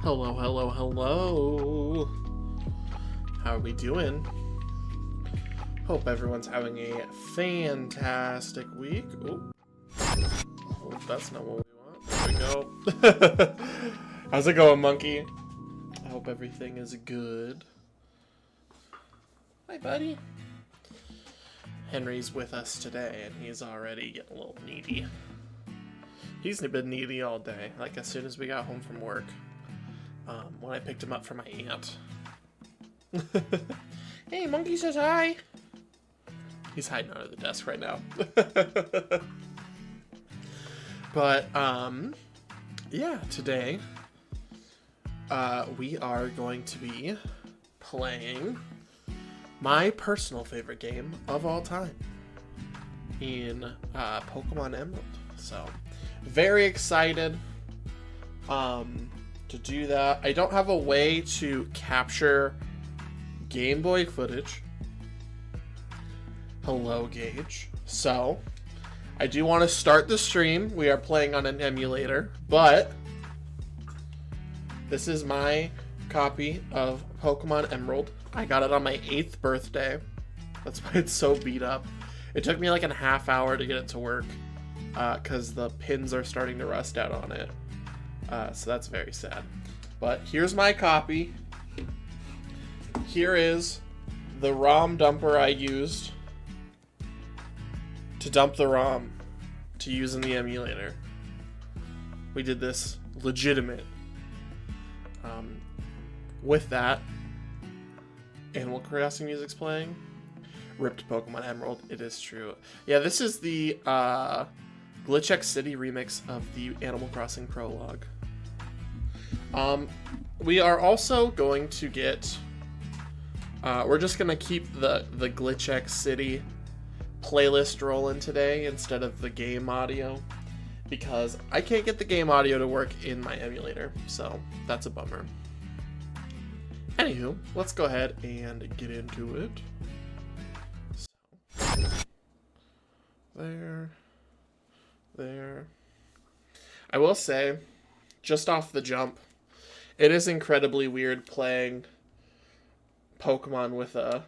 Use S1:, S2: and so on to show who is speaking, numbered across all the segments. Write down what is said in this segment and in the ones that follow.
S1: Hello, hello, hello. How are we doing? Hope everyone's having a fantastic week. Oh, that's not what we want. There we go. How's it going, monkey? I hope everything is good. Hi, buddy. Henry's with us today, and he's already getting a little needy. He's been needy all day, like as soon as we got home from work. When I picked him up from my aunt. Hey, monkey says hi. He's hiding under the desk right now. But, yeah, today, we are going to be playing my personal favorite game of all time in Pokemon Emerald. So, very excited to do that. I don't have a way to capture Game Boy footage. Hello, Gage. So, I do want to start the stream. We are playing on an emulator, but this is my copy of Pokemon Emerald. I got it on my 8th birthday. That's why it's so beat up. It took me like a half hour to get it to work because the pins are starting to rust out on it. So that's very sad. But here's my copy. Here is the ROM dumper I used to dump the ROM to use in the emulator. We did this legitimate. With that, Animal Crossing music's playing. Ripped Pokemon Emerald, it is true. Yeah, this is the Glitch X City remix of the Animal Crossing prologue. We are also going to get... we're just going to keep the Glitch X City playlist rolling today instead of the game audio, because I can't get the game audio to work in my emulator, so that's a bummer. Anywho, let's go ahead and get into it. So, there. I will say, just off the jump, it is incredibly weird playing Pokemon with a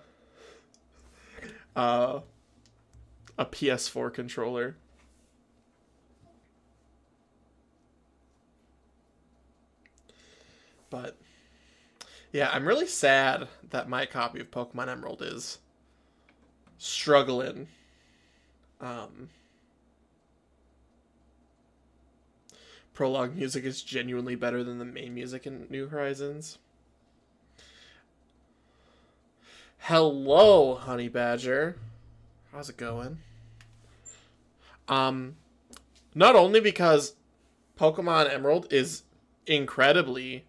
S1: PS4 controller. But yeah, I'm really sad that my copy of Pokemon Emerald is struggling. Prologue music is genuinely better than the main music in New Horizons. Hello, Honey Badger. How's it going? Not only because Pokemon Emerald is incredibly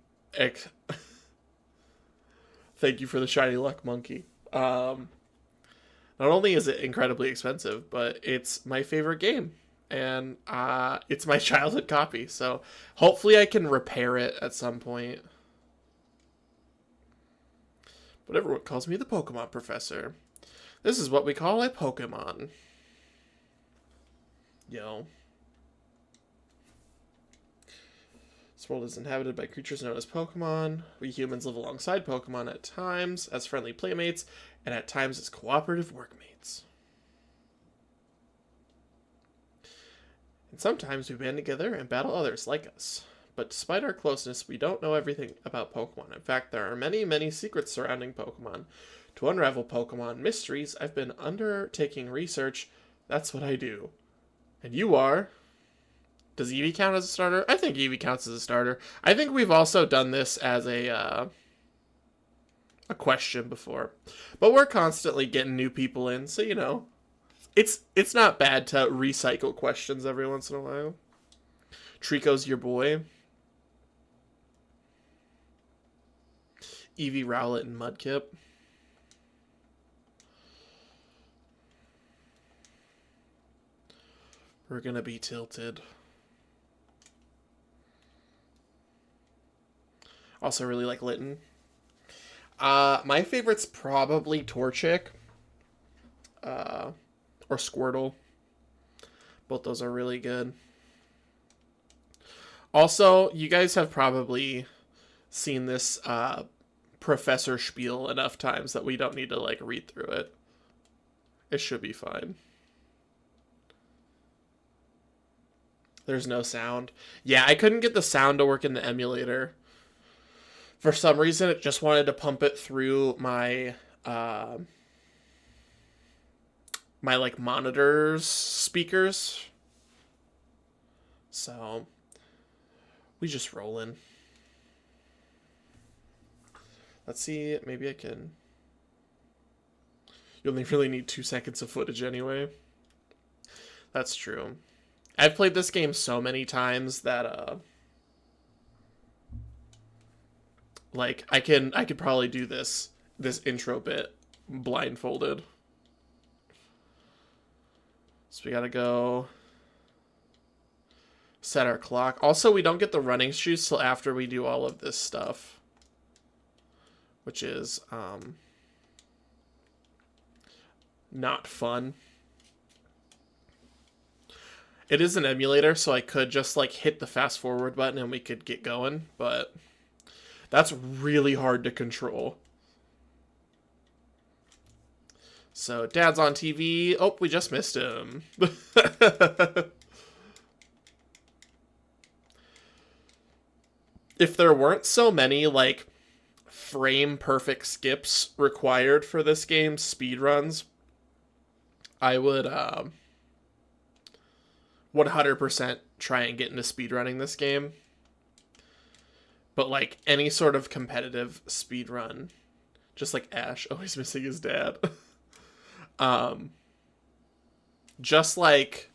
S1: thank you for the shinyluck, monkey. Not only is it incredibly expensive, but it's my favorite game. And it's my childhood copy, so hopefully I can repair it at some point. But everyone calls me the Pokemon Professor. This is what we call a Pokemon. Yo. This world is inhabited by creatures known as Pokemon. We humans live alongside Pokemon at times as friendly playmates, and at times as cooperative workmates. And sometimes we band together and battle others like us. But despite our closeness, we don't know everything about Pokemon. In fact, there are many, many secrets surrounding Pokemon. To unravel Pokemon mysteries, I've been undertaking research. That's what I do. And you are? Does Eevee count as a starter? I think Eevee counts as a starter. I think we've also done this as a question before. But we're constantly getting new people in, so you know. It's not bad to recycle questions every once in a while. Trico's your boy. Eevee, Rowlet, and Mudkip. We're gonna be tilted. Also really like Litten. My favorite's probably Torchic. Or Squirtle. Both those are really good. Also, you guys have probably seen this professor spiel enough times that we don't need to like read through it. It should be fine. There's no sound. Yeah, I couldn't get the sound to work in the emulator. For some reason, it just wanted to pump it through my my like monitors speakers. So we just roll in. Let's see, maybe I can. You only really need 2 seconds of footage anyway. That's true. I've played this game so many times that like I could probably do this intro bit blindfolded. So we gotta go set our clock. Also, we don't get the running shoes till after we do all of this stuff, which is not fun. It is an emulator, so I could just like hit the fast forward button and we could get going, but that's really hard to control. So Dad's on TV. Oh, we just missed him. If there weren't so many like frame perfect skips required for this game, speedruns, I would 100% try and get into speedrunning this game. But like any sort of competitive speedrun, just like Ash, always missing his dad. Just like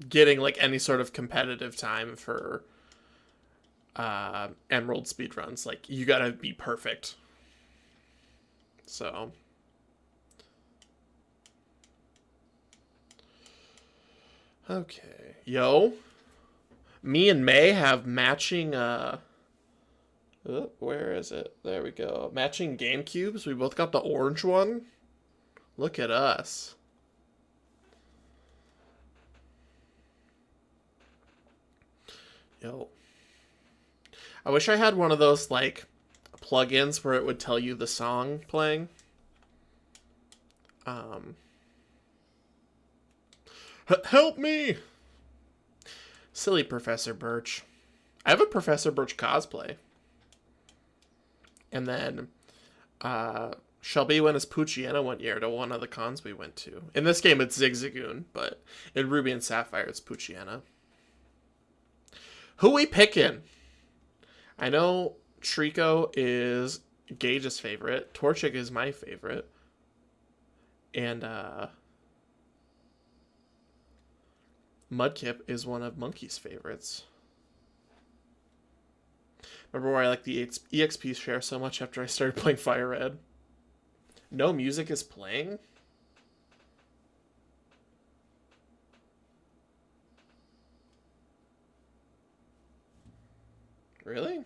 S1: getting like any sort of competitive time for Emerald speedruns, like you gotta be perfect. So okay, yo, me and May have matching where is it? There we go. Matching GameCubes. We both got the orange one. Look at us. Yo. I wish I had one of those, like, plugins where it would tell you the song playing. Help me! Silly Professor Birch. I have a Professor Birch cosplay. And then Shelby went as Poochyena one year to one of the cons we went to. In this game, it's Zigzagoon, but in Ruby and Sapphire, it's Poochyena. Who we picking? I know Trico is Gage's favorite. Torchic is my favorite. And Mudkip is one of Monkey's favorites. Remember where I like the EXP share so much after I started playing Fire Red? No music is playing? Really?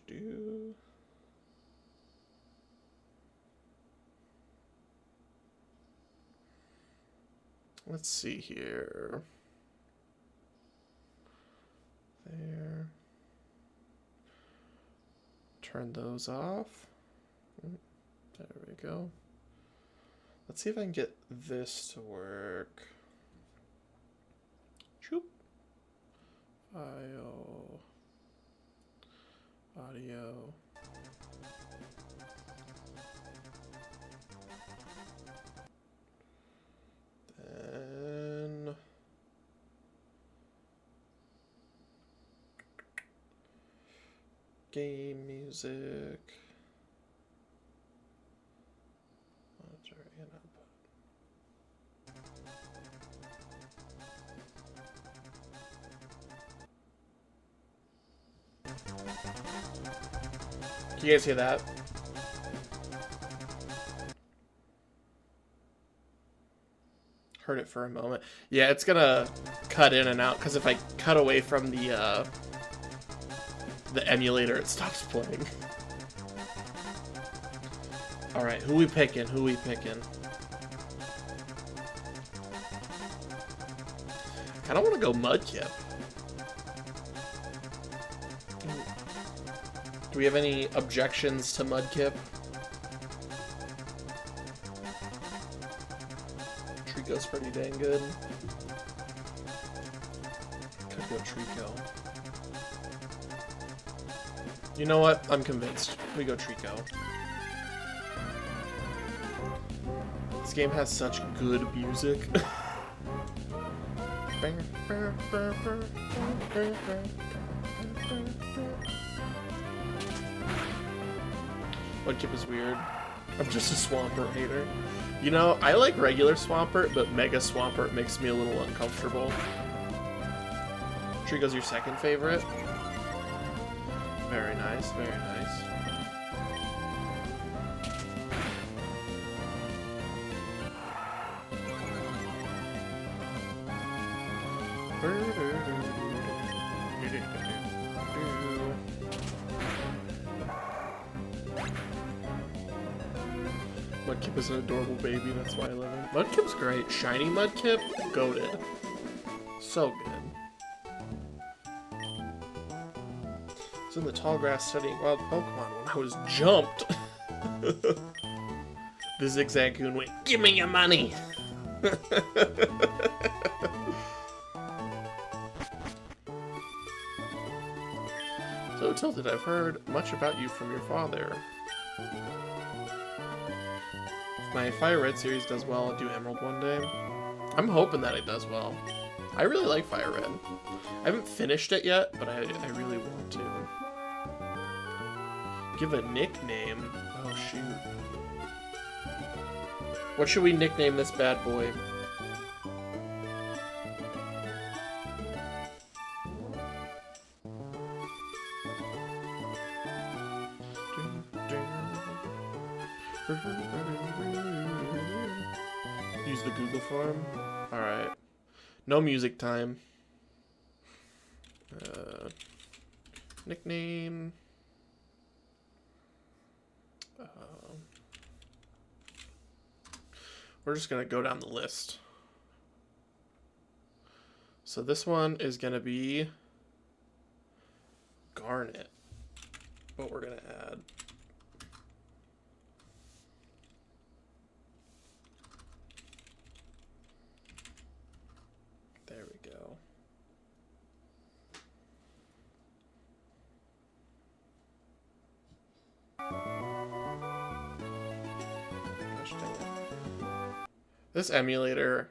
S1: Do. Let's see here. There. Turn those off. There we go. Let's see if I can get this to work. Choop. File. Audio. Then game music. Monitor and output. Can you guys hear that? Heard it for a moment. Yeah, it's gonna cut in and out because if I cut away from the emulator, it stops playing. Alright, who we picking? Who we picking? I kinda wanna go Mudkip. Do we have any objections to Mudkip? Trico's pretty dang good. Could go Trico. You know what? I'm convinced. We go Trico. This game has such good music. Mudkip is weird. I'm just a Swampert hater. You know, I like regular Swampert, but Mega Swampert makes me a little uncomfortable. Trico's your second favorite? Very nice, very nice. Mudkip is an adorable baby, that's why I love him. Mudkip's great. Shiny Mudkip, goated. So good. I was in the tall grass studying wild Pokemon when I was jumped. The Zigzagoon went, "Give me your money!" So, Tilted, I've heard much about you from your father. If my Fire Red series does well, I'll do Emerald one day. I'm hoping that it does well. I really like Fire Red. I haven't finished it yet, but I really want to. Give a nickname? Oh, shoot. What should we nickname this bad boy? Use the Google form. Alright. No music time. Nickname. We're just going to go down the list. So this one is going to be Garnet. What we're going to add. There we go. Gosh dang it. This emulator,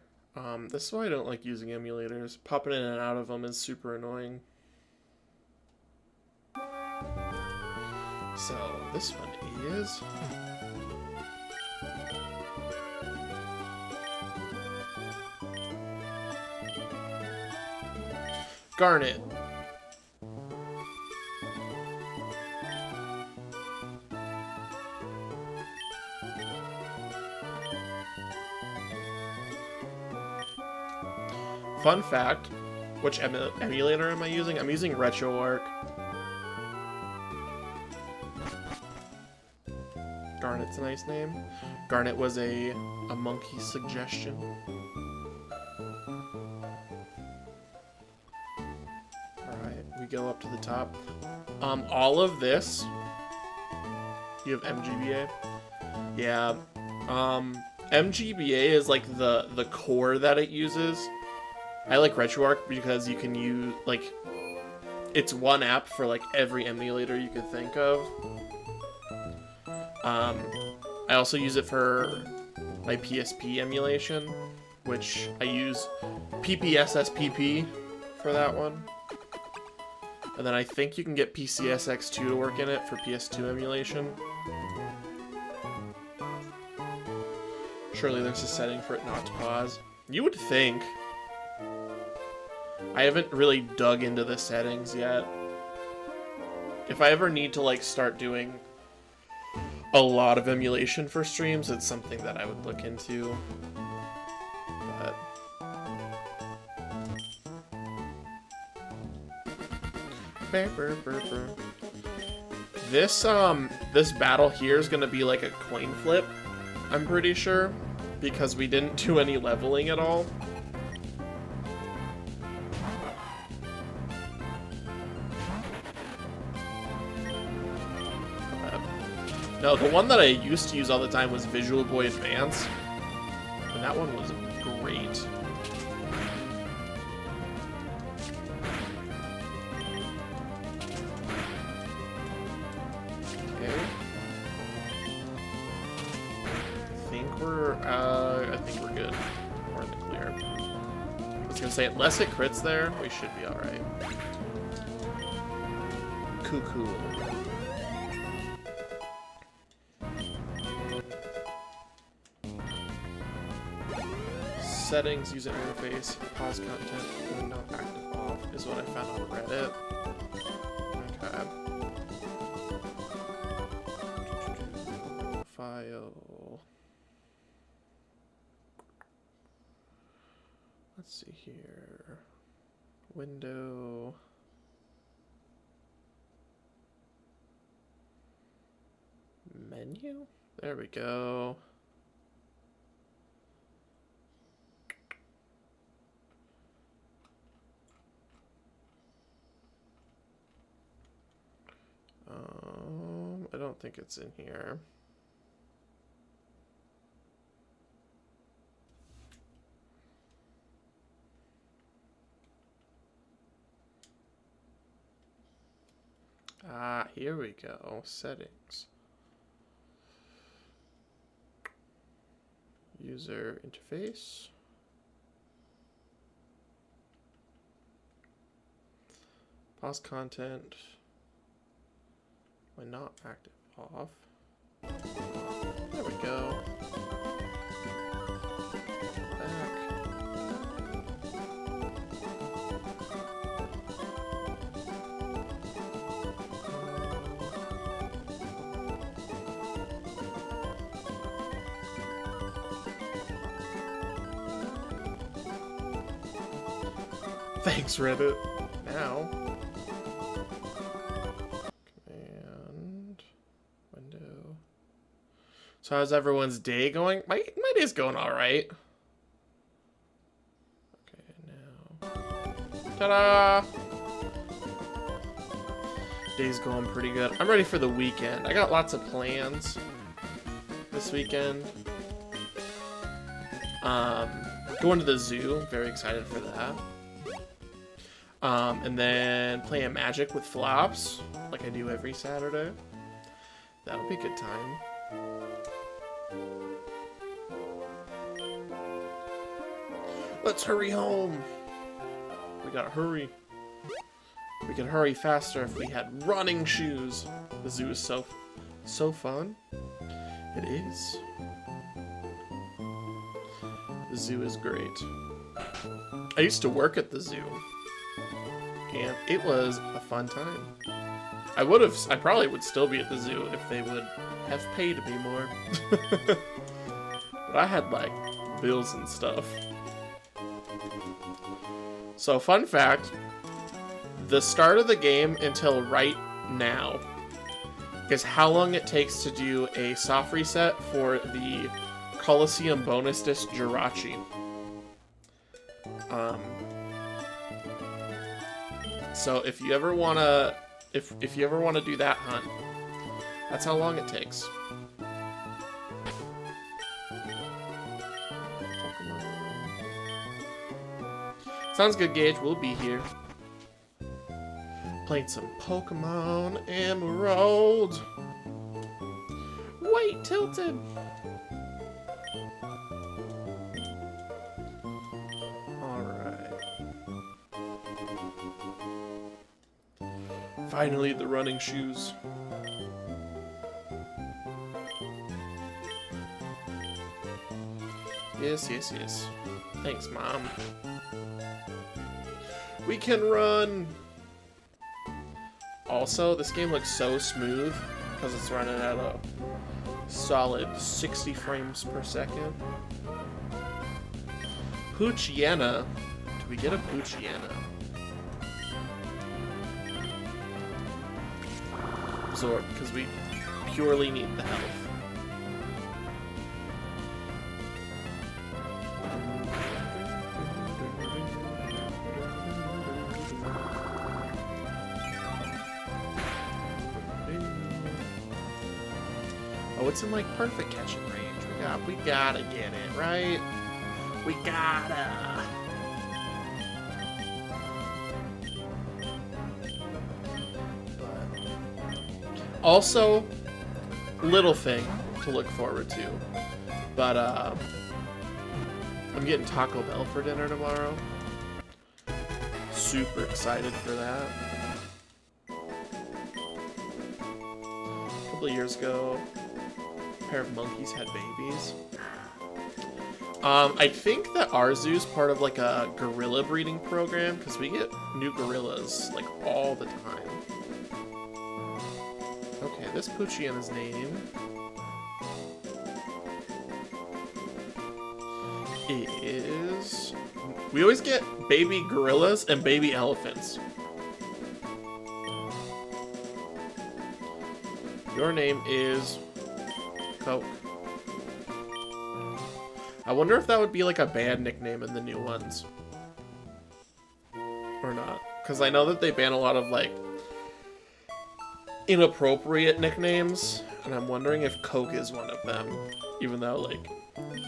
S1: this is why I don't like using emulators. Popping in and out of them is super annoying. So, this one is... Garnet. Fun fact, which emulator am I using? I'm using RetroArch. Garnet's a nice name. Garnet was a monkey suggestion. Alright, we go up to the top. All of this, you have MGBA? Yeah. MGBA is like the core that it uses. I like RetroArch because you can use, like, it's one app for, like, every emulator you could think of. I also use it for my PSP emulation, which I use PPSSPP for that one. And then I think you can get PCSX2 to work in it for PS2 emulation. Surely there's a setting for it not to pause. You would think. I haven't really dug into the settings yet. If I ever need to, like, start doing a lot of emulation for streams, it's something that I would look into. But... This battle here is gonna be like a coin flip, I'm pretty sure, because we didn't do any leveling at all. No, the one that I used to use all the time was Visual Boy Advance, and that one was great. Okay. I think we're good. We're in the clear. I was gonna say, unless it crits there, we should be alright. Cool. Settings, user interface, pause content, when not active off, is what I found on Reddit. Okay. File. Let's see here. Window. Menu? There we go. I don't think it's in here. Ah, here we go. Settings. User interface. Pause content. When not active off. There we go. Back. Thanks, Reddit. Now. So how's everyone's day going? My day's going all right. Okay, now. Ta-da! Day's going pretty good. I'm ready for the weekend. I got lots of plans this weekend. Going to the zoo. Very excited for that. And then playing Magic with Flops, like I do every Saturday. That'll be a good time. Let's hurry home. We gotta hurry. We could hurry faster if we had running shoes. The zoo is so fun. It is. The zoo is great. I used to work at the zoo, and it was a fun time. I probably would still be at the zoo if they would have paid me more. But I had like bills and stuff. So, fun fact, the start of the game until right now is how long it takes to do a soft reset for the Coliseum bonus disc Jirachi. So if you ever wanna if you ever wanna do that hunt, that's how long it takes. Sounds good, Gage. We'll be here. Playing some Pokemon Emerald. Wait, Tilted. Alright. Finally, the running shoes. Yes. Thanks, Mom. We can run! Also, this game looks so smooth because it's running at a solid 60 frames per second. Poochiana. Do we get a Poochiana? absorb because we purely need the health. Oh, it's in like perfect catching range. We gotta get it, right? We gotta. But also, little thing to look forward to. But I'm getting Taco Bell for dinner tomorrow. Super excited for that. A couple of years ago, a pair of monkeys had babies. I think that our zoo's part of like a gorilla breeding program because we get new gorillas like all the time. Okay, this Poochiena's name is... We always get baby gorillas and baby elephants. Your name is Coke. I wonder if that would be like a bad nickname in the new ones. Or not. Because I know that they ban a lot of like inappropriate nicknames. And I'm wondering if Coke is one of them. Even though like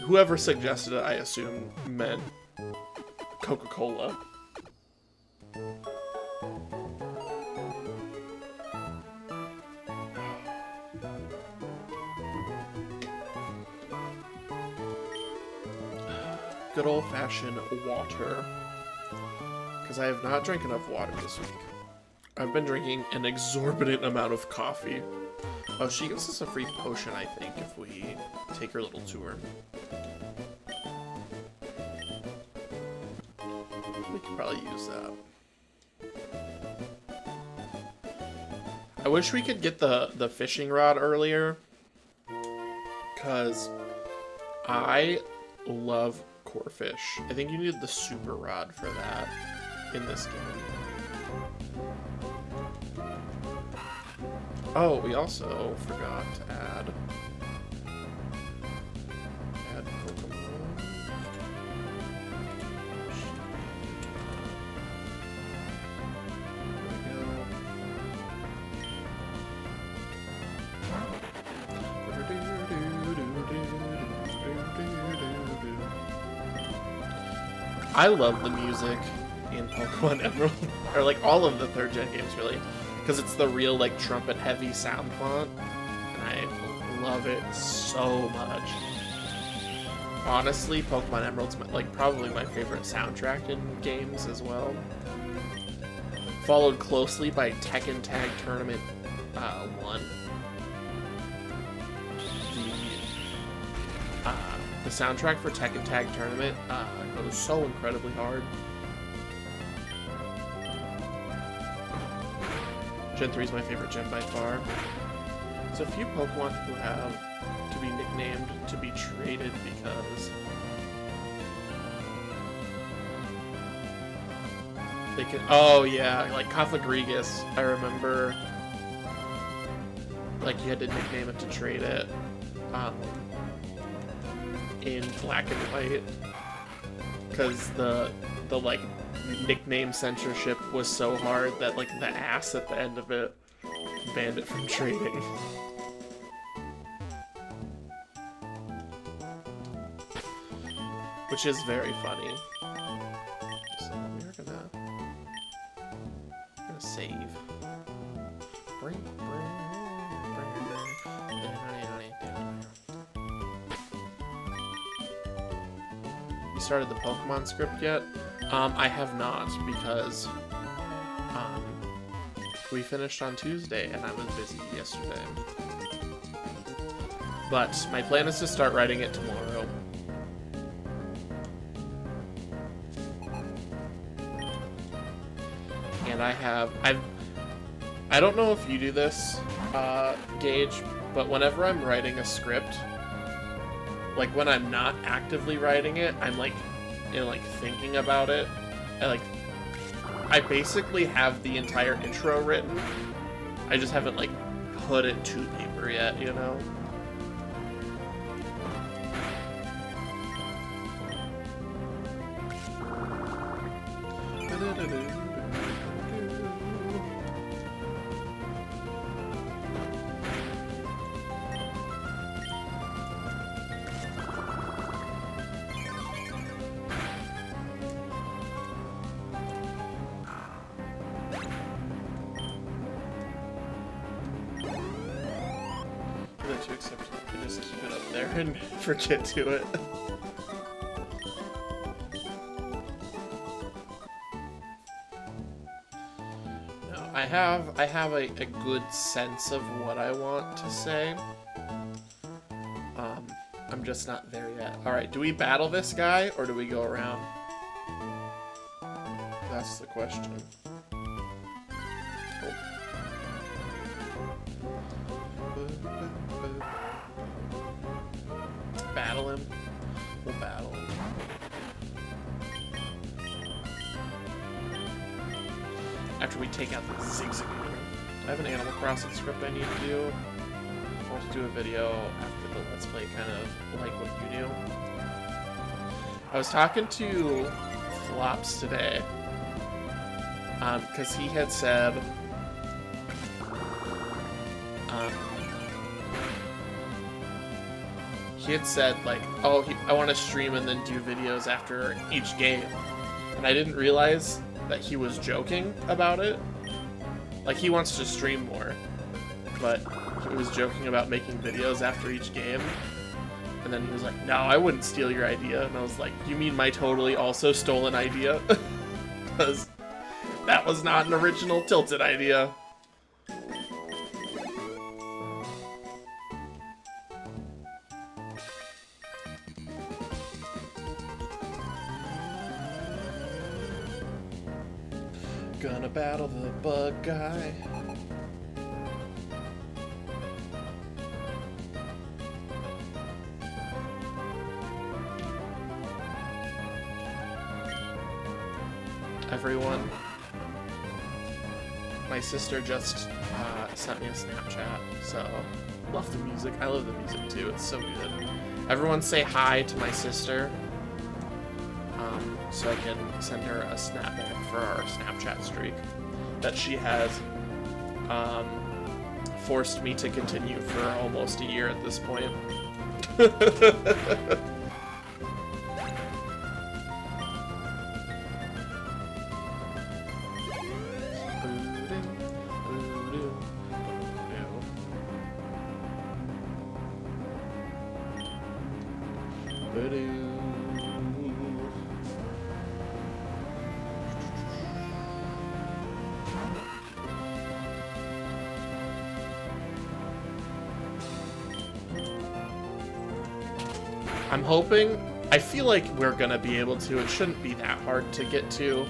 S1: whoever suggested it, I assume meant Coca-Cola. Good old-fashioned water. Because I have not drank enough water this week. I've been drinking an exorbitant amount of coffee. Oh, she gives us a free potion, I think, if we take her little tour. We could probably use that. I wish we could get the fishing rod earlier. Because I love corefish. I think you need the super rod for that in this game. Oh, we also forgot to add Pokemon. There we go. I love the music in Pokemon Emerald, or like all of the 3rd gen games really, because it's the real like trumpet heavy sound font, and I love it so much. Honestly, Pokemon Emerald's like probably my favorite soundtrack in games as well. Followed closely by Tekken Tag Tournament 1. The soundtrack for Tekken Tag Tournament goes so incredibly hard. Gen 3 is my favorite gen by far. There's a few Pokemon who have to be nicknamed to be traded because they can. Oh yeah, like Kafagrigus. I remember, like you had to nickname it to trade it. In Black and White, because the like nickname censorship was so hard that like the ass at the end of it banned it from trading. Which is very funny. So we're gonna save. You started the Pokemon script yet? I have not, because we finished on Tuesday and I was busy yesterday. But my plan is to start writing it tomorrow. And I don't know if you do this, Gage, but whenever I'm writing a script, like when I'm not actively writing it, I'm like, thinking about it. I basically have the entire intro written. I just haven't like put it to paper yet, you know? To accept it, you just keep it up there and forget to it. No, I have a good sense of what I want to say. I'm just not there yet. Alright, do we battle this guy or do we go around? That's the question. Battle him. We'll battle him. After we take out the zigzag. I have an Animal Crossing script I need to do. I want to do a video after the Let's Play, kind of like what you do. I was talking to Flops today, because he had said, like, oh, I want to stream and then do videos after each game. And I didn't realize that he was joking about it. Like, he wants to stream more, but he was joking about making videos after each game. And then he was like, no, I wouldn't steal your idea. And I was like, you mean my totally also stolen idea? Because that was not an original Tilted idea. Gonna battle the bug guy. Everyone, my sister just sent me a Snapchat, so love the music. I love the music too, it's so good. Everyone say hi to my sister, so I can send her a snapback for our Snapchat streak that she has forced me to continue for almost a year at this point. I'm hoping, I feel like we're gonna be able to, it shouldn't be that hard to get to,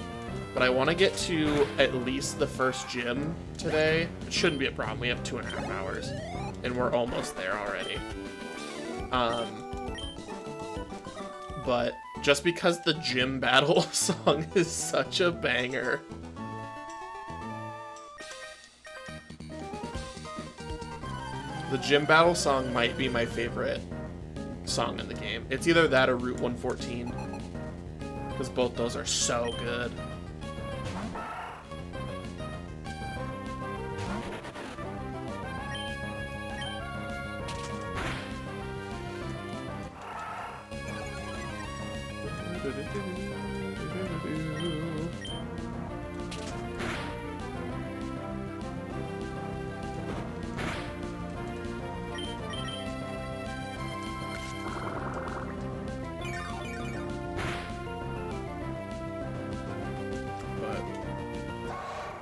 S1: but I want to get to at least the first gym today. It shouldn't be a problem, we have 2.5 hours, and we're almost there already. But just because the gym battle song is such a banger. The gym battle song might be my favorite song in the game. It's either that or Route 114, because both those are so good.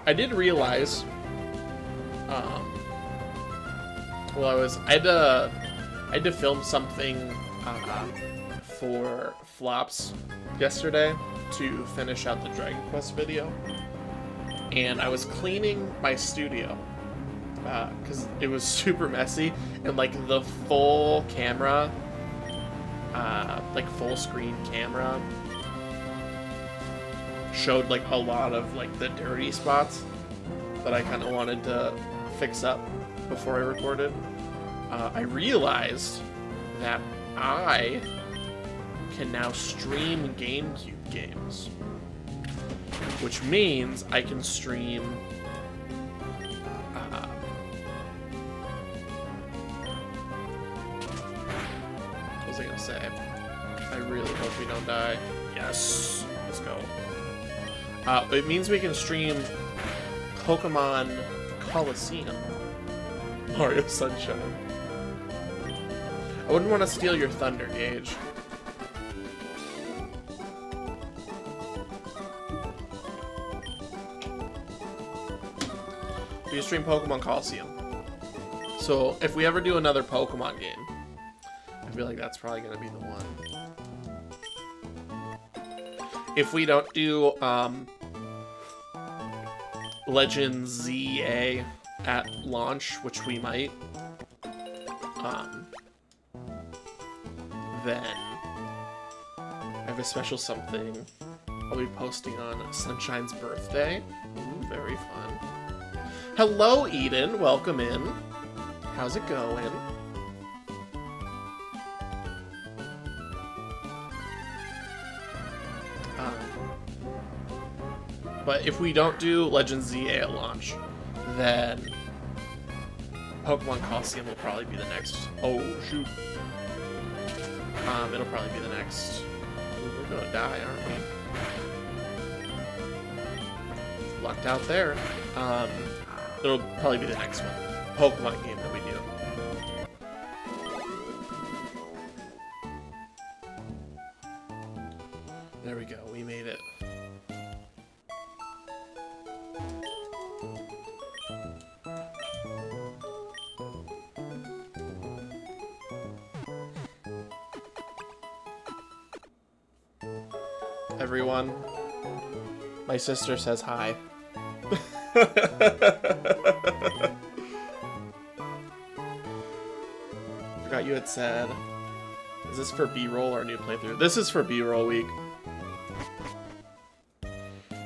S1: I did realize, well, I had to film something for Flops yesterday to finish out the Dragon Quest video, and I was cleaning my studio because it was super messy, and like the full camera, like full screen camera, showed like a lot of like the dirty spots that I kind of wanted to fix up. before I recorded, I realized that I can now stream GameCube games, which means I can stream what was I gonna say? I really hope we don't die. Yes, let's go. It means we can stream Pokemon Coliseum. Mario Sunshine. I wouldn't want to steal your thunder, Gage. We stream Pokemon Coliseum. So if we ever do another Pokemon game, I feel like that's probably gonna be the one. If we don't do Legends ZA at launch, which we might, then I have a special something I'll be posting on Sunshine's birthday. Ooh, very fun. Hello, Eden. Welcome in. How's it going? But if we don't do Legends ZA at launch, then Pokemon Coliseum will probably be the next. Oh, shoot. It'll probably be the next. Ooh, we're gonna die, aren't we? Lucked out there. It'll probably be the next one. Pokemon game that we do. There we go. We made it. Everyone, my sister says hi. Forgot you had said, is this for B-roll or new playthrough? This is for B-roll week.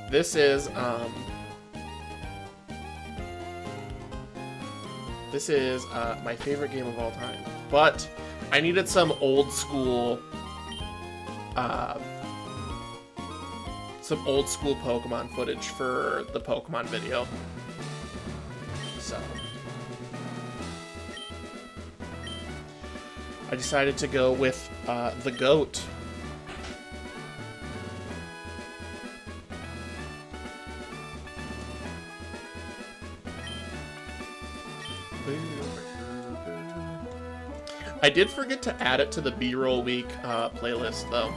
S1: This is my favorite game of all time, but I needed some old school Pokemon footage for the Pokemon video. So I decided to go with the GOAT. I did forget to add it to the B-roll week playlist, though.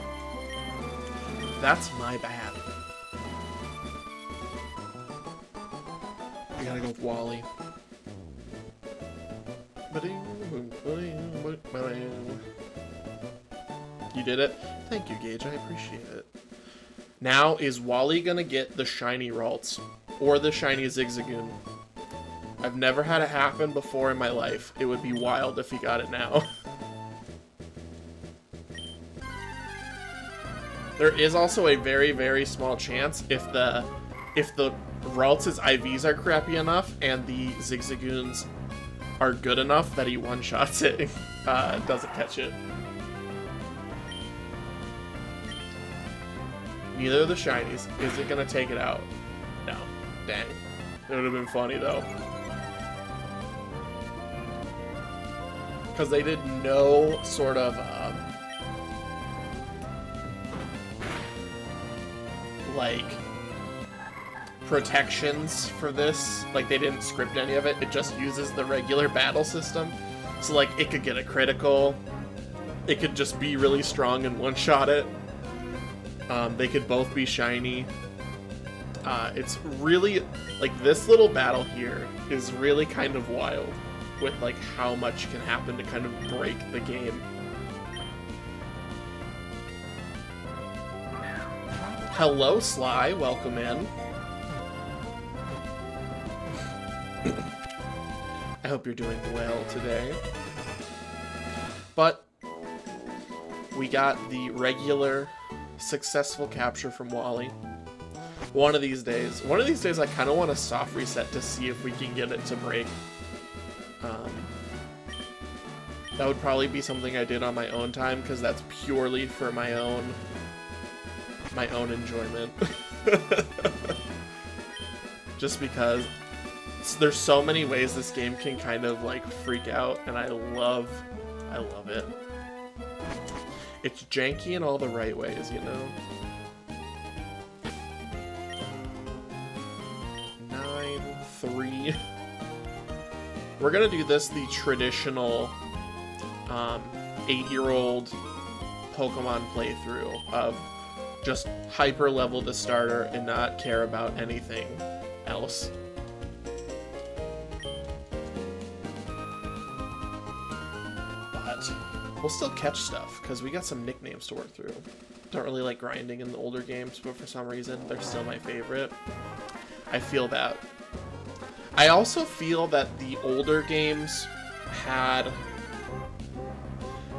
S1: That's my bad. We gotta go with Wally. You did it? Thank you, Gage. I appreciate it. Now, is Wally gonna get the shiny Ralts or the shiny Zigzagoon? I've never had it happen before in my life. It would be wild if he got it now. There is also a very, very small chance if the Ralts' IVs are crappy enough and the Zigzagoons are good enough that he one-shots it and doesn't catch it. Neither of the shinies. Is it gonna take it out? No. Dang. It would have been funny though. Because they did no sort of like protections for this. Like, they didn't script any of it. It just uses the regular battle system. So like, it could get a critical, it could just be really strong and one-shot it. They could both be shiny. It's really, like, this little battle here is really kind of wild with like how much can happen to kind of break the game. Hello, Sly. Welcome in. I hope you're doing well today. But we got the regular successful capture from Wally. One of these days I kind of want a soft reset to see if we can get it to break. That would probably be something I did on my own time, because that's purely for my own enjoyment. Just because there's so many ways this game can kind of like freak out, and I love it. It's janky in all the right ways, you know? 9-3. We're gonna do this the traditional 8-year-old Pokemon playthrough of just hyper level the starter and not care about anything else. But we'll still catch stuff because we got some nicknames to work through. Don't really like grinding in the older games, but for some reason they're still my favorite. I feel that. I also feel that the older games had,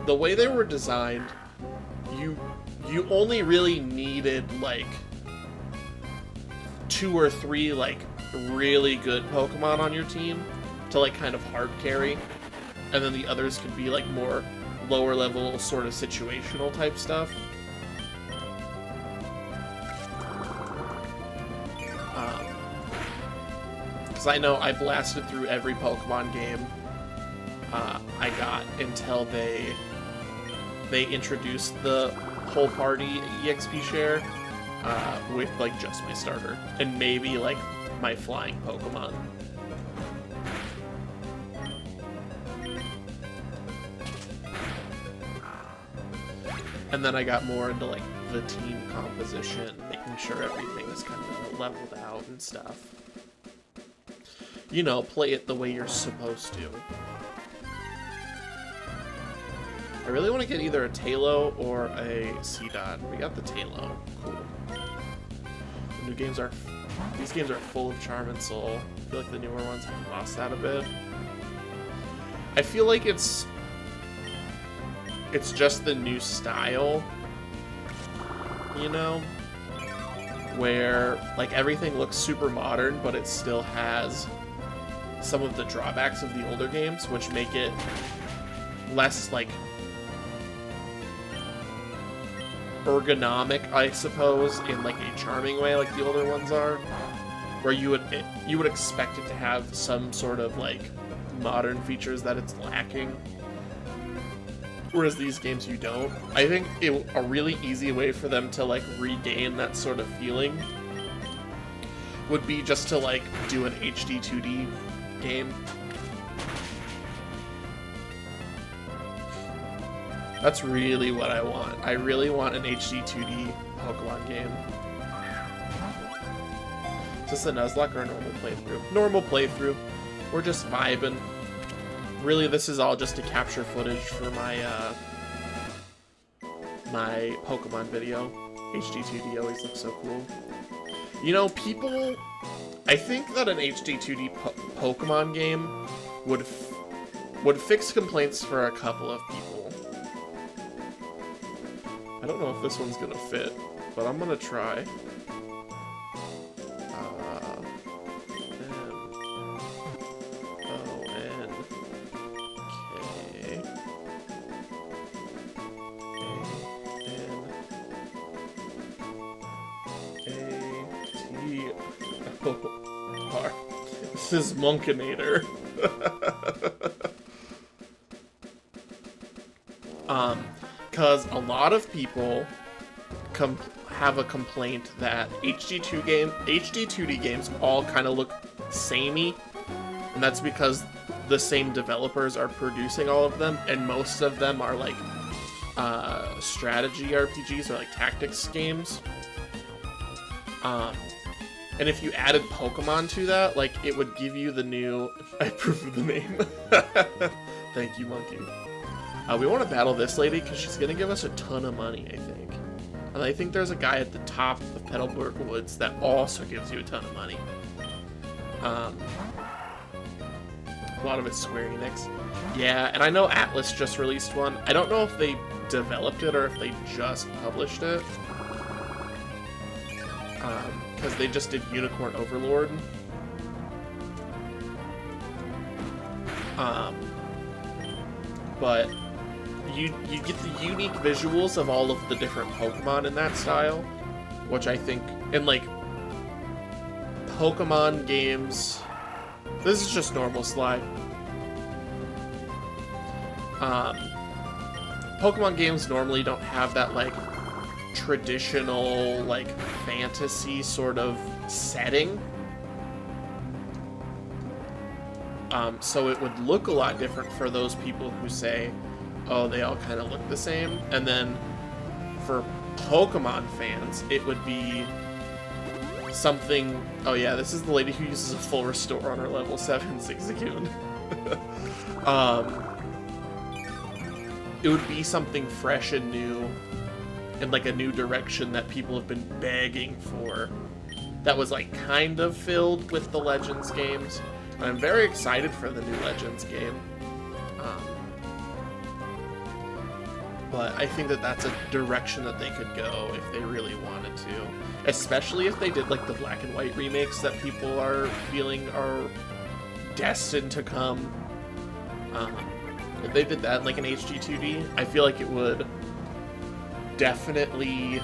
S1: the way they were designed, you only really needed like 2 or 3 like really good Pokemon on your team to like kind of hard carry, and then the others could be like more lower level sort of situational type stuff. Because I know I blasted through every Pokemon game I got until they introduced the whole party EXP share with like just my starter and maybe like my flying Pokemon. And then I got more into like the team composition, making sure everything is kind of leveled out and stuff. You know, play it the way you're supposed to. I really want to get either a Tailo or a Seedot. We got the Tailo. Cool. The new games are... These games are full of charm and soul. I feel like the newer ones have lost that a bit. I feel like it's just the new style, you know? Where, like, everything looks super modern, but it still has some of the drawbacks of the older games, which make it less, like, ergonomic, I suppose, in like a charming way, like the older ones are, where you would expect it to have some sort of like modern features that it's lacking, whereas these games you don't. I think a really easy way for them to like regain that sort of feeling would be just to like do an HD 2D game. That's really what I want. I really want an HD 2D Pokemon game. Is this a Nuzlocke or a normal playthrough? Normal playthrough. We're just vibing. Really, this is all just to capture footage for my my Pokemon video. HD 2D always looks so cool. You know, people... I think that an HD 2D Pokemon game would fix complaints for a couple of people. I don't know if this one's gonna fit, but I'm gonna try. M-O-N-K-A-T-O-R. This is Monkinator. Because a lot of people have a complaint that HD 2D games all kind of look samey, and that's because the same developers are producing all of them, and most of them are like strategy RPGs or like tactics games. And if you added Pokemon to that, like it would give you the new... I approve of the name. Thank you, Monkey. We want to battle this lady because she's going to give us a ton of money, I think. And I think there's a guy at the top of Petalburg Woods that also gives you a ton of money. A lot of it's Square Enix. Yeah, and I know Atlas just released one. I don't know if they developed it or if they just published it. Because they just did Unicorn Overlord. but you get the unique visuals of all of the different Pokemon in that style, which I think, in like Pokemon games, this is just normal slide. Pokemon games normally don't have that like traditional like fantasy sort of setting. So it would look a lot different for those people who say, oh, they all kind of look the same. And then for Pokemon fans, it would be something... Oh yeah, this is the lady who uses a full restore on her level 7 Zigzagoon. It would be something fresh and new, and like a new direction that people have been begging for, that was like kind of filled with the Legends games. And I'm very excited for the new Legends game. But I think that that's a direction that they could go if they really wanted to. Especially if they did like the black and white remakes that people are feeling are destined to come. If they did that in like an HD 2D, I feel like it would definitely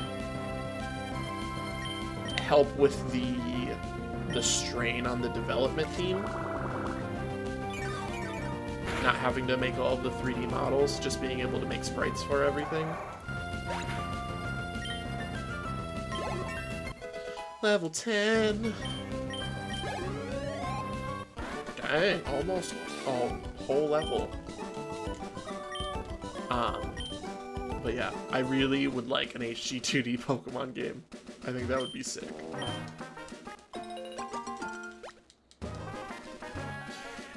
S1: help with the strain on the development team. Not having to make all of the 3D models, just being able to make sprites for everything. Level 10. Dang, almost a whole level. But yeah, I really would like an HD 2D Pokemon game. I think that would be sick.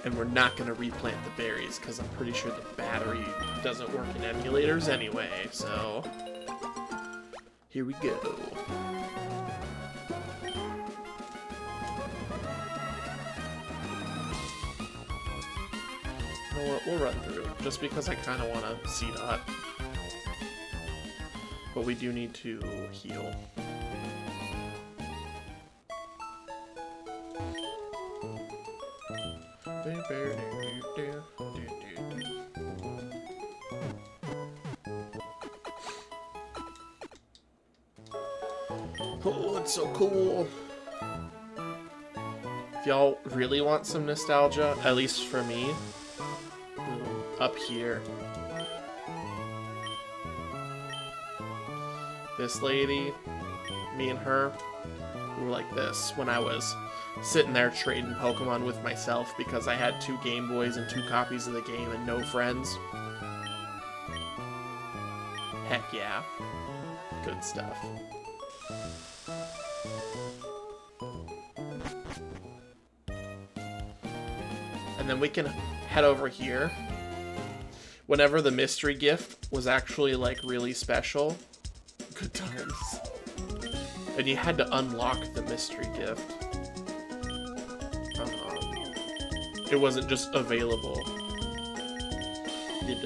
S1: And we're not going to replant the berries, because I'm pretty sure the battery doesn't work in emulators anyway, so... Here we go. You know what, we'll run through, just because I kind of want to see that. But we do need to heal. Oh, it's so cool. If y'all really want some nostalgia, at least for me, up here. This lady, me and her, we were like this when I was sitting there trading Pokemon with myself because I had 2 Game Boys and 2 copies of the game and no friends. Heck yeah. Good stuff. And then we can head over here. Whenever the mystery gift was actually like really special. Good times. And you had to unlock the mystery gift. It wasn't just available. You had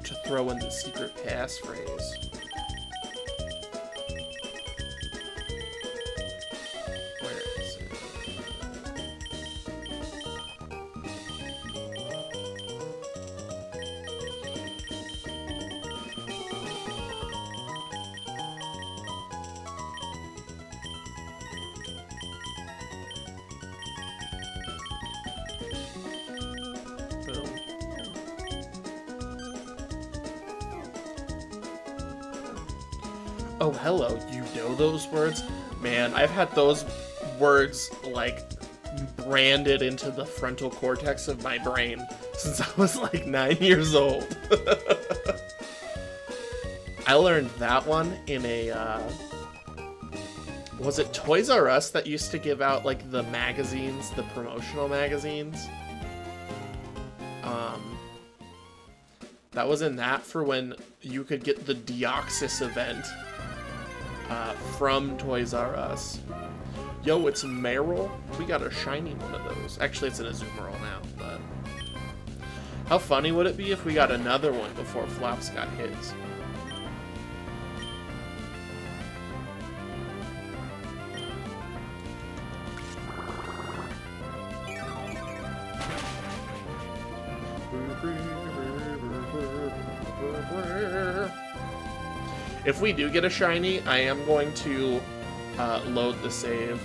S1: to throw in the secret passphrase. Where is it? Oh, hello, you know those words? Man, I've had those words, like, branded into the frontal cortex of my brain since I was, like, 9 years old. I learned that one in a, was it Toys R Us that used to give out, like, the magazines, the promotional magazines? That was in that for when you could get the Deoxys event. From Toys R Us. Yo, it's Meryl. We got a shiny one of those. Actually, it's an Azumarill now, but... How funny would it be if we got another one before Flops got his? If we do get a shiny, I am going to load the save.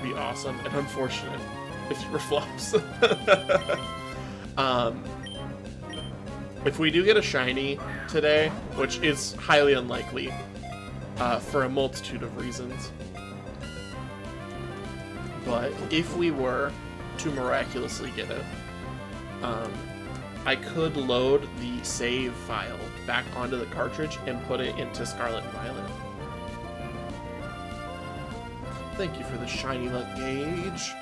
S1: Be awesome and unfortunate if it flops. If we do get a shiny today, which is highly unlikely for a multitude of reasons, but if we were to miraculously get it, I could load the save file back onto the cartridge and put it into Scarlet and Violet. Thank you for the shiny luck gauge.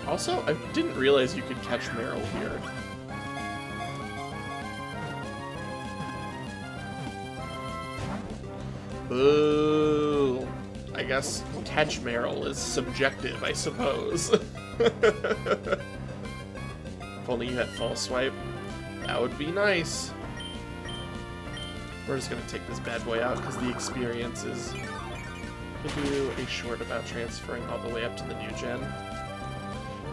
S1: Also, I didn't realize you could catch Meryl here. Boo! I guess catch Meryl is subjective, I suppose. If only you had false swipe. That would be nice. We're just gonna take this bad boy out because the experience is to do a short about transferring all the way up to the new gen.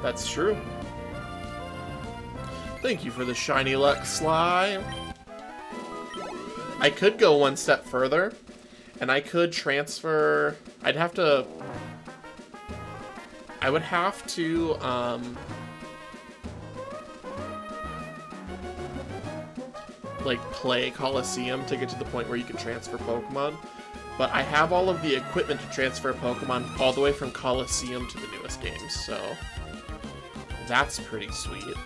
S1: That's true. Thank you for the shiny luck, Sly. I could go one step further, and I could transfer... I would have to, like, play Coliseum to get to the point where you can transfer Pokemon. But I have all of the equipment to transfer Pokemon all the way from Coliseum to the newest games, so... that's pretty sweet.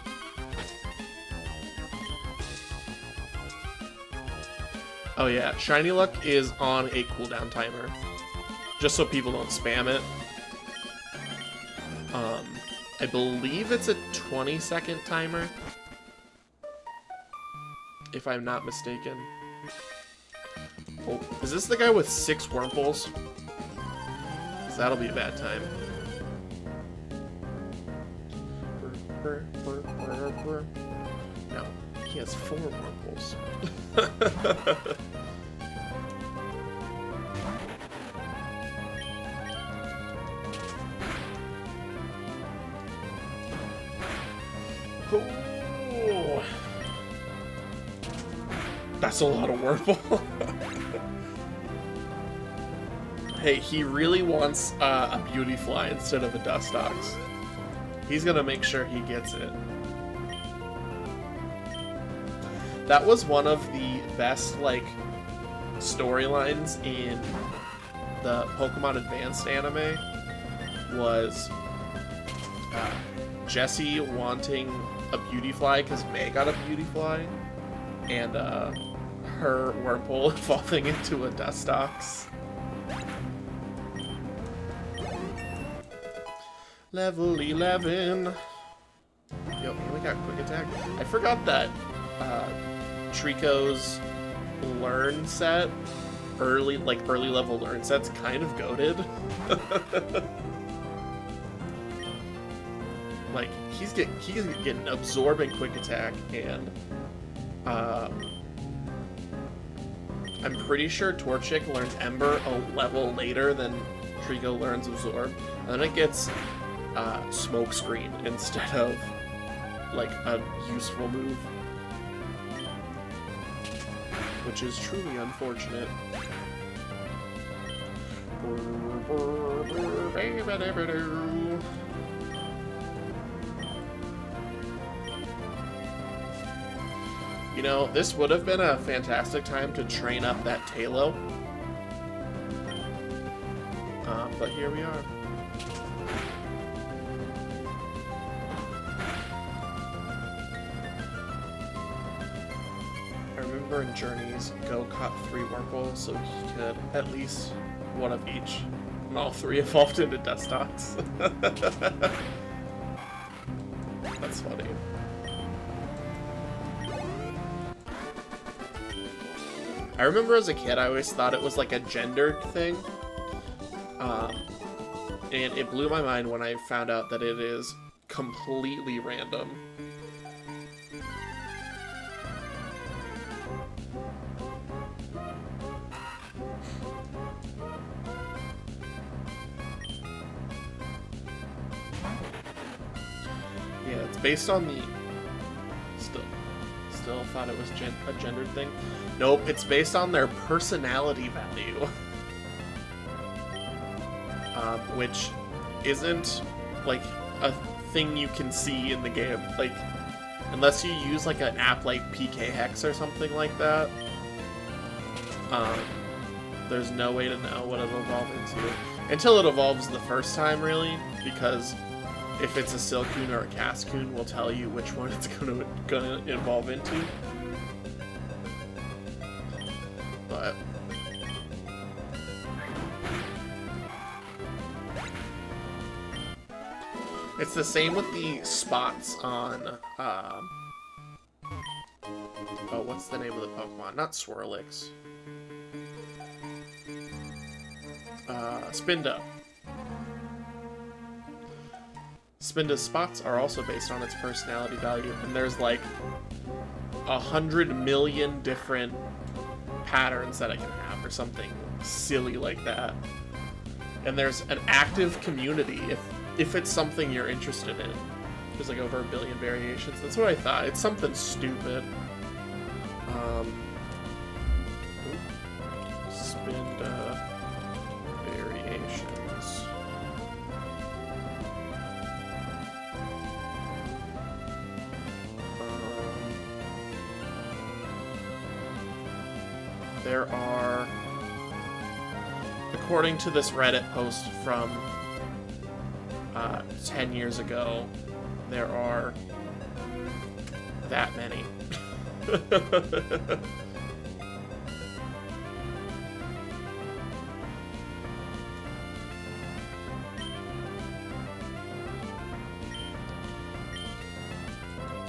S1: Oh yeah, Shiny Luck is on a cooldown timer. Just so people don't spam it. I believe it's a 20-second timer. If I'm not mistaken. Oh, is this the guy with 6 Wurmples? 'Cause that'll be a bad time. No, he has 4 Wurmples. Ooh. That's a lot of Wurmple. Hey, he really wants a Beautyfly instead of a Dustox. He's gonna make sure he gets it. That was one of the best, like, storylines in the Pokemon Advanced anime, was Jessie wanting a Beautyfly because May got a Beautyfly, and her Wurmple evolving into a Dustox. Level 11. Yo, we got quick attack. I forgot that Trico's learn set, early level learn set's kind of goated. Like, he's getting absorbing quick attack, and I'm pretty sure Torchic learns Ember a level later than Trico learns Absorb, and then it gets Smoke Screen instead of, like, a useful move, which is truly unfortunate. You know, this would have been a fantastic time to train up that Tailo. But here we are. I remember in Journeys, Go caught 3 Wurmples, so he could at least one of each. And all 3 evolved into Dustox. That's funny. I remember as a kid, I always thought it was like a gendered thing. And it blew my mind when I found out that it is completely random. Yeah, it's based on the... Still thought it was a gendered thing. Nope, it's based on their personality value. Which isn't, like, a thing you can see in the game. Like, unless you use, like, an app like PK Hex or something like that, there's no way to know what it'll evolve into. Until it evolves the first time, really, because if it's a Silcoon or a Cascoon, we'll tell you which one it's gonna evolve into. But it's the same with the spots on oh, what's the name of the Pokemon? Not Swirlix. Spinda. Spinda's spots are also based on its personality value, and there's like 100 million different patterns that it can have, or something silly like that. And there's an active community if it's something you're interested in. There's like over 1 billion variations. That's what I thought. It's something stupid. Spinda variations. There are, according to this Reddit post from 10 years ago, there are that many.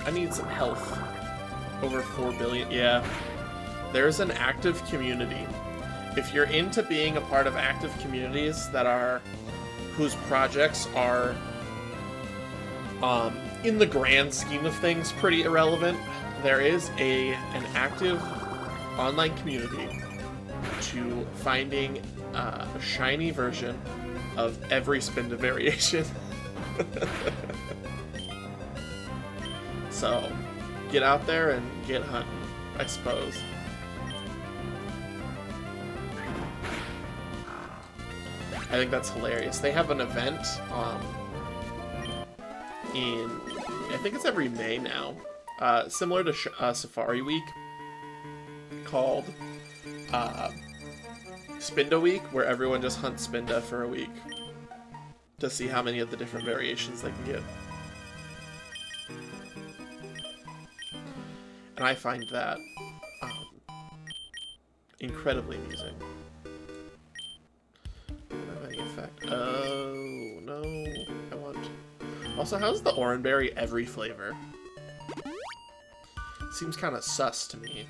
S1: I need some health. Over 4 billion. Yeah. There's an active community. If you're into being a part of active communities that are, whose projects are, in the grand scheme of things, pretty irrelevant, there is an active online community to finding a shiny version of every Spinda variation. So, get out there and get hunting, I suppose. I think that's hilarious. They have an event in, I think it's every May now, similar to Safari Week, called Spinda Week, where everyone just hunts Spinda for a week to see how many of the different variations they can get. And I find that incredibly amusing. Effect. Oh, no. I want... Also, how's the Oranberry every flavor? Seems kind of sus to me.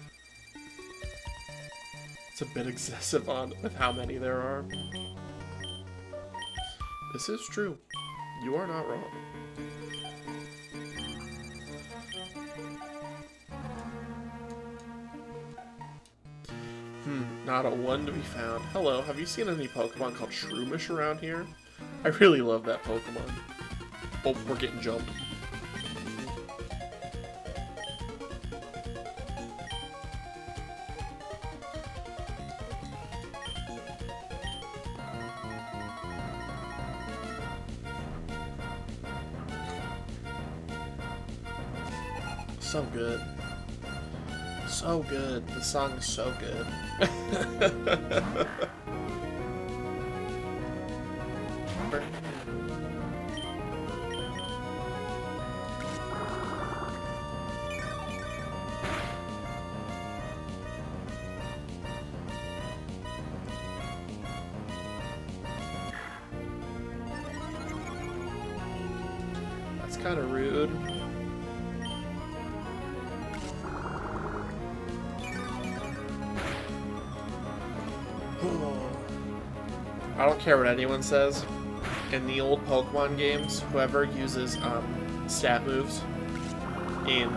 S1: It's a bit excessive with how many there are. This is true. You are not wrong. Not a one to be found. Hello, have you seen any Pokemon called Shroomish around here? I really love that Pokemon. Oh, we're getting jumped. So good. So good. The song is so good. That's kind of rude. I don't care what anyone says. In the old Pokemon games, whoever uses stat moves in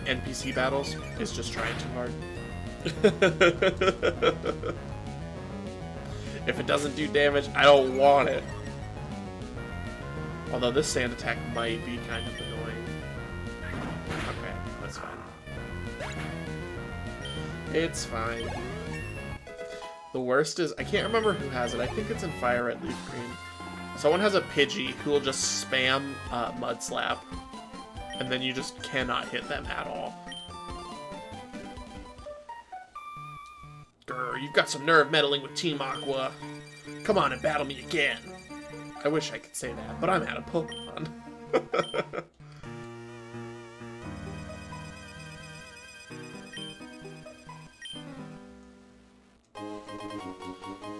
S1: NPC battles is just trying too hard. If it doesn't do damage, I don't want it. Although this sand attack might be kind of annoying. It's fine. The worst is, I can't remember who has it. I think it's in Fire Red Leaf Green. Someone has a Pidgey who will just spam Mud Slap, and then you just cannot hit them at all. Grr, you've got some nerve meddling with Team Aqua. Come on and battle me again. I wish I could say that, but I'm out of Pokemon.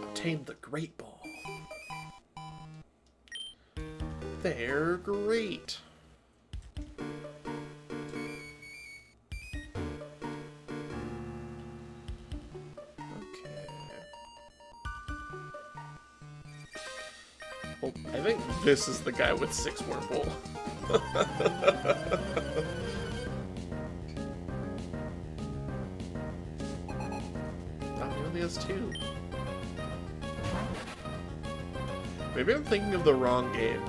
S1: Obtain the Great Ball. They're great. Okay. Oh, I think this is the guy with 6 Wurmple. Oh, he only has 2. Maybe I'm thinking of the wrong game.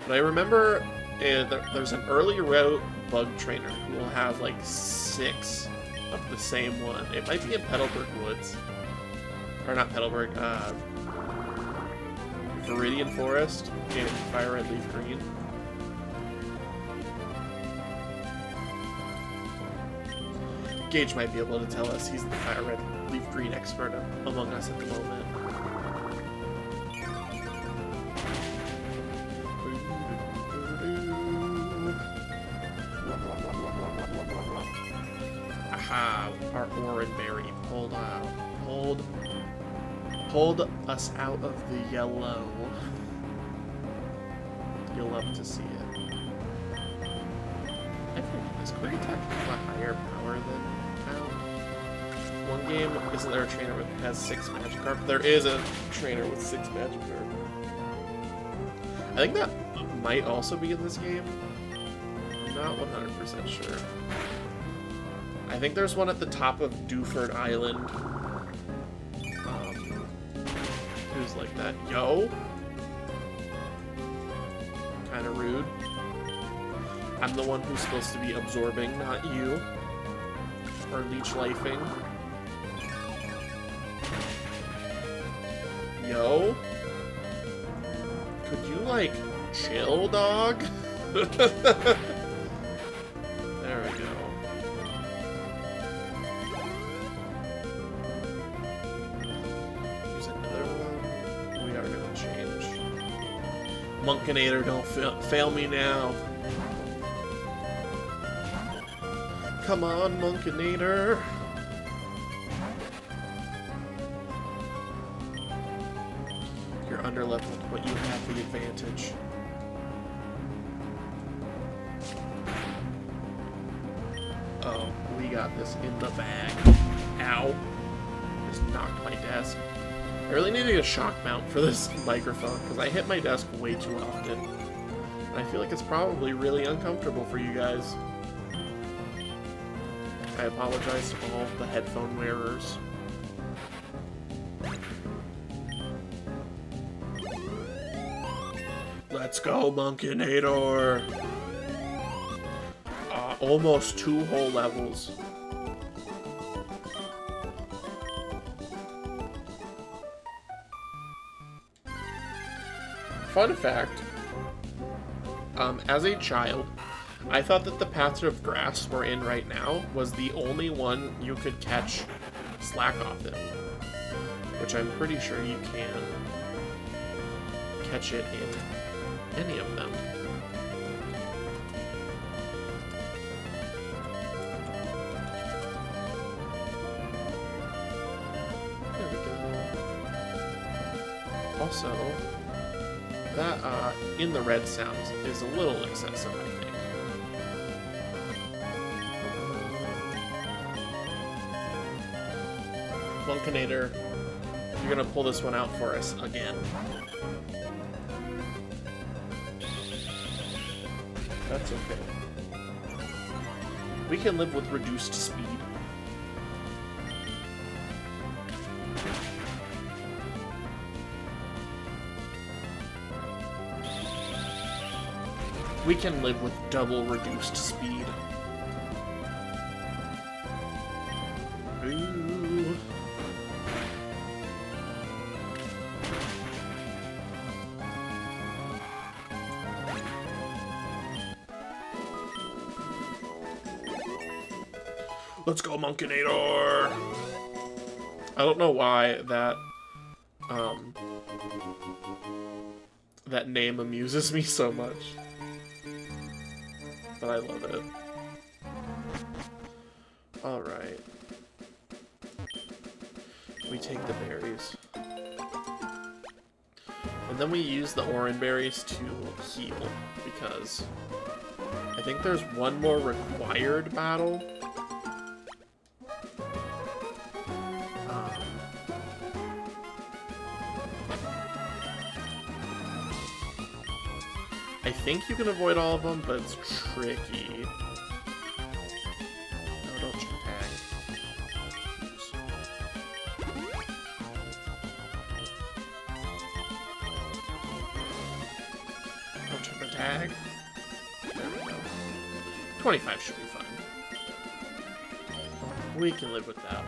S1: But I remember there's an early route bug trainer who will have like 6 of the same one. It might be in Petalburg Woods. Or not Petalburg, Viridian Forest in Fire Red Leaf Green. Gage might be able to tell us. He's the Fire Red Leaf Green expert among us at the moment. Aha, our Oranberry pulled out. Pulled us out of the yellow. You'll love to see it. I think is Query Tech a higher power than Pound? One game, isn't there a trainer that has 6 Magikarp? There is a trainer with 6 Magikarp. I think that might also be in this game. I'm not 100% sure. I think there's one at the top of Dewford Island. Who's like that? Yo? Kinda rude. I'm the one who's supposed to be absorbing, not you. Or leech lifing. Yo? Could you, like, chill, dog? There we go. Use another one. We are gonna change. Monkinator, don't fail me now. Come on, Monkinator. You're underleveled, but you have the advantage. Oh, we got this in the bag. Ow. Just knocked my desk. I really needed a shock mount for this microphone, because I hit my desk way too often. And I feel like it's probably really uncomfortable for you guys. I apologize to all the headphone wearers. Let's go, Monkinator! Almost 2 whole levels. Fun fact, as a child, I thought that the patch of grass we're in right now was the only one you could catch Slack off in. Which I'm pretty sure you can catch it in any of them. There we go. Also, that in the red sounds is a little excessive, I think. Monkinator, you're gonna pull this one out for us again. That's okay. We can live with reduced speed. We can live with double reduced speed. Let's go, Monkinator! I don't know why that that name amuses me so much. But I love it. Alright. We take the berries. And then we use the orange berries to heal, because I think there's one more required battle. I think you can avoid all of them, but it's tricky. No, don't you tag. Oops. Don't you tag. There we go. 25 should be fine. We can live with that.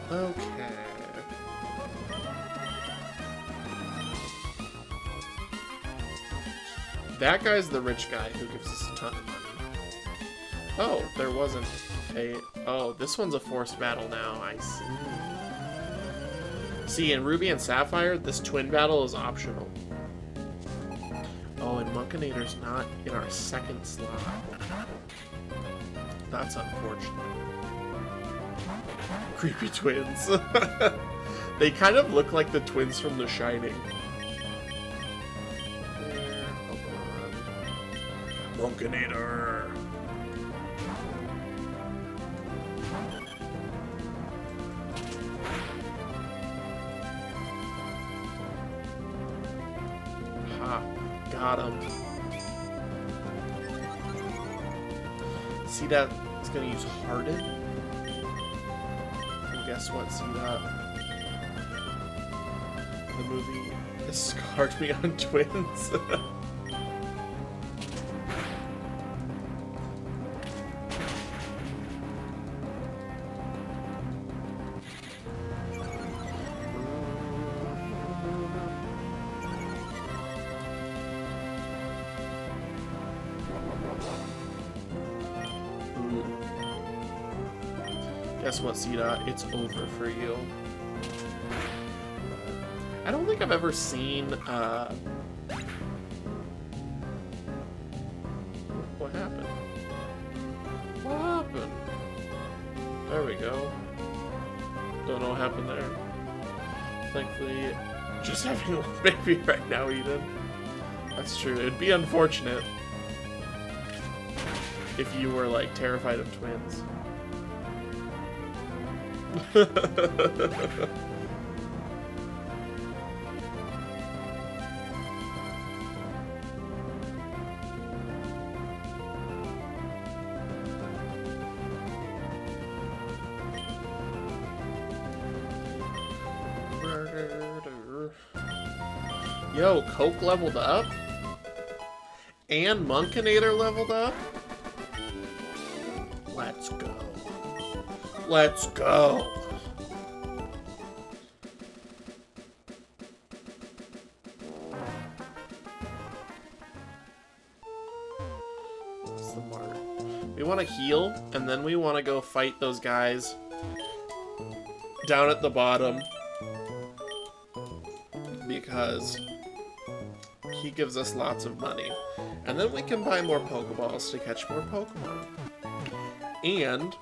S1: Okay. That guy's the rich guy who gives us a ton of money. Oh, there wasn't a... Oh, this one's a forced battle now, I see. See, in Ruby and Sapphire, this twin battle is optional. Oh, and Monkinator's not in our second slot. That's unfortunate. Creepy twins. They kind of look like the twins from The Shining. There, hold on. Monkinator. Ha, got him. See that? It's gonna use Harden. Guess what? See that? The movie scarred me on twins. Guess what, Sita? It's over for you. I don't think I've ever seen, What happened? What happened? There we go. Don't know what happened there. Thankfully, just having one baby right now, Eden. That's true. It'd be unfortunate if you were, like, terrified of twins. Yo, Coke leveled up? And Monkinator leveled up? Let's go. Let's go. What's the mark? We want to heal, and then we want to go fight those guys down at the bottom, because he gives us lots of money. And then we can buy more Pokeballs to catch more Pokemon. And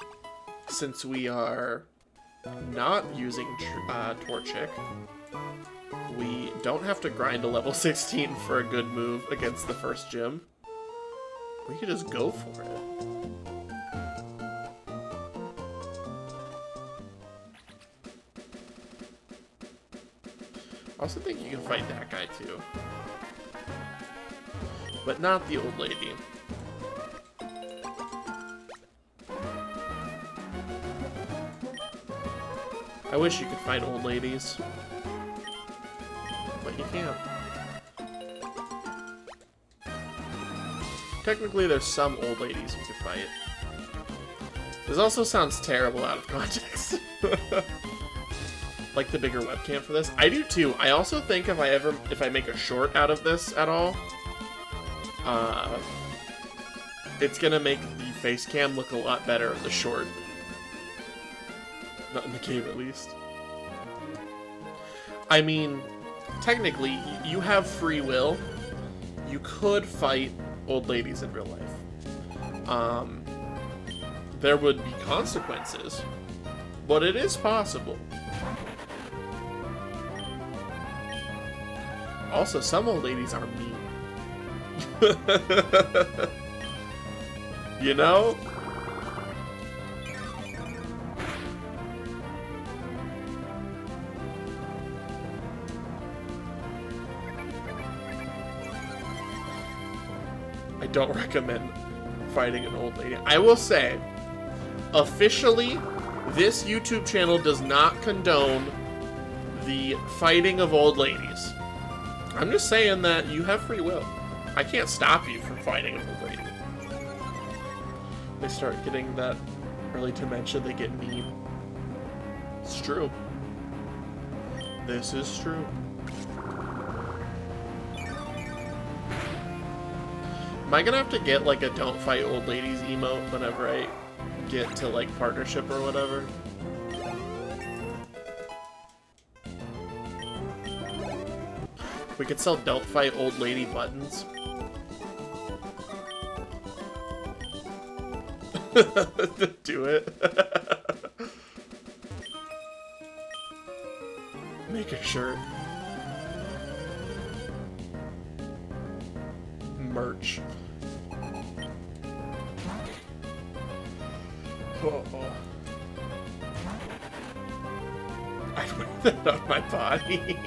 S1: since we are not using Torchic, we don't have to grind to level 16 for a good move against the first gym. We could just go for it. I also think you can fight that guy too. But not the old lady. I wish you could fight old ladies, but you can't. Technically, there's some old ladies you could fight. This also sounds terrible out of context. like the bigger webcam for this. I do too. I also think if I make a short out of this at all, it's gonna make the face cam look a lot better in the short. Not in the game, at least. I mean, technically, you have free will. You could fight old ladies in real life. There would be consequences, but it is possible. Also, some old ladies are mean. You know? I don't recommend fighting an old lady. I will say, officially, this YouTube channel does not condone the fighting of old ladies. I'm just saying that you have free will. I can't stop you from fighting an old lady. They start getting that early dementia, they get mean. It's true. This is true. Am I gonna have to get like a don't fight old ladies emote whenever I get to like partnership or whatever? We could sell don't fight old lady buttons. Do it. Make a shirt. Merch. Oh. I'd wear that on my body.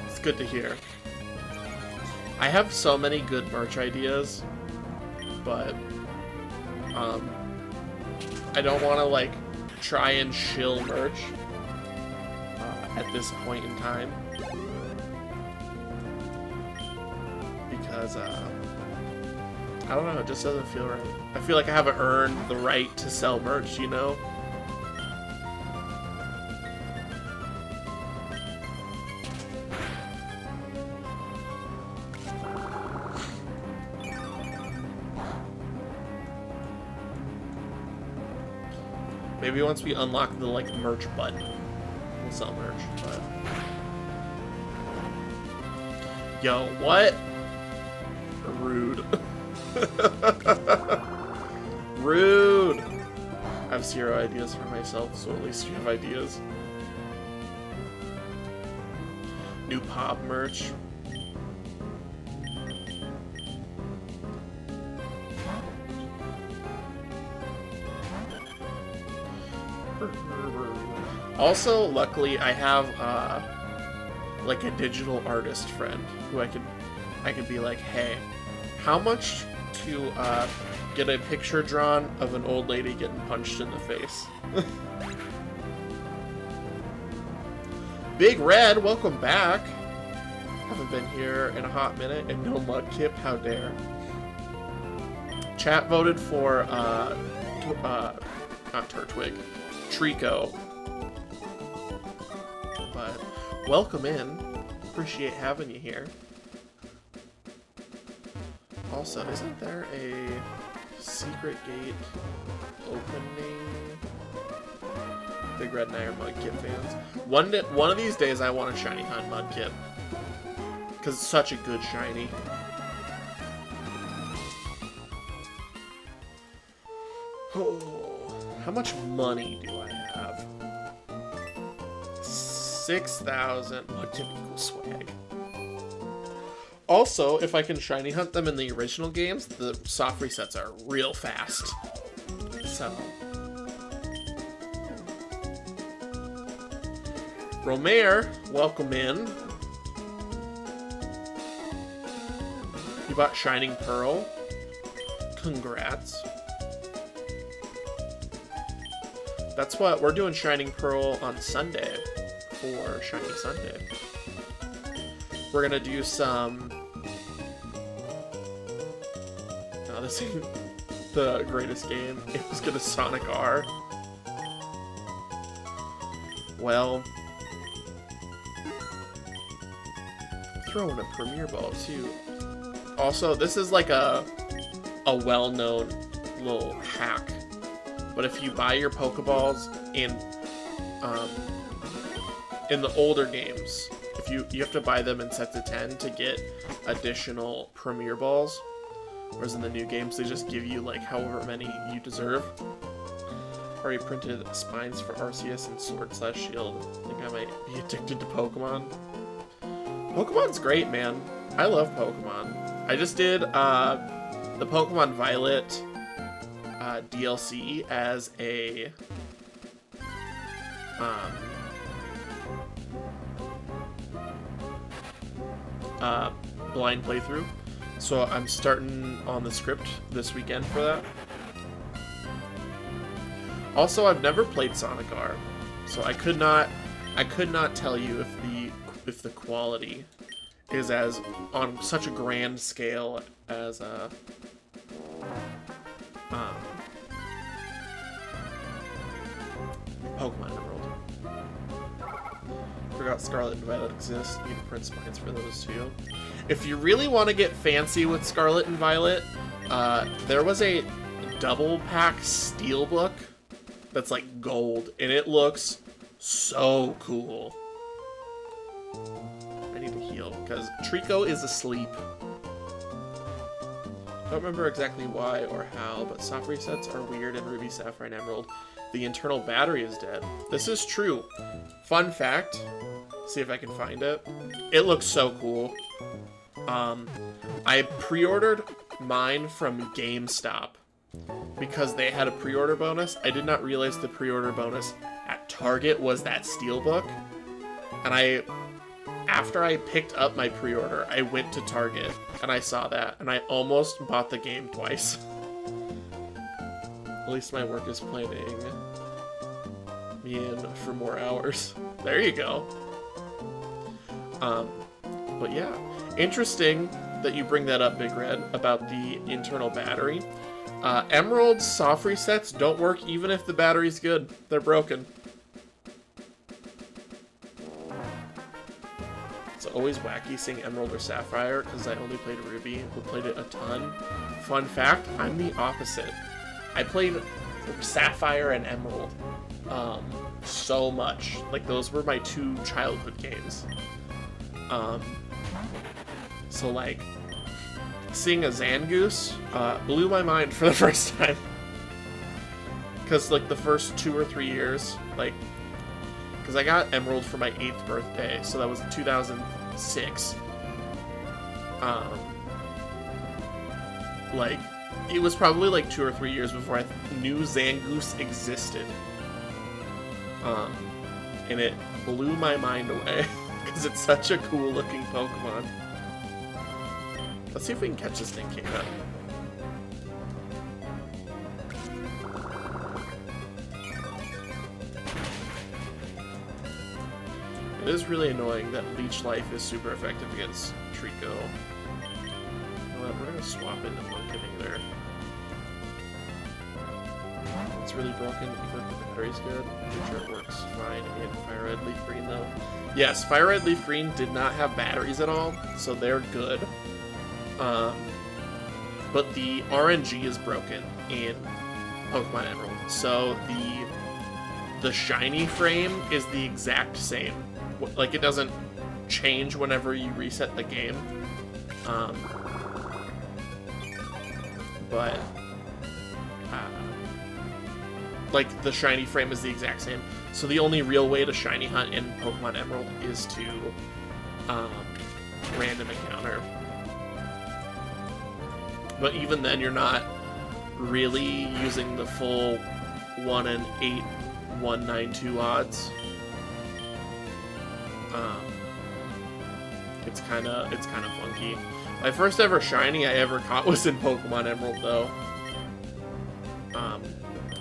S1: It's good to hear. I have so many good merch ideas, but I don't want to like try and shill merch at this point in time because I don't know, it just doesn't feel right. I feel like I haven't earned the right to sell merch, you know? Maybe once we unlock the like merch button, we'll sell merch. But yo, what? Rude. Rude. I have 0 ideas for myself, so at least you have ideas. New pop merch. Also, luckily, I have like a digital artist friend who I could be like, hey, how much to get a picture drawn of an old lady getting punched in the face? Big Red, welcome back. Haven't been here in a hot minute, and no Mudkip, how dare. Chat voted for not Turtwig, Trico. But welcome in. Appreciate having you here. Also, isn't there a secret gate opening? Big Red and I are Mudkip fans. One of these days I want a shiny hunt Mudkip. Because it's such a good shiny. Oh, how much money do I have? 6,000. Mudkip equals swag. Also, if I can shiny hunt them in the original games, the soft resets are real fast. So. Romare, welcome in. You bought Shining Pearl. Congrats. That's what we're doing, Shining Pearl on Sunday for Shiny Sunday. We're gonna do some. No, this ain't the greatest game. It was gonna Sonic R. well, throw in a Premier Ball too. Also, this is like a well-known little hack. But if you buy your Pokeballs in the older games, if you have to buy them in sets of 10 to get additional Premier Balls, whereas in the new games they just give you like however many you deserve. Already printed spines for Arceus and Sword/Shield. I think I might be addicted to Pokemon. Pokemon's great, man. I love Pokemon. I just did the Pokemon Violet DLC as a blind playthrough. So I'm starting on the script this weekend for that. Also, I've never played Sonic R, so I could not tell you if the quality is as on such a grand scale as Pokemon Emerald. Forgot Scarlet and Violet exist. Need to print spines for those too. If you really want to get fancy with Scarlet and Violet, there was a double pack steelbook that's like gold, and it looks so cool. I need to heal because Trico is asleep. Don't remember exactly why or how, but soft resets are weird in Ruby, Sapphire, and Emerald. The internal battery is dead. This is true. Fun fact. See if I can find it. It looks so cool. I pre-ordered mine from GameStop because they had a pre-order bonus. I did not realize the pre-order bonus at Target was that steelbook. And after I picked up my pre-order, I went to Target and I saw that, and I almost bought the game twice. At least my work is planning me in for more hours. There you go. But yeah, interesting that you bring that up, Big Red, about the internal battery. Emerald soft resets don't work even if the battery's good. They're broken. It's always wacky seeing Emerald or Sapphire because I only played Ruby, who played it a ton. Fun fact, I'm the opposite. I played Sapphire and Emerald so much. Like, those were my two childhood games. So, like, seeing a Zangoose blew my mind for the first time. Because, like, the first 2 or 3 years, like, because I got Emerald for my 8th birthday, so that was in 2006. Like, it was probably like 2 or 3 years before I knew Zangoose existed. And it blew my mind away, because it's such a cool looking Pokemon. Let's see if we can catch this Nincada. It is really annoying that Leech Life is super effective against Trico. We're gonna swap into Monkinator. It's really broken, even if the battery's good. I'm sure it works fine in Fire Red Leaf Green though. Yes, Fire Red Leaf Green did not have batteries at all, so they're good. But the RNG is broken in Pokemon Emerald, so the shiny frame is the exact same. Like, it doesn't change whenever you reset the game. But like, the shiny frame is the exact same. So the only real way to shiny hunt in Pokemon Emerald is to random encounter. But even then, you're not really using the full 1 in 8,192 odds. It's kind of funky. My first ever shiny I ever caught was in Pokemon Emerald, though.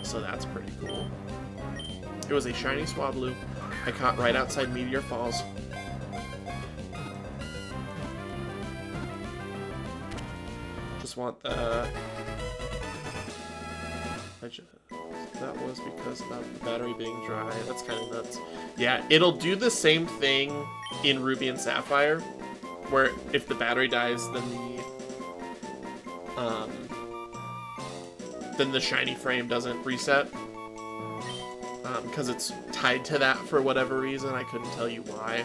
S1: So that's pretty cool. It was a shiny Swablu I caught right outside Meteor Falls. Just want the... That was because of the battery being dry. That's kind of nuts. Yeah, it'll do the same thing in Ruby and Sapphire, where if the battery dies, then the shiny frame doesn't reset. Because it's tied to that for whatever reason. I couldn't tell you why.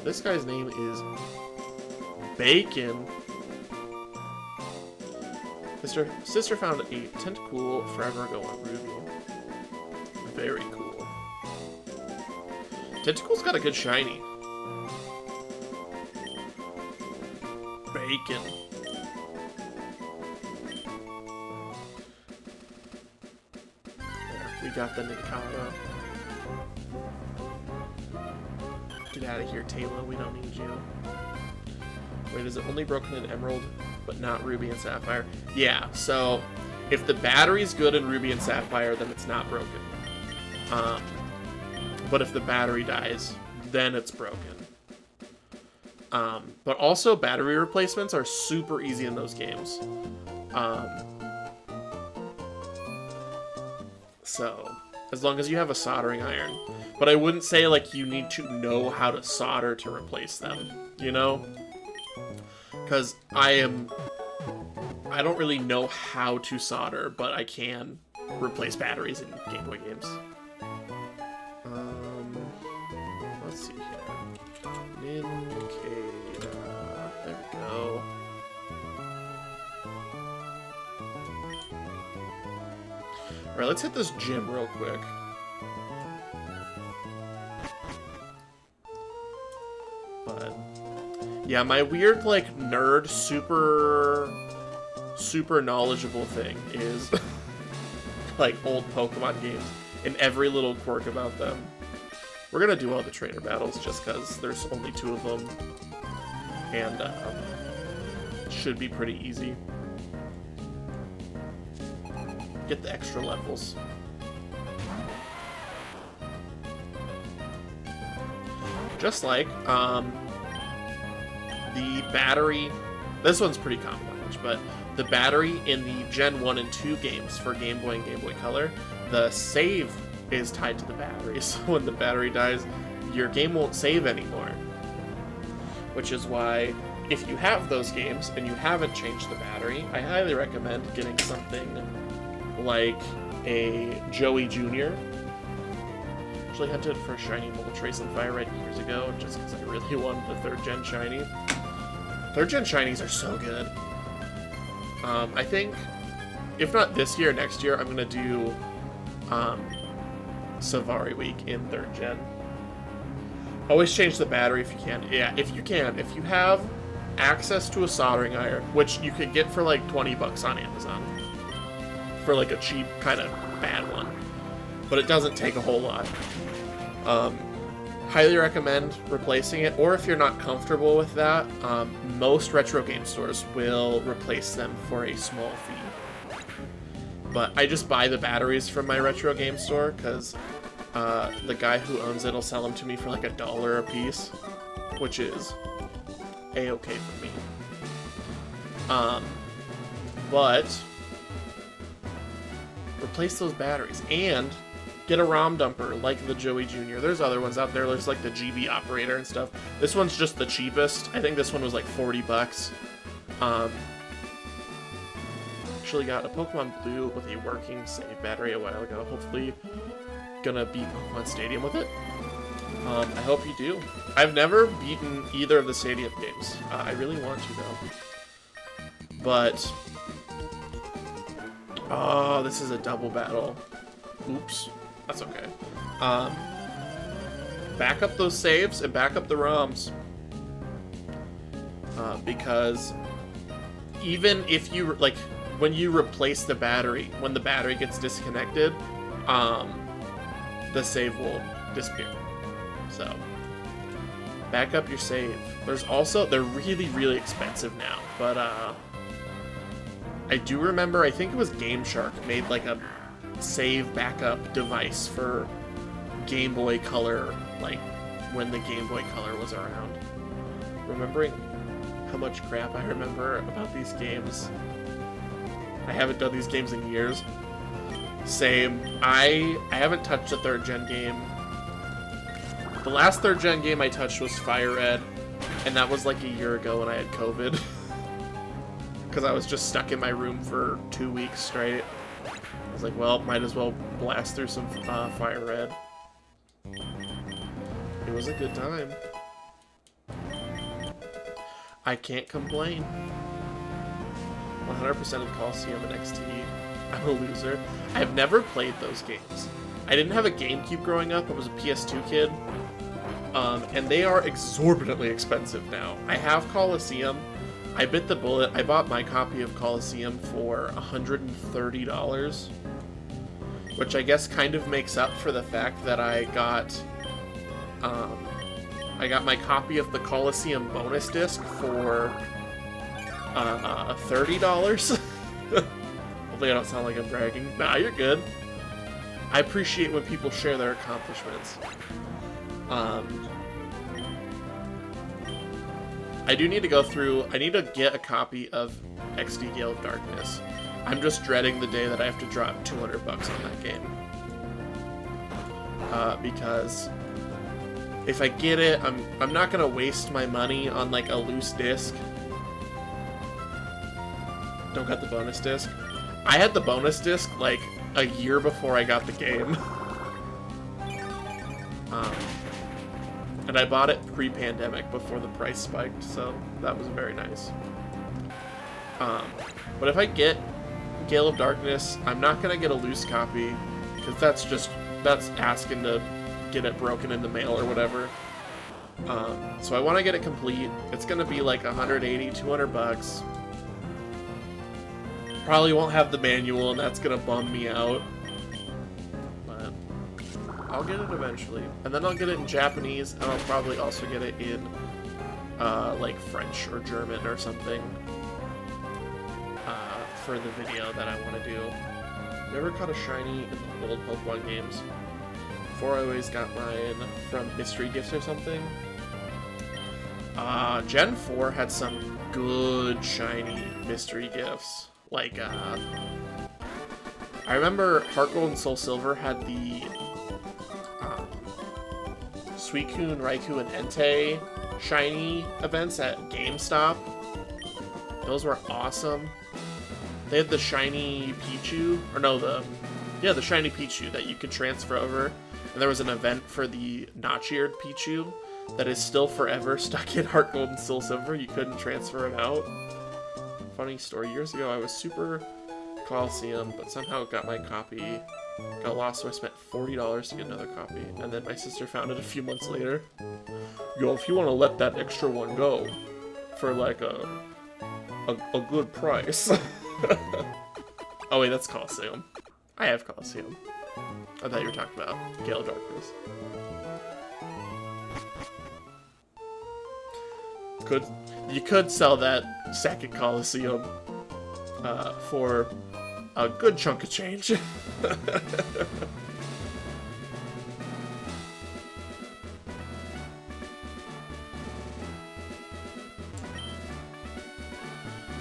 S1: This guy's name is Bacon. Sister found a Tentacool forever ago on Ruby. Very cool. Tentacool's got a good shiny. Bacon. There, we got the Nikata. Get out of here, Taylor. We don't need you. Wait, is it only broken in Emerald, but not Ruby and Sapphire? Yeah, so if the battery's good in Ruby and Sapphire, then it's not broken. But if the battery dies, then it's broken. But also, battery replacements are super easy in those games. So, as long as you have a soldering iron. But I wouldn't say, like, you need to know how to solder to replace them, you know? Because I don't really know how to solder, but I can replace batteries in Game Boy games. Let's see here. Nincada. There we go. Alright, let's hit this gym real quick. But yeah, my weird, like, nerd, super knowledgeable thing is, like, old Pokemon games and every little quirk about them. We're gonna do all the trainer battles just because there's only 2 of them, and should be pretty easy. Get the extra levels. Just like, the battery, this one's pretty common knowledge, but the battery in the Gen 1 and 2 games for Game Boy and Game Boy Color, the save is tied to the battery, so when the battery dies, your game won't save anymore. Which is why, if you have those games and you haven't changed the battery, I highly recommend getting something like a Joey Jr. Actually hunted for shiny Moltres and Fire Red years ago, just because I really wanted the 3rd gen shiny. 3rd gen shinies are so good. I think, if not this year, next year, I'm gonna do Savari Week in 3rd gen. Always change the battery if you can. Yeah, if you can. If you have access to a soldering iron, which you could get for like 20 bucks on Amazon, for like a cheap, kind of bad one. But it doesn't take a whole lot. Highly recommend replacing it, or if you're not comfortable with that, most retro game stores will replace them for a small fee. But I just buy the batteries from my retro game store, because the guy who owns it will sell them to me for like $1 a piece, which is a-okay for me. But replace those batteries, and get a ROM dumper like the Joey Jr. There's other ones out there. There's like the GB operator and stuff. This one's just the cheapest. I think this one was like 40 bucks. Actually got a Pokemon Blue with a working save battery a while ago. Hopefully gonna beat Pokemon Stadium with it. I hope you do. I've never beaten either of the Stadium games. I really want to though. But oh, this is a double battle. Oops. That's okay. Back up those saves and back up the ROMs. Because even if you, like, when you replace the battery, when the battery gets disconnected, the save will disappear. So, back up your save. There's also, they're really, really expensive now, but I do remember, I think it was Game Shark made like a save backup device for Game Boy Color, like when the Game Boy Color was around. Remembering how much crap I remember about these games. I haven't done these games in years. Same. I haven't touched a 3rd gen game. The last 3rd gen game I touched was Fire Red, and that was like a year ago when I had COVID. Because I was just stuck in my room for 2 weeks straight. I was like, well, might as well blast through some Fire Red. It was a good time. I can't complain. 100% of Coliseum and XT. I'm a loser. I've never played those games. I didn't have a GameCube growing up. I was a PS2 kid. And they are exorbitantly expensive now. I have Coliseum. I bit the bullet. I bought my copy of Coliseum for $130. Which I guess kind of makes up for the fact that I got my copy of the Coliseum bonus disc for $30. Hopefully I don't sound like I'm bragging. Nah, you're good. I appreciate when people share their accomplishments. I do need to go through... I need to get a copy of XD Gale of Darkness. I'm just dreading the day that I have to drop $200 on that game. Because if I get it, I'm not gonna waste my money on like a loose disc. Don't got the bonus disc. I had the bonus disc like a year before I got the game. And I bought it pre-pandemic before the price spiked, so that was very nice. But if I get Gale of Darkness, I'm not gonna get a loose copy, because that's asking to get it broken in the mail or whatever. So I want to get it complete. It's gonna be like $180-$200. Probably won't have the manual, and that's gonna bum me out. But I'll get it eventually, and then I'll get it in Japanese, and I'll probably also get it in like French or German or something for the video that I want to do. Never caught a shiny in the old Pokemon games. Before, I always got mine from mystery gifts or something. Gen 4 had some good shiny mystery gifts. Like, I remember Heart Gold and Soul Silver had the Suicune, Raikou, and Entei shiny events at GameStop. Those were awesome. They had the shiny Pichu, or no, the shiny Pichu that you could transfer over. And there was an event for the notch-eared Pichu that is still forever stuck in Heart Gold and Soul Silver. You couldn't transfer it out. Funny story, years ago I was super Coliseum, but somehow got my copy, got lost, so I spent $40 to get another copy. And then my sister found it a few months later. Yo, if you want to let that extra one go for like a good price. Oh wait, that's Coliseum. I have Coliseum. I thought you were talking about Gale of Darkness. You could sell that second Coliseum for a good chunk of change.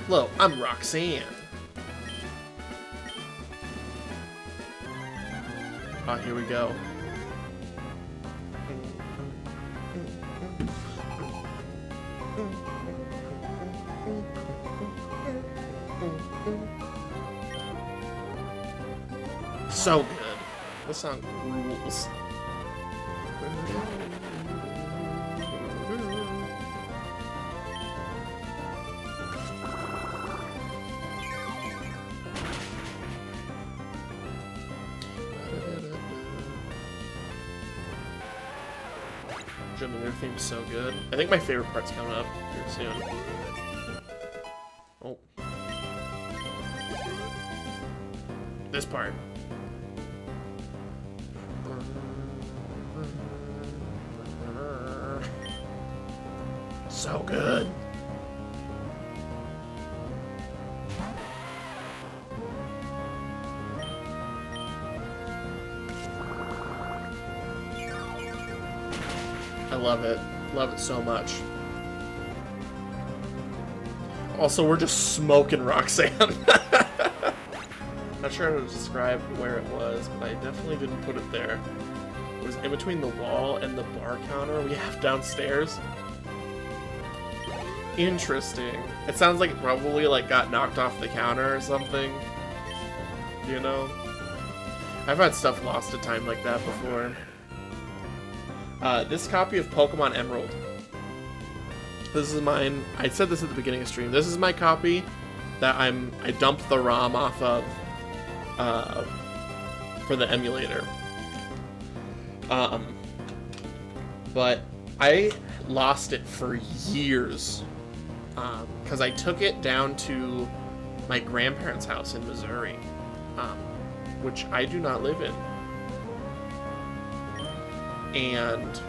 S1: Hello, I'm Roxanne. Ah, here we go. So good. This song rules. Their theme's so good. I think my favorite part's coming up here soon. Oh. This part. So good. I love it. Love it so much. Also, we're just smoking Roxanne. Not sure how to describe where it was, but I definitely didn't put it there. It was in between the wall and the bar counter we have downstairs. Interesting. It sounds like it probably like got knocked off the counter or something. You know? I've had stuff lost to time like that before. This copy of Pokemon Emerald. This is mine. I said this at the beginning of stream. This is my copy that I dumped the ROM off of for the emulator. But I lost it for years because I took it down to my grandparents' house in Missouri, which I do not live in. And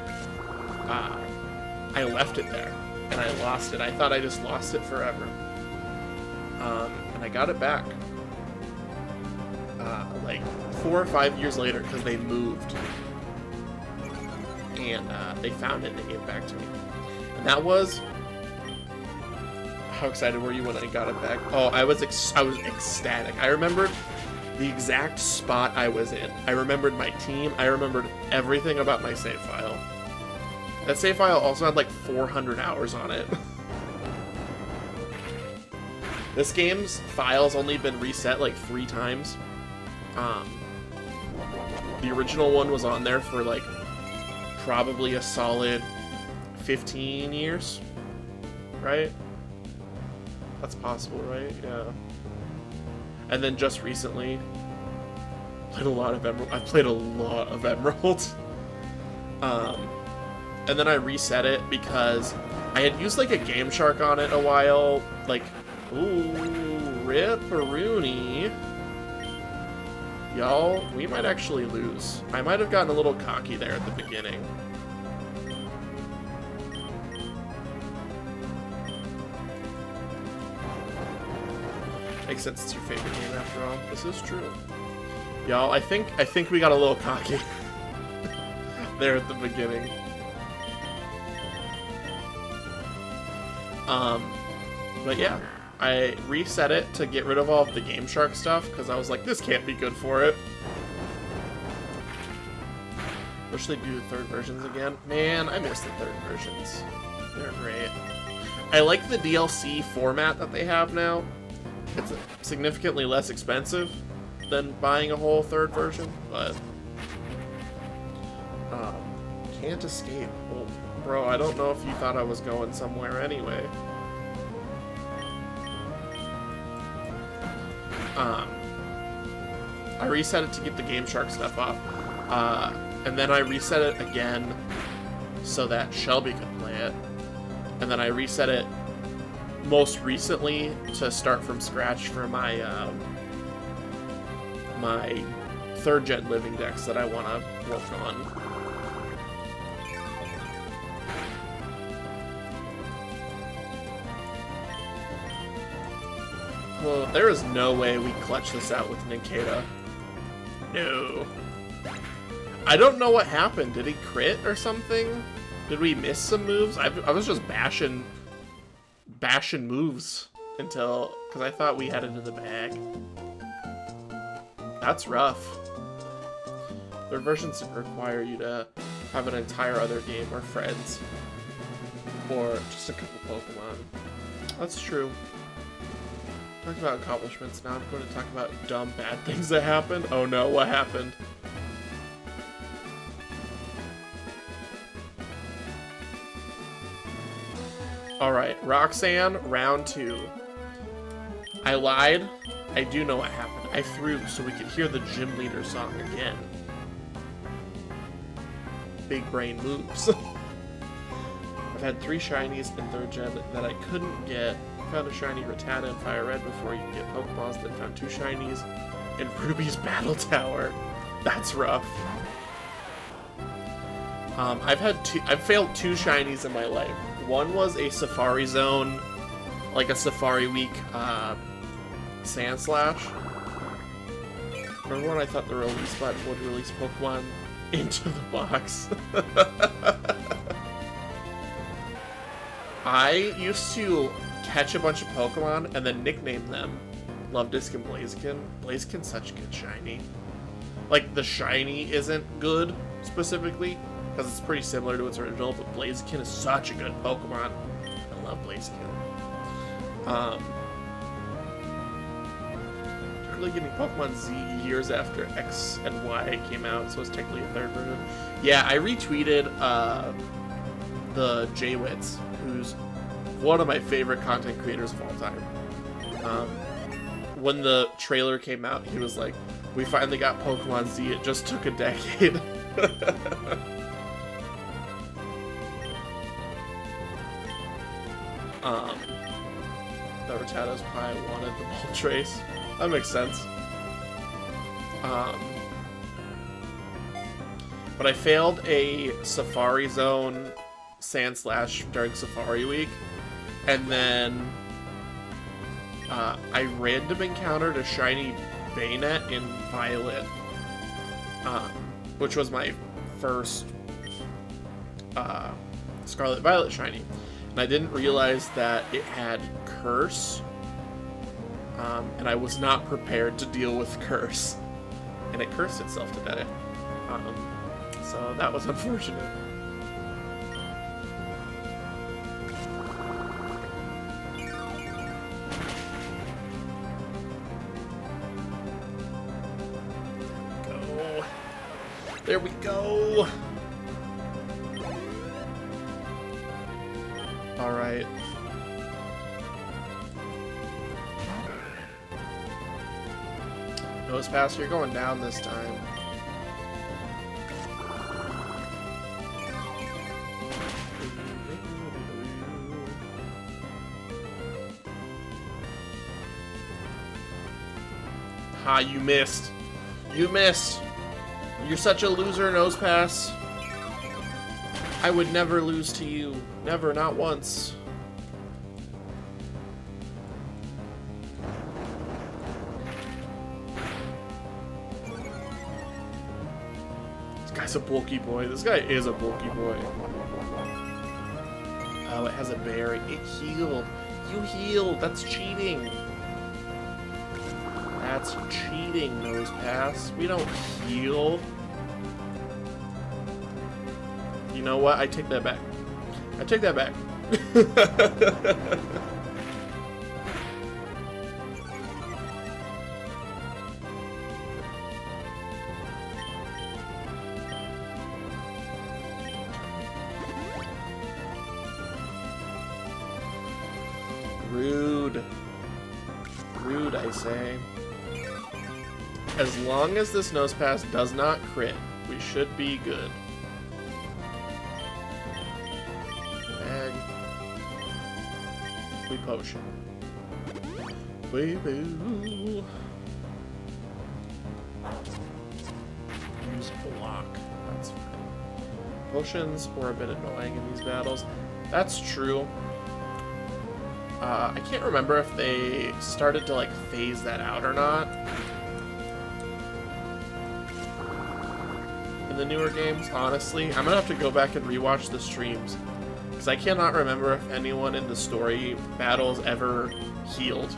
S1: I left it there, and I lost it. I thought I just lost it forever. And I got it back like 4 or 5 years later because they moved. And they found it and they gave it back to me. And that was... How excited were you when I got it back? Oh, I was ecstatic. I remembered the exact spot I was in. I remembered my team. I remembered everything about my save file. That save file also had like 400 hours on it. This game's file's only been reset like 3 times. The original one was on there for like probably a solid 15 years, right? That's possible, right? Yeah. And then just recently, played a lot of Emerald. I played a lot of Emerald. And then I reset it because I had used like a Game Shark on it a while. Like, ooh, rip-a-rooney. Y'all, we might actually lose. I might have gotten a little cocky there at the beginning. Makes sense, it's your favorite game after all. This is true. Y'all, I think we got a little cocky there at the beginning. But yeah, I reset it to get rid of all of the Game Shark stuff because I was like, this can't be good for it. Wish they'd do the third versions again. Man, I miss the third versions. They're great. I like the DLC format that they have now. It's significantly less expensive than buying a whole third version, but can't escape. Well, bro, I don't know if you thought I was going somewhere anyway. I reset it to get the Game Shark stuff off, and then I reset it again so that Shelby could play it, and then I reset it most recently to start from scratch for my my 3rd gen living decks that I want to work on. Well, there is no way we clutch this out with Ninkata. No. I don't know what happened. Did he crit or something? Did we miss some moves? I was just bashing moves until, because I thought we had it in the bag. That's rough. Their versions require you to have an entire other game or friends, or just a couple Pokemon. That's true. Talk about accomplishments, now I'm going to talk about dumb bad things that happened. Oh no, what happened? Alright, Roxanne, round 2. I lied. I do know what happened. I threw so we could hear the gym leader song again. Big brain moves. I've had 3 shinies in 3rd gen that I couldn't get. Found a shiny Rattata in Fire Red before you can get Pokeballs, then found 2 shinies in Ruby's Battle Tower. That's rough. I've failed 2 shinies in my life. One was a Safari Zone, like a Safari Week Sand Slash. Remember when I thought the release button would release Pokemon into the box? I used to catch a bunch of Pokemon and then nickname them Luvdisc and Blaziken. Blaziken's such a good shiny. Like, the shiny isn't good, specifically, because it's pretty similar to its original, but Blaziken is such a good Pokemon. I love Blaziken. Technically getting Pokemon Z years after X and Y came out, so it's technically a third version. Yeah, I retweeted the J-Wits, who's one of my favorite content creators of all time. When the trailer came out, he was like, "We finally got Pokemon Z, it just took a decade." The Rattatas probably wanted the Moltres. That makes sense. But I failed a Safari Zone Sandslash during Safari Week, and then I random encountered a shiny Bayonet in Violet, which was my first Scarlet Violet shiny, and I didn't realize that it had Curse, and I was not prepared to deal with Curse, and it cursed itself to death. So that was unfortunate. There we go. All right. Nose pass, you're going down this time. Ha, you missed. You missed. You're such a loser, Nose Pass. I would never lose to you. Never, not once. This guy's a bulky boy. This guy is a bulky boy. Oh, it has a berry. It healed. You healed. That's cheating. That's cheating, Nose Pass. We don't heal. You know what? I take that back. I take that back. Rude. Rude, I say. As long as this Nose Pass does not crit, we should be good. Bag. We potion. Wee-boo. Use block. That's fine. Potions were a bit annoying in these battles. That's true. I can't remember if they started to like phase that out or not in the newer games, honestly. I'm gonna have to go back and rewatch the streams, because I cannot remember if anyone in the story battles ever healed.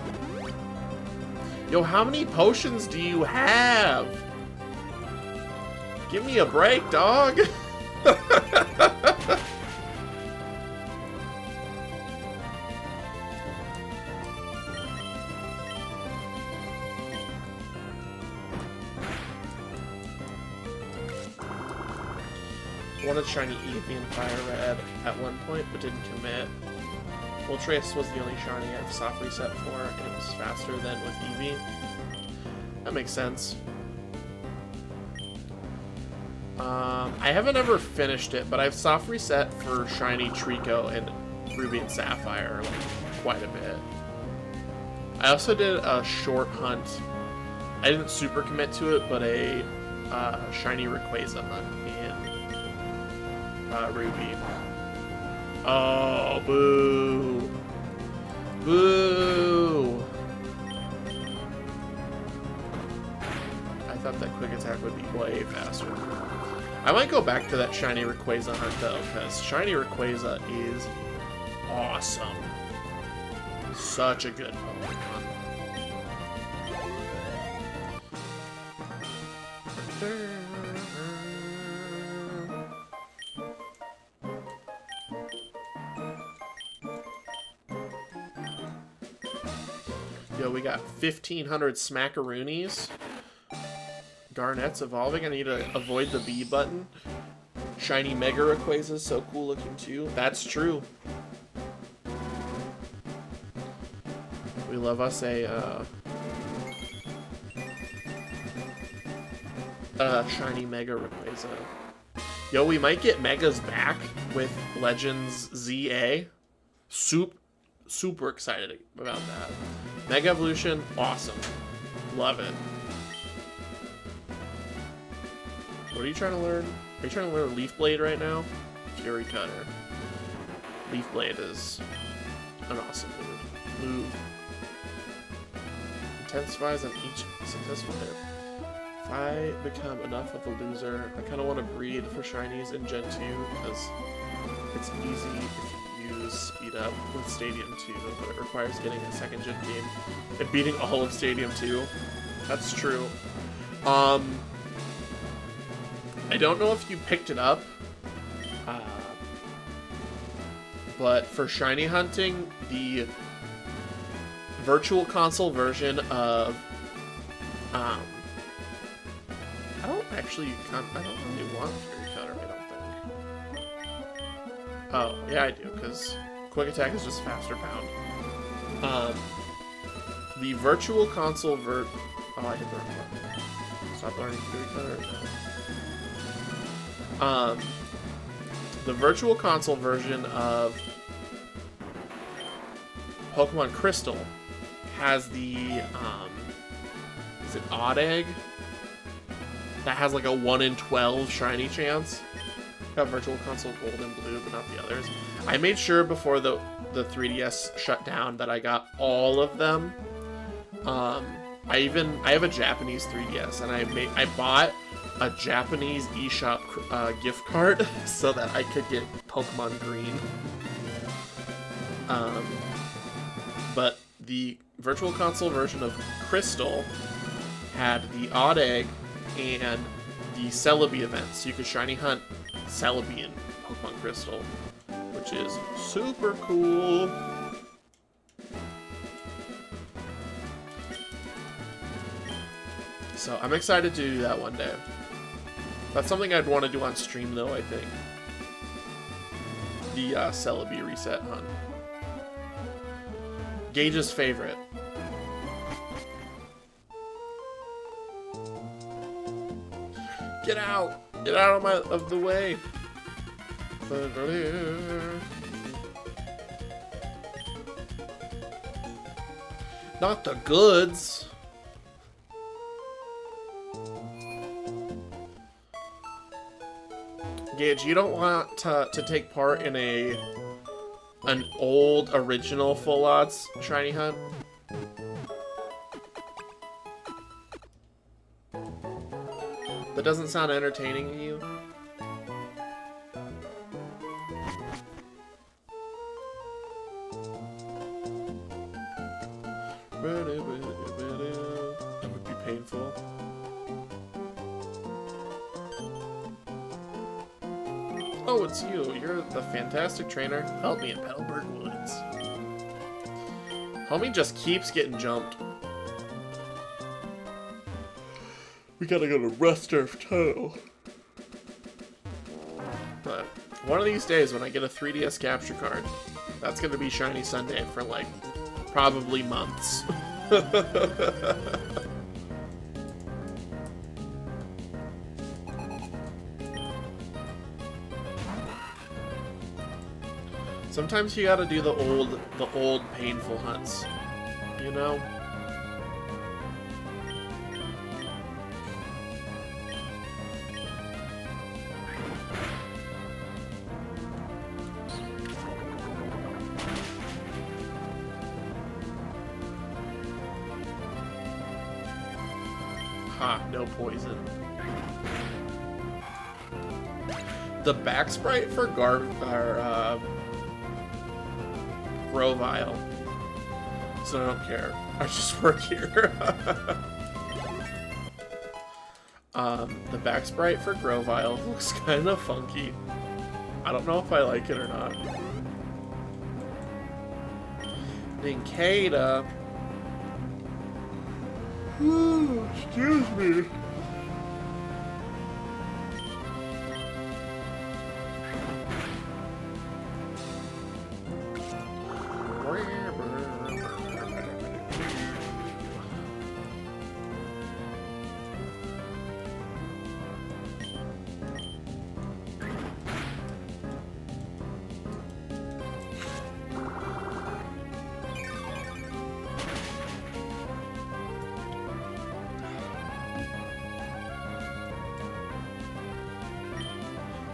S1: Yo, how many potions do you have? Give me a break, dog! I wanted shiny Eevee and Fire Red at one point, but didn't commit. Moltres was the only shiny I have soft reset for, and it was faster than with Eevee. That makes sense. I haven't ever finished it, but I've soft reset for shiny Trico and Ruby and Sapphire like quite a bit. I also did a short hunt. I didn't super commit to it, but a shiny Rayquaza hunt in Ruby. Oh, boo. Boo. I thought that quick attack would be way faster. I might go back to that shiny Rayquaza hunt though, because shiny Rayquaza is awesome. Such a good Pokemon. Yo, we got 1,500 smackaroonies. Garnet's evolving. I need to avoid the B button. Shiny Mega Rayquaza is so cool looking too. That's true. We love us a shiny Mega Rayquaza. Yo, we might get Megas back with Legends ZA. Super excited about that. Mega Evolution, awesome. Love it. What are you trying to learn? Are you trying to learn Leaf Blade right now? Fury Cutter. Leaf Blade is an awesome move. Intensifies on each successful hit. If I become enough of a loser, I kind of want to breed for shinies in Gen 2 because it's easy if you use Speed Up with Stadium 2, but it requires getting a second gen game and beating all of Stadium 2. That's true. I don't know if you picked it up, but for shiny hunting, the Virtual Console version of I don't really want Fury Cutter, I don't think. Oh, yeah I do, because Quick Attack is just faster pound. The Virtual Console oh, I hit the wrong button. Stop learning Fury Cutter. The Virtual Console version of Pokemon Crystal has the, is it Odd Egg? That has like a 1 in 12 shiny chance. Got Virtual Console Gold and Blue, but not the others. I made sure before the 3DS shut down that I got all of them. I have a Japanese 3DS, and I bought a Japanese eShop gift card so that I could get Pokemon Green. But the Virtual Console version of Crystal had the Odd Egg and the Celebi events. So you could shiny hunt Celebi in Pokemon Crystal, which is super cool. So I'm excited to do that one day. That's something I'd want to do on stream though, I think. The Celebi reset hunt. Gage's favorite. Get out! Get out of the way! Not the goods! Gage, you don't want to take part in an old original Full Odds shiny hunt? That doesn't sound entertaining to you? That would be painful. Oh, it's you. You're the fantastic trainer. Help me in Petalburg Woods. Homie just keeps getting jumped. We gotta go to Rusturf Tunnel. But one of these days when I get a 3DS capture card, that's gonna be Shiny Sunday for like probably months. Sometimes you gotta do the old painful hunts, you know? Ha, no poison. The back sprite for Grovile. So I don't care. I just work here. The back sprite for Grovyle looks kind of funky. I don't know if I like it or not. Nincada. Excuse me.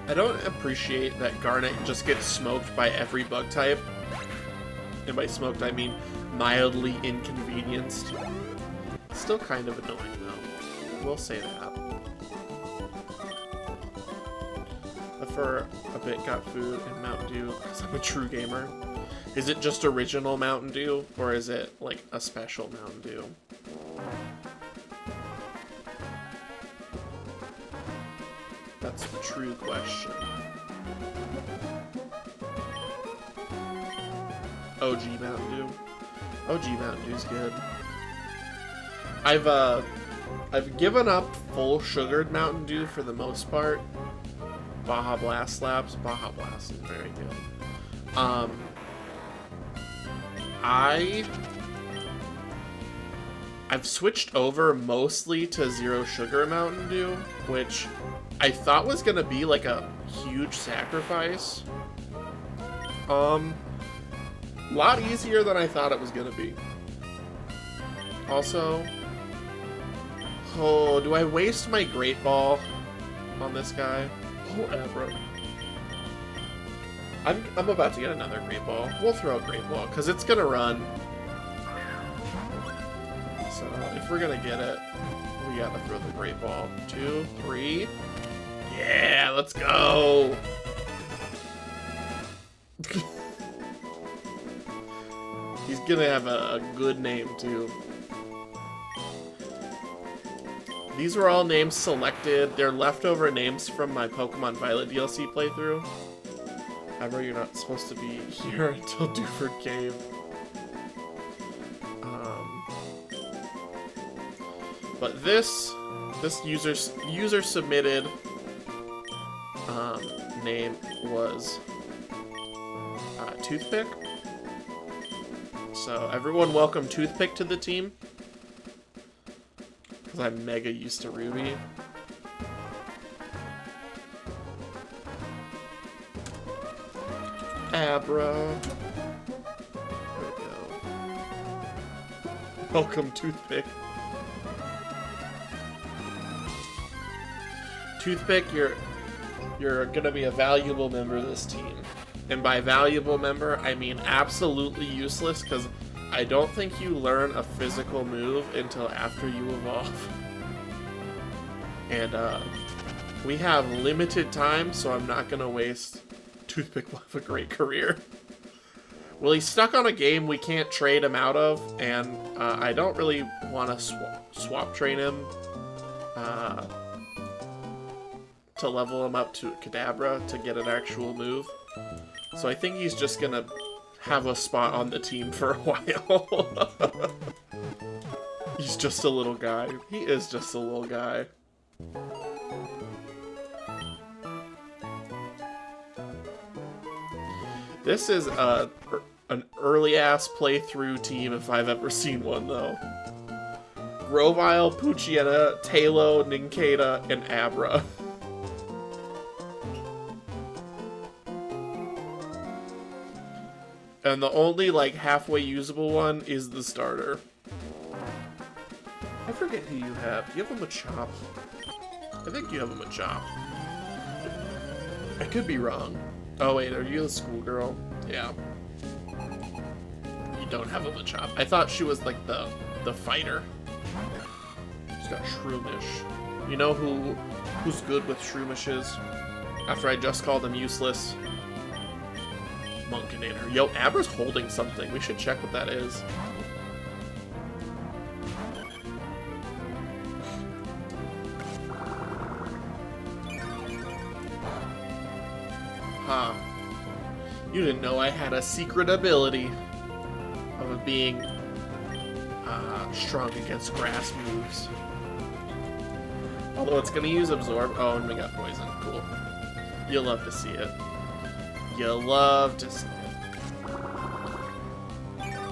S1: I don't appreciate that Garnet just gets smoked by every bug type. And by smoked, I mean mildly inconvenienced. Still kind of annoying, though. We'll say that. But for a bit, got food and Mountain Dew, because I'm a true gamer. Is it just original Mountain Dew, or is it, like, a special Mountain Dew? That's the true question. OG Mountain Dew. OG Mountain Dew's good. I've given up full sugared Mountain Dew for the most part. Baja Blast slaps. Baja Blast is very good. I've switched over mostly to zero sugar Mountain Dew, which I thought was gonna be like a huge sacrifice. A lot easier than I thought it was gonna be. Also, oh, do I waste my Great Ball on this guy? Oh, Abra. I'm about to get another Great Ball. We'll throw a Great Ball, because it's gonna run. So, if we're gonna get it, we gotta throw the Great Ball. 2, 3. Yeah, let's go! He's gonna have a good name, too. These were all names selected. They're leftover names from my Pokemon Violet DLC playthrough. However, you're not supposed to be here until Dewford Cave. But this user submitted name was Toothpick. So everyone welcome Toothpick to the team. Because I'm mega used to Ruby. Abra. There we go. Welcome, Toothpick. Toothpick, you're gonna be a valuable member of this team. And by valuable member, I mean absolutely useless, because I don't think you learn a physical move until after you evolve. And we have limited time, so I'm not gonna waste. Toothpick will have a great career. Well, he's stuck on a game we can't trade him out of, and I don't really want to swap train him to level him up to Kadabra to get an actual move. So I think he's just gonna have a spot on the team for a while. He's just a little guy. He is just a little guy. This is an early-ass playthrough team if I've ever seen one, though. Grovyle, Poochyena, Talo, Nincada, and Abra. And the only, like, halfway usable one is the starter. I forget who you have. Do you have a Machop? I think you have a Machop. I could be wrong. Oh wait, are you the schoolgirl? Yeah. You don't have a Machop. I thought she was like the fighter. She's got Shroomish. You know who's good with Shroomishes? After I just called them useless. Monkinator. Yo, Abra's holding something. We should check what that is. Haha. You didn't know I had a secret ability of being strong against grass moves. Although it's gonna use absorb. Oh, and we got poison. Cool. You'll love to see it. You'll love to see it.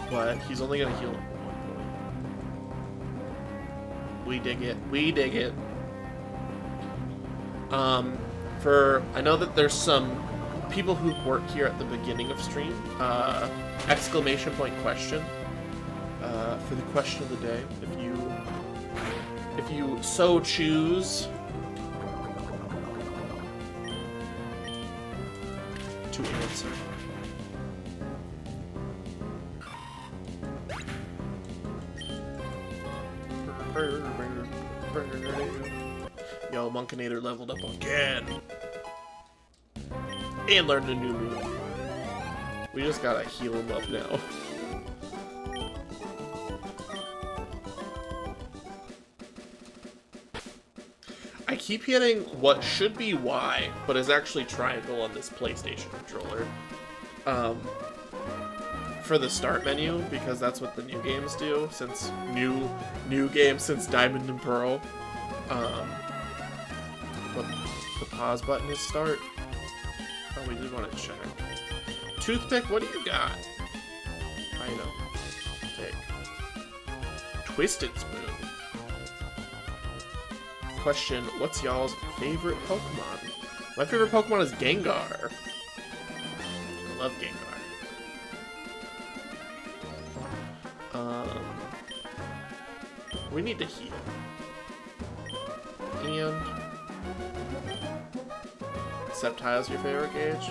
S1: But he's only gonna heal at 1 point. We dig it. We dig it. I know that there's some people who work here at the beginning of stream. Exclamation point question. For the question of the day, if you so choose to answer. Yo, Monkinator leveled up again. And learned a new move. We just gotta heal him up now. I keep hitting what should be Y, but is actually triangle on this PlayStation controller. For the start menu, because that's what the new games do, since new games since Diamond and Pearl. But the pause button is start. Oh, we did want to check. Toothpick, what do you got? I know. Take. Twisted Spoon. Question, what's y'all's favorite Pokemon? My favorite Pokemon is Gengar. I love Gengar. We need to heal. And Sceptile's your favorite gauge?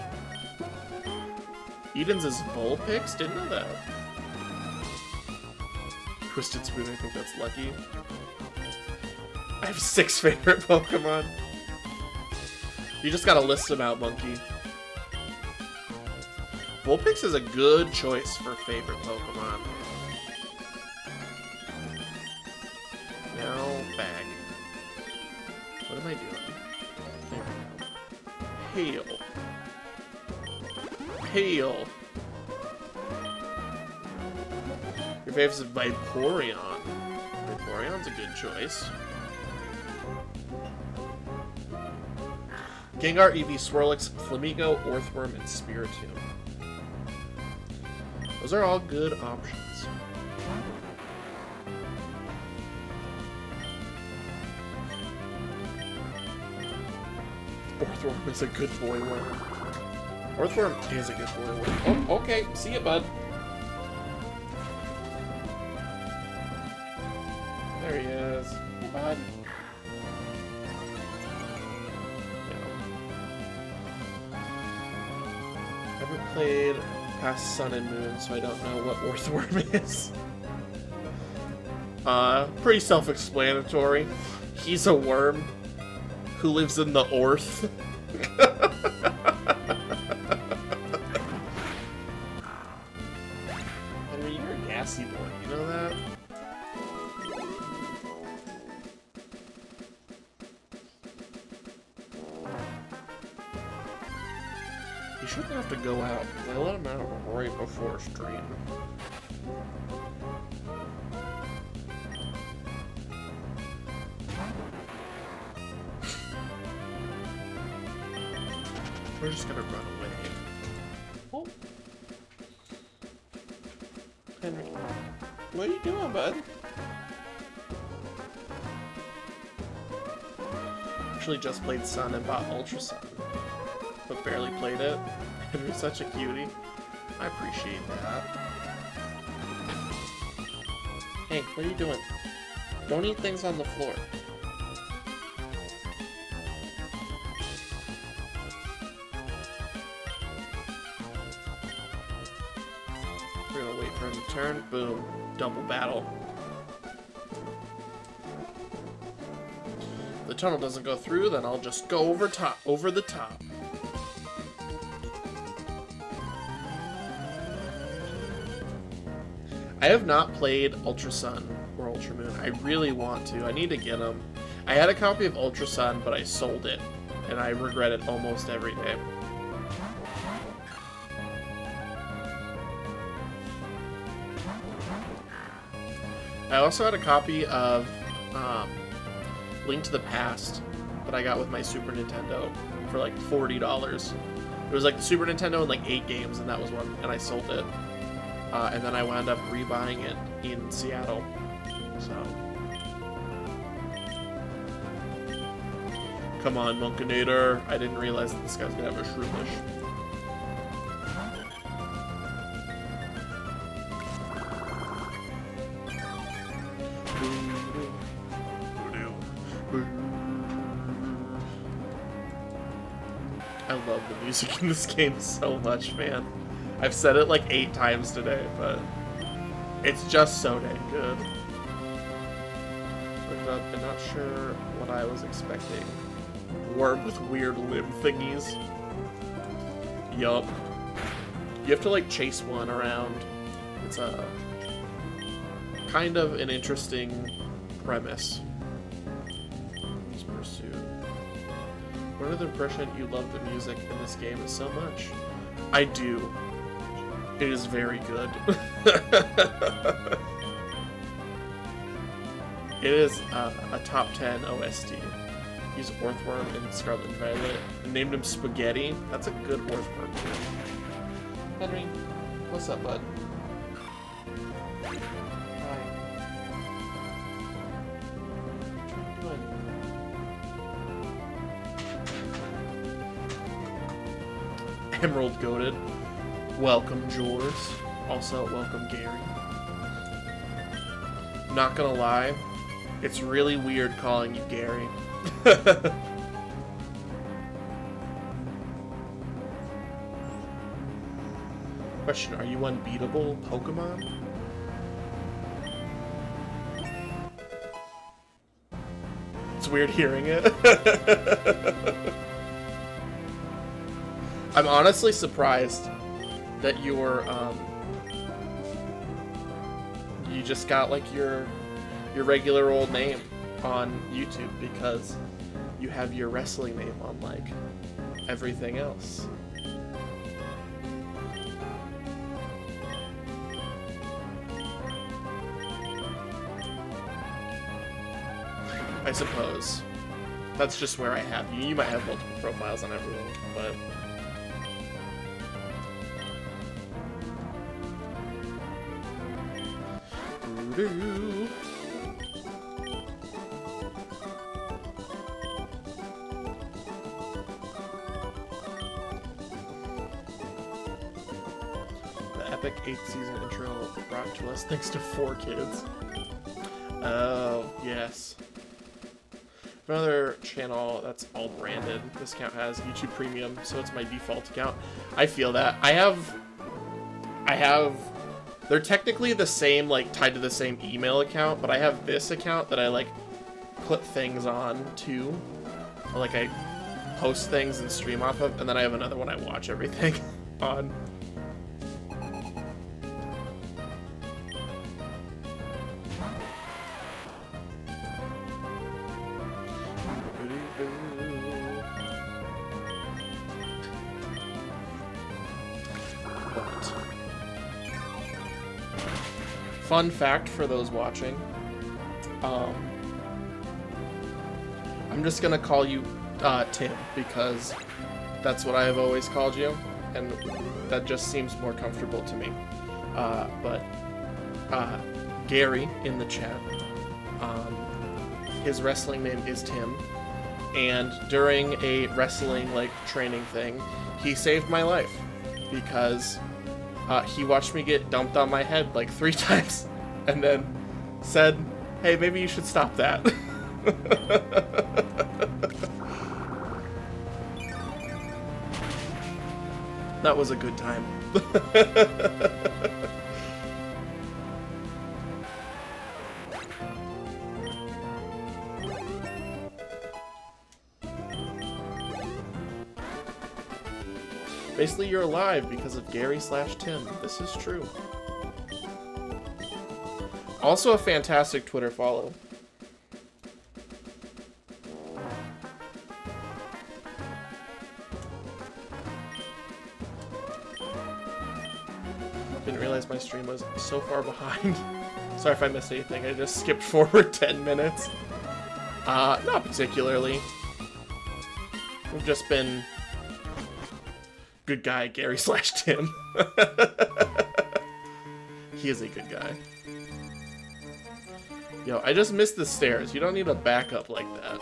S1: Eden's is Vulpix? Didn't know that. Twisted Spoon, I think that's lucky. I have 6 favorite Pokemon. You just gotta list them out, Monkey. Vulpix is a good choice for favorite Pokemon. Now, bag. What am I doing? There we go. Hail. Hail. Your favorite is Vaporeon. Vaporeon's a good choice. Gengar, Eevee, Swirlix, Flamigo, Orthworm, and Spiritomb. Those are all good options. Orthworm is a good boy worm. Orthworm is a good boy worm. Oh, okay. See ya, bud. There he is. Hey, bud. I haven't played past Sun and Moon, so I don't know what Orthworm is. Pretty self-explanatory. He's a worm who lives in the Orth. Henry, you're a gassy boy, you know that? You shouldn't have to go out. I let him out right before stream. We're just gonna run away. Oh. Henry. What are you doing, bud? Actually just played Sun and bought Ultra Sun, but barely played it. Henry's such a cutie. I appreciate that. Hey, what are you doing? Don't eat things on the floor. We're gonna wait for him to turn. Boom. Double battle. If the tunnel doesn't go through, then I'll just go over the top. I have not played Ultra Sun or Ultra Moon. I really want to. I need to get them. I had a copy of Ultra Sun, but I sold it, and I regret it almost every day. I also had a copy of Link to the Past that I got with my Super Nintendo for like $40. It was like the Super Nintendo and like 8 games, and that was one, and I sold it. And then I wound up rebuying it in Seattle. So, come on, Monkinator. I didn't realize that this guy's gonna have a Shroomish. I love the music in this game so much, man. I've said it like 8 times today, but it's just so dang good. Looked it up and not sure what I was expecting. Worm with weird limb thingies. Yup. You have to like chase one around. It's a kind of an interesting premise. Just pursue. What are the impression you love the music in this game so much? I do. It is very good. It is a top 10 OST. He's Orthworm in Scarlet and Violet. I named him Spaghetti. That's a good Orthworm. Henry, what's up, bud? Hi. What are you doing? Emerald Goated. Welcome, George. Also, welcome, Gary. Not gonna lie, it's really weird calling you Gary. Question, are you unbeatable, Pokemon? It's weird hearing it. I'm honestly surprised that you're, you just got like your regular old name on YouTube, because you have your wrestling name on like everything else. I suppose. That's just where I have you. You might have multiple profiles on everyone, but... Doo-doo. The epic 8th season intro brought to us thanks to 4 kids. Oh, yes. Another channel that's all branded. This account has YouTube Premium, so it's my default account. I feel that. I have, they're technically the same, like, tied to the same email account, but I have this account that I, like, put things on, too. Like, I post things and stream off of, and then I have another one I watch everything on. Fun fact for those watching, I'm just gonna call you Tim, because that's what I have always called you, and that just seems more comfortable to me. But Gary in the chat, his wrestling name is Tim, and during a wrestling like training thing, he saved my life because he watched me get dumped on my head like 3 times and then said, hey, maybe you should stop that. That was a good time. Basically, you're alive because of Gary/Tim. This is true. Also a fantastic Twitter follow. Didn't realize my stream was so far behind. Sorry if I missed anything. I just skipped forward 10 minutes. Not particularly. We've just been good guy Gary / Tim. He is a good guy. Yo, I just missed the stairs. You don't need a backup like that.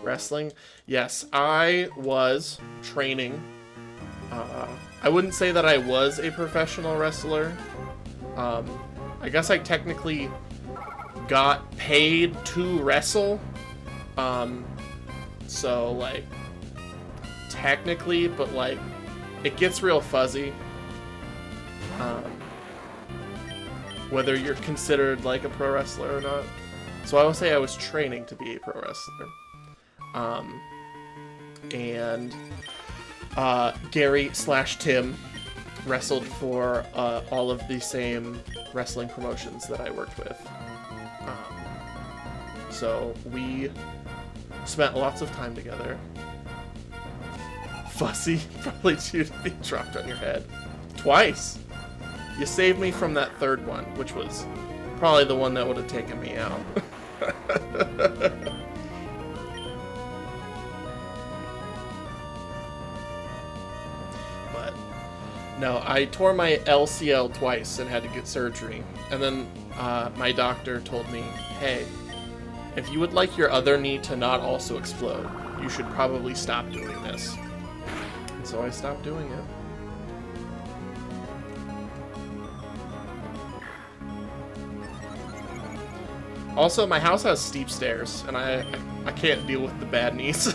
S1: Wrestling? Yes, I was training. I wouldn't say that I was a professional wrestler. I guess I technically got paid to wrestle. So, like, technically, but, like, it gets real fuzzy. Whether you're considered, like, a pro wrestler or not. So I will say I was training to be a pro wrestler. Gary / Tim wrestled for all of the same wrestling promotions that I worked with. So we spent lots of time together. Fussy, probably due to being dropped on your head. Twice! You saved me from that third one, which was probably the one that would have taken me out. But, no, I tore my LCL twice and had to get surgery. And then my doctor told me, hey, if you would like your other knee to not also explode, you should probably stop doing this. And so I stopped doing it. Also, my house has steep stairs, and I can't deal with the bad knees.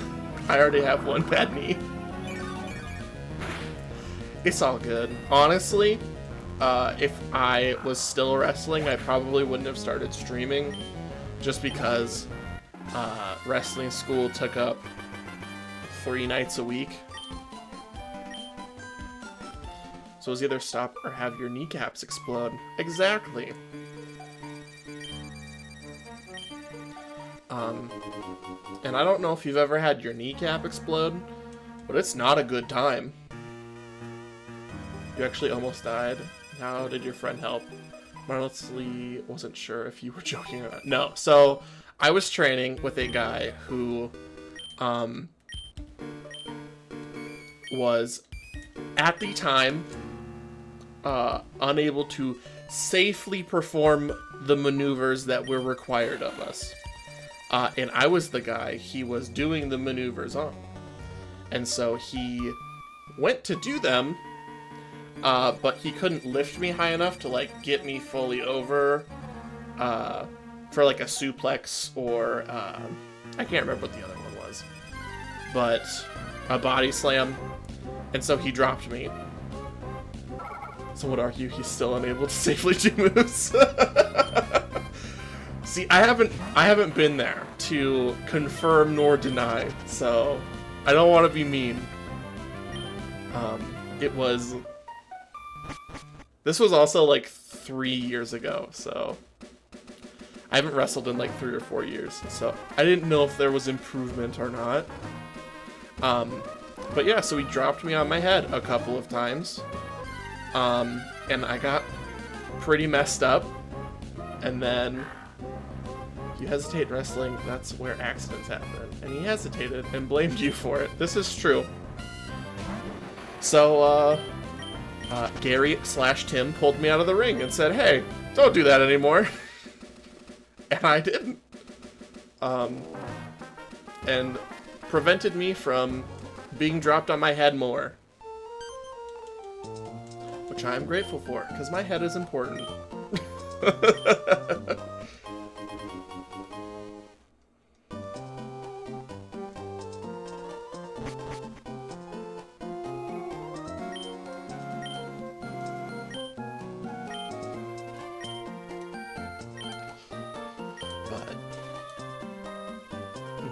S1: I already have one bad knee. It's all good. Honestly, if I was still wrestling, I probably wouldn't have started streaming, just because wrestling school took up 3 nights a week. So it was either stop or have your kneecaps explode. Exactly. And I don't know if you've ever had your kneecap explode, but it's not a good time. You actually almost died. How did your friend help? Honestly, wasn't sure if you were joking or not. No, so I was training with a guy who was, at the time, unable to safely perform the maneuvers that were required of us. And I was the guy he was doing the maneuvers on. And so he went to do them, but he couldn't lift me high enough to, like, get me fully over for, like, a suplex or, I can't remember what the other one was, but a body slam. And so he dropped me. Some would argue he's still unable to safely do moves. See, I haven't been there to confirm nor deny, so I don't want to be mean. This was also like 3 years ago, so I haven't wrestled in like 3 or 4 years, so I didn't know if there was improvement or not. But yeah, so he dropped me on my head a couple of times, and I got pretty messed up, and then you hesitate in wrestling, that's where accidents happen. And he hesitated and blamed you for it. This is true. So, Gary / Tim pulled me out of the ring and said, hey, don't do that anymore. And I didn't. And prevented me from being dropped on my head more. Which I am grateful for, because my head is important.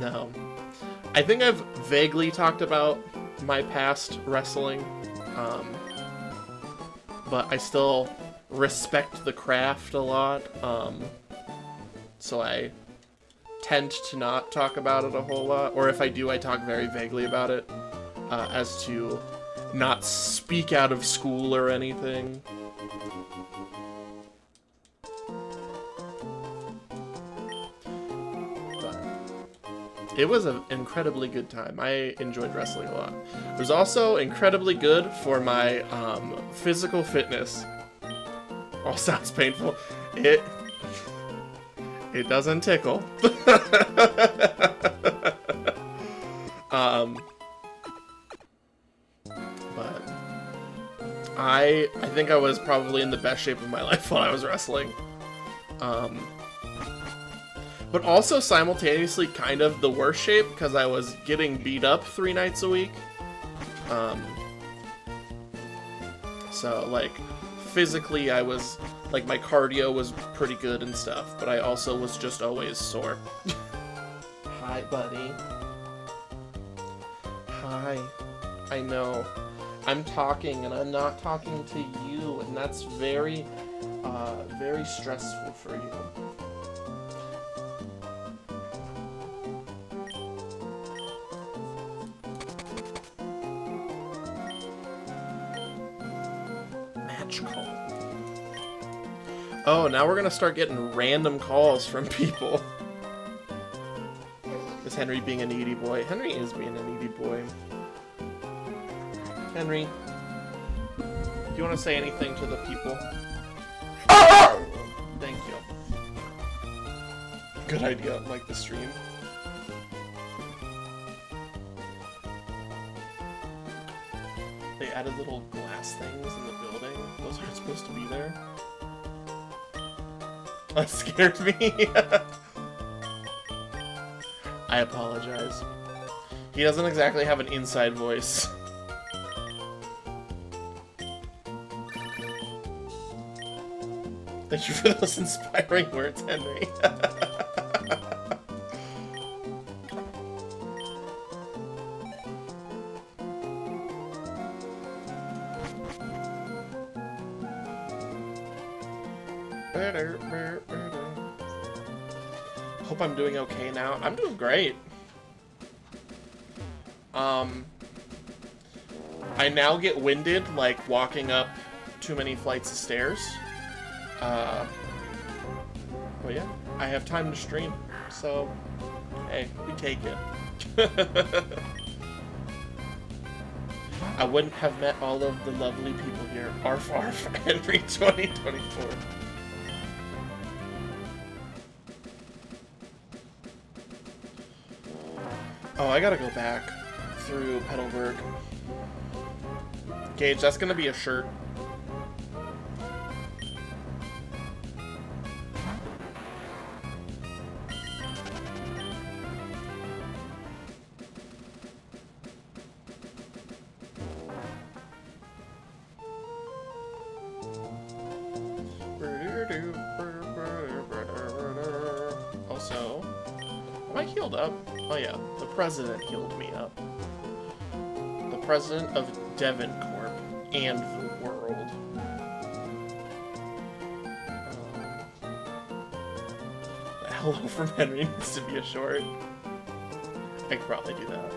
S1: No. I think I've vaguely talked about my past wrestling, but I still respect the craft a lot, so I tend to not talk about it a whole lot, or if I do, I talk very vaguely about it, as to not speak out of school or anything. It was an incredibly good time. I enjoyed wrestling a lot. It was also incredibly good for my physical fitness. Oh, sounds painful. It doesn't tickle. But I think I was probably in the best shape of my life while I was wrestling. But also simultaneously kind of the worst shape because I was getting beat up 3 nights a week. So like physically I was like my cardio was pretty good and stuff, but I also was just always sore. Hi, buddy. Hi. I know. I'm talking and I'm not talking to you, and that's very, very stressful for you. Match call. Oh, now we're gonna start getting random calls from people. Is Henry being a needy boy? Henry is being a needy boy. Henry, do you want to say anything to the people? Thank you. Good idea, like the stream. They added little glass things in the building. Those aren't supposed to be there. That scared me. I apologize. He doesn't exactly have an inside voice. Thank you for those inspiring words, Henry. Hope I'm doing okay now. I'm doing great. I now get winded, like, walking up too many flights of stairs. But yeah, I have time to stream, so, hey, we take it. I wouldn't have met all of the lovely people here. Arf arf, Henry 2024. Oh, I gotta go back through Petalburg. Gage, that's gonna be a shirt. Also, am I healed up? Oh yeah, the president healed me up. The president of Devon Corp and the world. The hello from Henry needs to be a short. I could probably do that.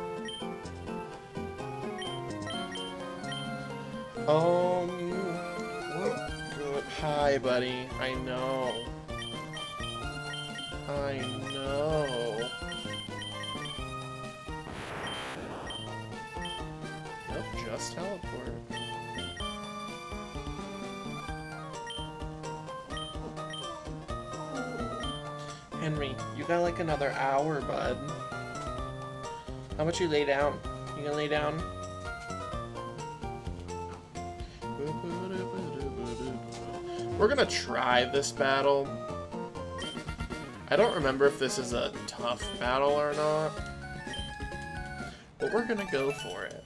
S1: Good. Hi, buddy. I know. I know. Nope, just teleport. Henry, you got like another hour, bud. How about you lay down? You gonna lay down? We're gonna try this battle. I don't remember if this is a tough battle or not, but we're gonna go for it.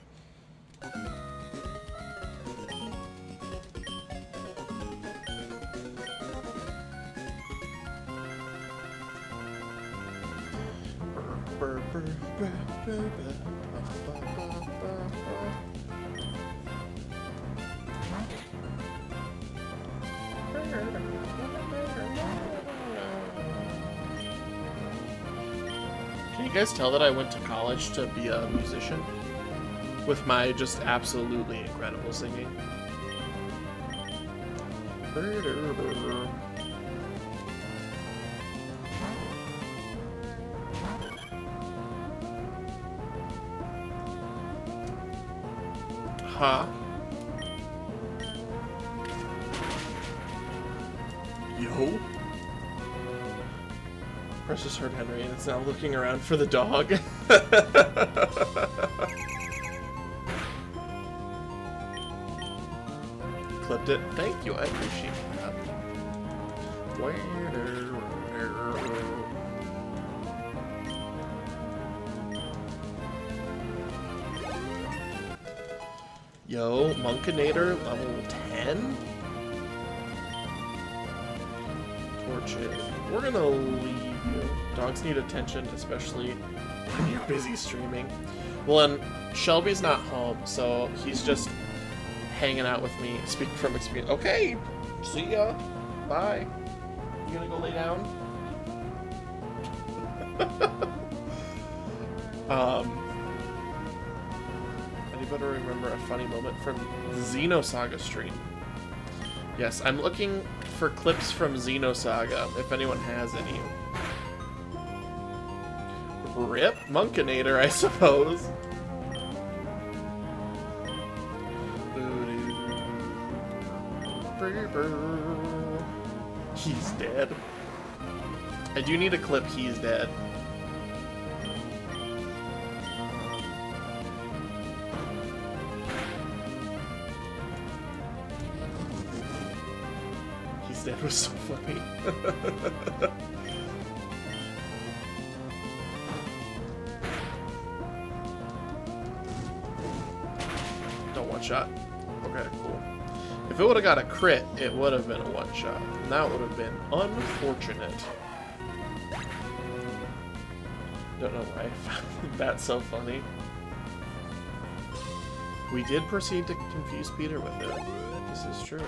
S1: Can you guys tell that I went to college to be a musician? With my just absolutely incredible singing. Huh? Yo? Precious heard Henry, and it's now looking around for the dog. Clipped it. Thank you, I appreciate that. Yo, Monkinator, level 10? Torches. We're gonna leave you. Dogs need attention, especially when you're busy streaming. Well, and Shelby's not home, so he's just hanging out with me, speaking from experience. Okay, see ya. Bye. You gonna go lay down? Anybody remember a funny moment from the Xenosaga stream? Yes, I'm looking for clips from Xenosaga, if anyone has any. Rip Monkinator, I suppose. He's dead. I do need a clip, he's dead. He's dead was so funny. Don't one shot. Okay, cool. If it would have got a crit, it would have been a one-shot. And that would have been unfortunate. Don't know why I found that so funny. We did proceed to confuse Peter with it. This is true.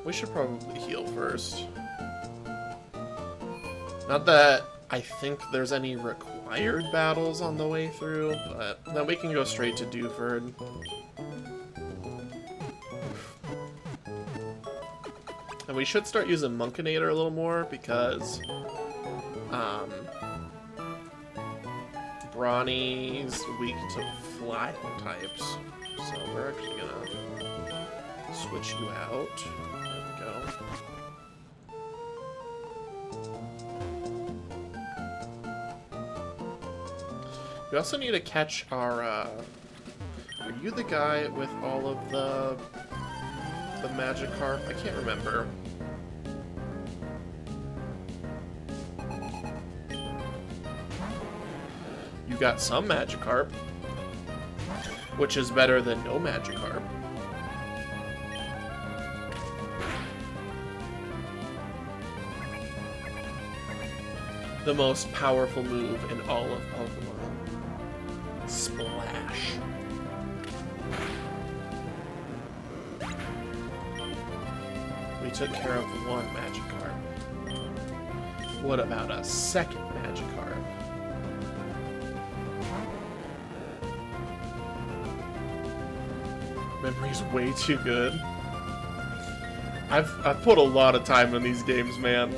S1: We should probably heal first. Not that I think there's any required battles on the way through, but then we can go straight to Dewford. And we should start using Monkinator a little more because Brawny's weak to fly types. So we're actually gonna switch you out. There we go. We also need to catch our, Are you the guy with all of the Magikarp? I can't remember. You got some Magikarp, which is better than no Magikarp. The most powerful move in all of Pokemon. Splash. We took care of one Magikarp. What about a second Magikarp? Memory's way too good. I've put a lot of time in these games, man.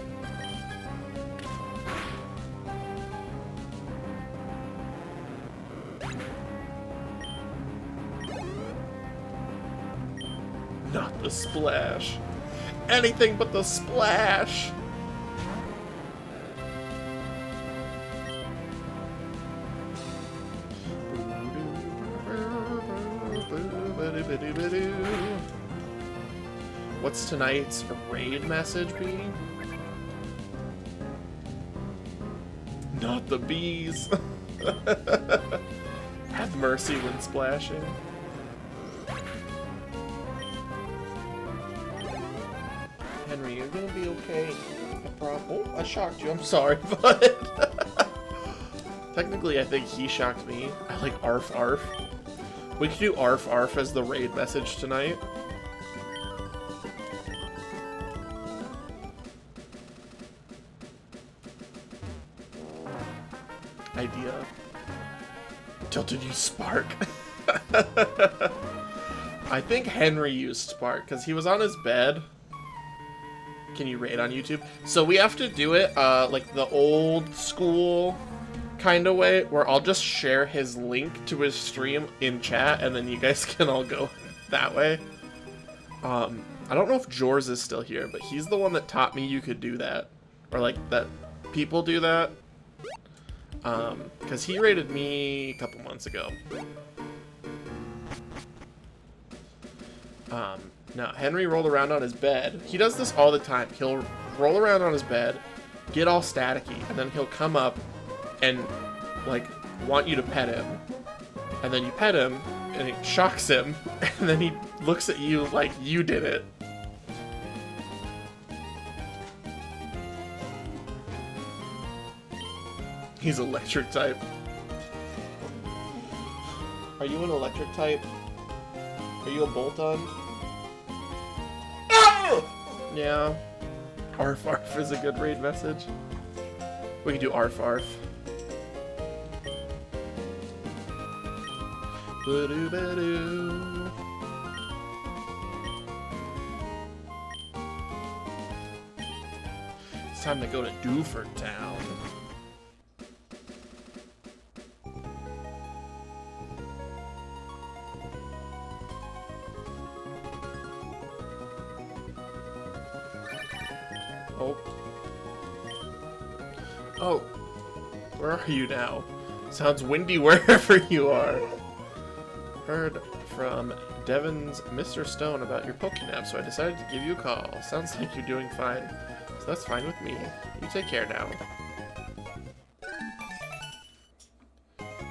S1: Not the splash. Anything but the splash. What's tonight's raid message be? Not the bees. Have mercy when splashing. Henry, you're gonna be okay. Oh, I shocked you. I'm sorry, but technically, I think he shocked me. I like arf arf. We could do arf arf as the raid message tonight. idea. Tilted used Spark. I think Henry used Spark because he was on his bed. Can you raid on YouTube? So we have to do it like the old school kind of way, where I'll just share his link to his stream in chat, and then you guys can all go that way. I don't know if Jors is still here, but he's the one that taught me you could do that, or like that people do that. Because he raided me a couple months ago. No, Henry rolled around on his bed. He does this all the time. He'll roll around on his bed, get all staticky, and then he'll come up and, like, want you to pet him. And then you pet him, and it shocks him, and then he looks at you like you did it. He's electric type. Are you an electric type? Are you a bolt-on? Yeah. Arf arf is a good raid message. We can do arf arf. Ba-doo-ba-doo. It's time to go to Dewford Town. Oh, where are you now? Sounds windy wherever you are. Heard from Devon's Mr. Stone about your Pokénap, so I decided to give you a call. Sounds like you're doing fine, so that's fine with me. You take care now.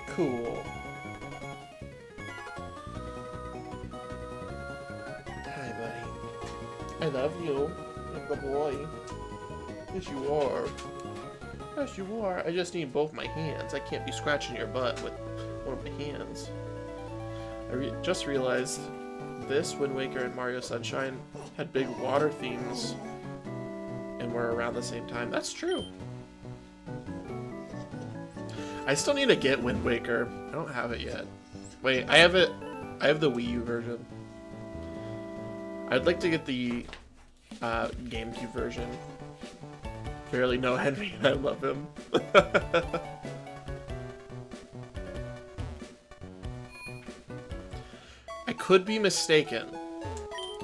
S1: Cool. Hi, buddy. I love you. You're a good boy. Yes, you are. Yes, you are. I just need both my hands. I can't be scratching your butt with one of my hands. I just realized this, Wind Waker, and Mario Sunshine had big water themes and were around the same time. That's true. I still need to get Wind Waker. I don't have it yet. Wait, I have it. I have the Wii U version. I'd like to get the GameCube version. Barely know Henry, and I love him. I could be mistaken,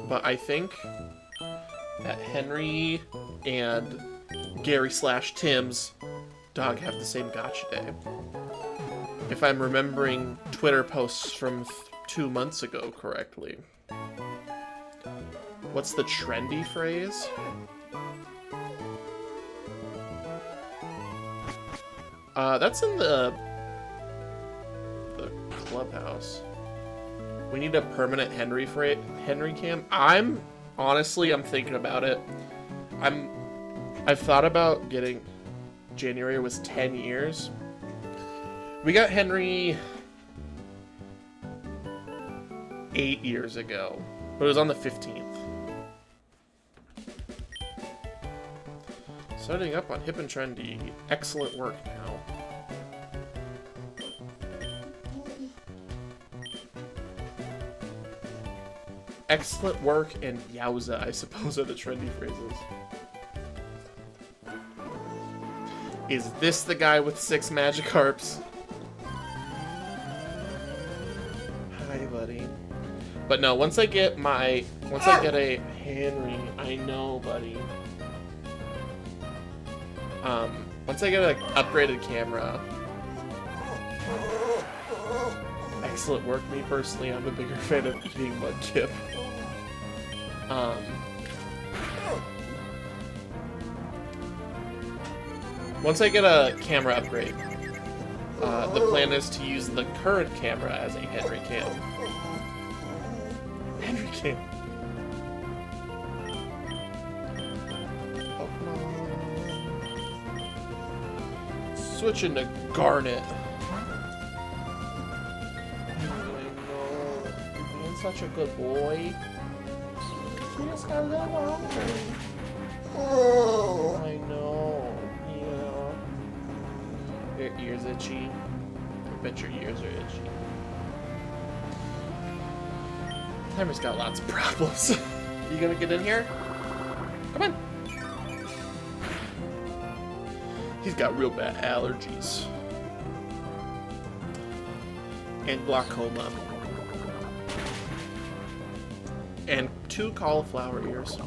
S1: but I think that Henry and Gary/Tim's dog have the same gotcha day. If I'm remembering Twitter posts from 2 months ago correctly. What's the trendy phrase? That's in the clubhouse. We need a permanent Henry cam. I'm thinking about it. I've thought about getting. January was 10 years. We got Henry 8 years ago, but it was on the 15th. Starting up on Hip and Trendy. Excellent work now. Excellent work and yowza, I suppose, are the trendy phrases. Is this the guy with 6 Magikarps? Hi, buddy. But no, once I get a Henry, I know, buddy. Once I get an upgraded camera. Excellent work, me personally. I'm a bigger fan of eating Mudkip. Once I get a camera upgrade, the plan is to use the current camera as a Henry cam. Henry cam. Switching to Garnet. You're being such a good boy. You just got a little hungry. Oh, I know. Yeah. ears itchy? I bet your ears are itchy. Timer's got lots of problems. You gonna get in here? Come on. He's got real bad allergies. And glaucoma. And 2 cauliflower ears.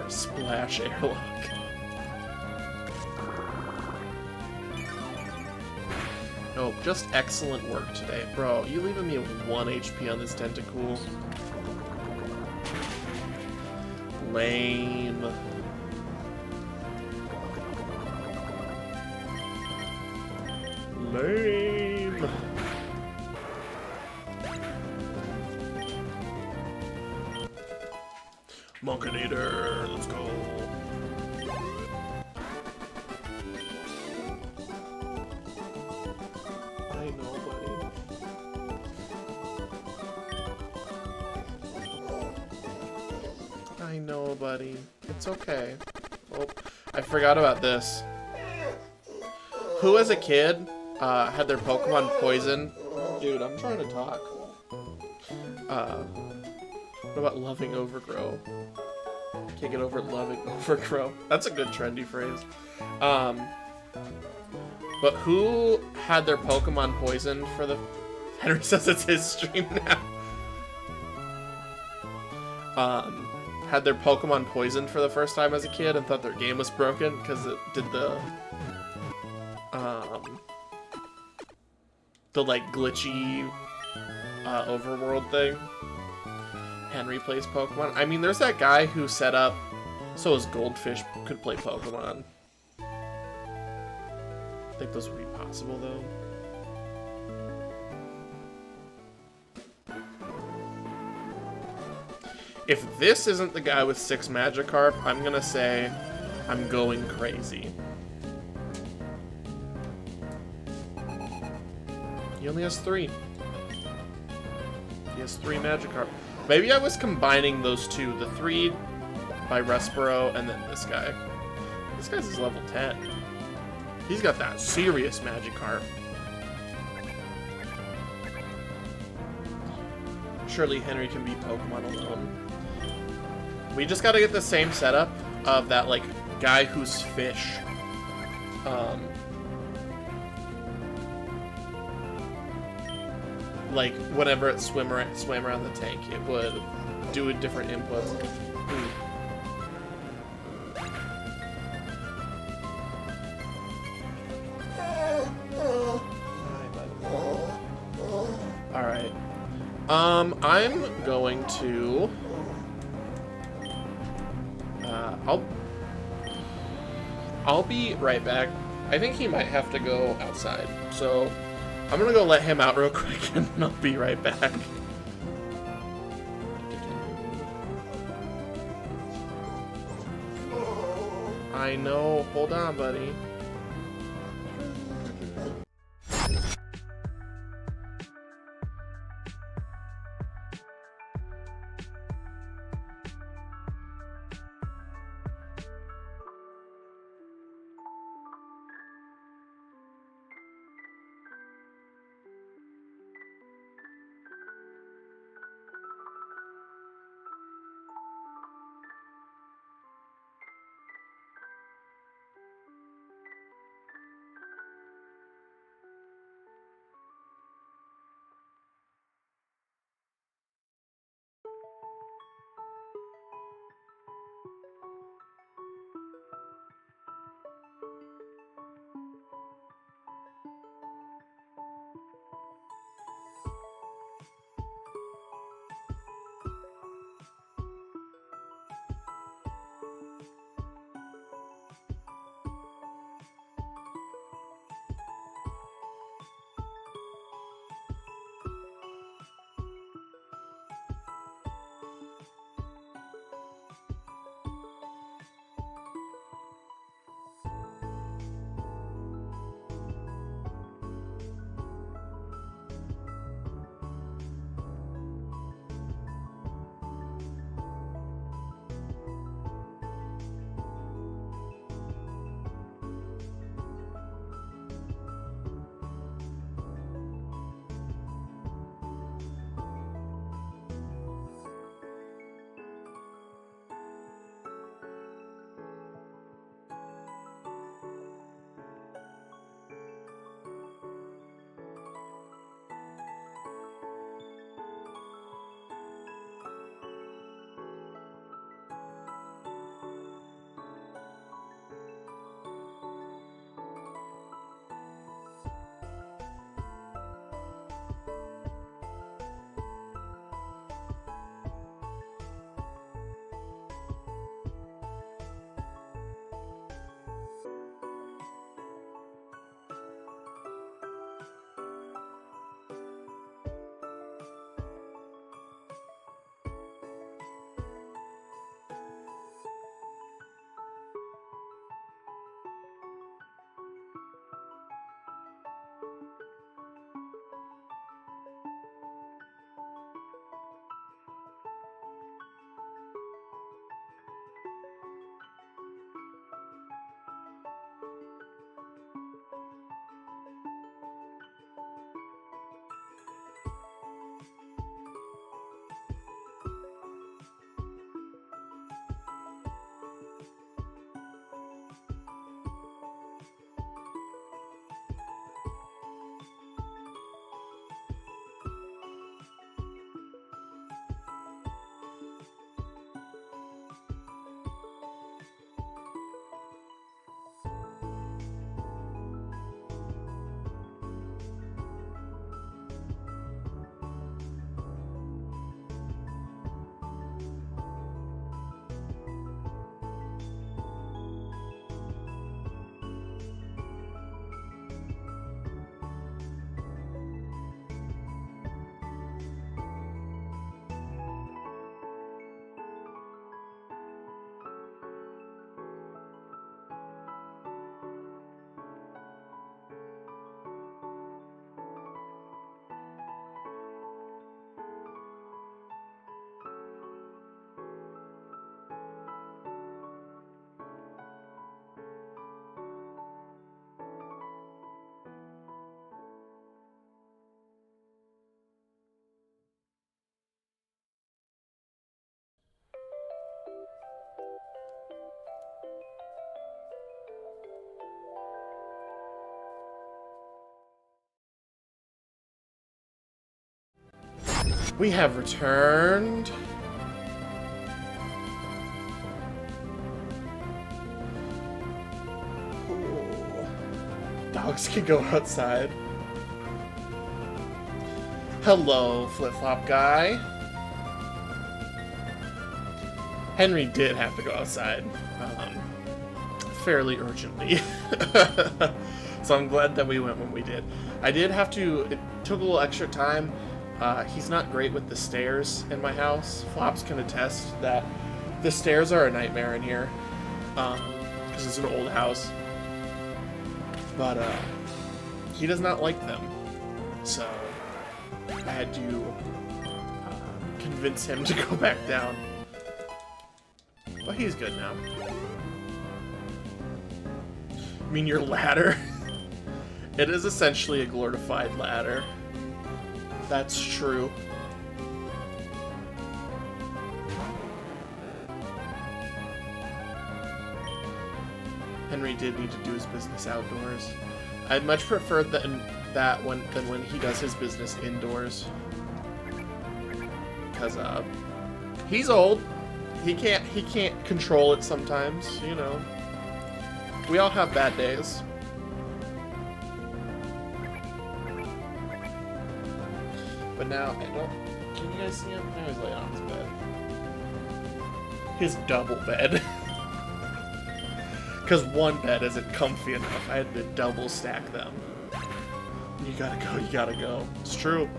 S1: Splash airlock. Oh, just excellent work today. Bro, you leaving me with 1 HP on this Tentacool? Lame. Lame. Monkinator, let's go. I know, buddy. I know, buddy. It's okay. Oh, I forgot about this. Who as a kid had their Pokemon poisoned? Dude, I'm trying to talk. What about loving overgrow? Can't get over loving overgrow. That's a good trendy phrase. But who had their Pokemon poisoned for the... Henry says it's his stream now. Had their Pokemon poisoned for the first time as a kid and thought their game was broken because it did the like glitchy overworld thing. Henry plays Pokemon. I mean, there's that guy who set up so his goldfish could play Pokemon. I think those would be possible, though. If this isn't the guy with 6 Magikarp, I'm gonna say I'm going crazy. He only has 3. He has 3 Magikarp. Maybe I was combining those 2. The 3 by Respiro and then this guy. This guy's is level 10. He's got that serious Magikarp. Surely Henry can beat Pokemon alone. We just gotta get the same setup of that, like, guy who's fish. Like, whenever it swam around the tank, it would do a different input. Alright. I'm going to... I'll be right back. I think he might have to go outside, so I'm gonna go let him out real quick and I'll be right back. I know. Hold on, buddy. We have returned. Ooh. Dogs can go outside. Hello, flip-flop guy. Henry did have to go outside, fairly urgently. So I'm glad that we went when we did. I did have to, it took a little extra time. He's not great with the stairs in my house. Flops can attest that the stairs are a nightmare in here, because it's an old house. But he does not like them, so I had to convince him to go back down. But he's good now. I mean, your ladder. It is essentially a glorified ladder. That's true. Henry did need to do his business outdoors. I'd much prefer than when he does his business indoors. Because he's old. He can't control it sometimes, you know. We all have bad days. But now I don't. Can you guys see him? Now he's laying on his bed. His double bed. Because one bed isn't comfy enough. I had to double stack them. You gotta go. You gotta go. It's true.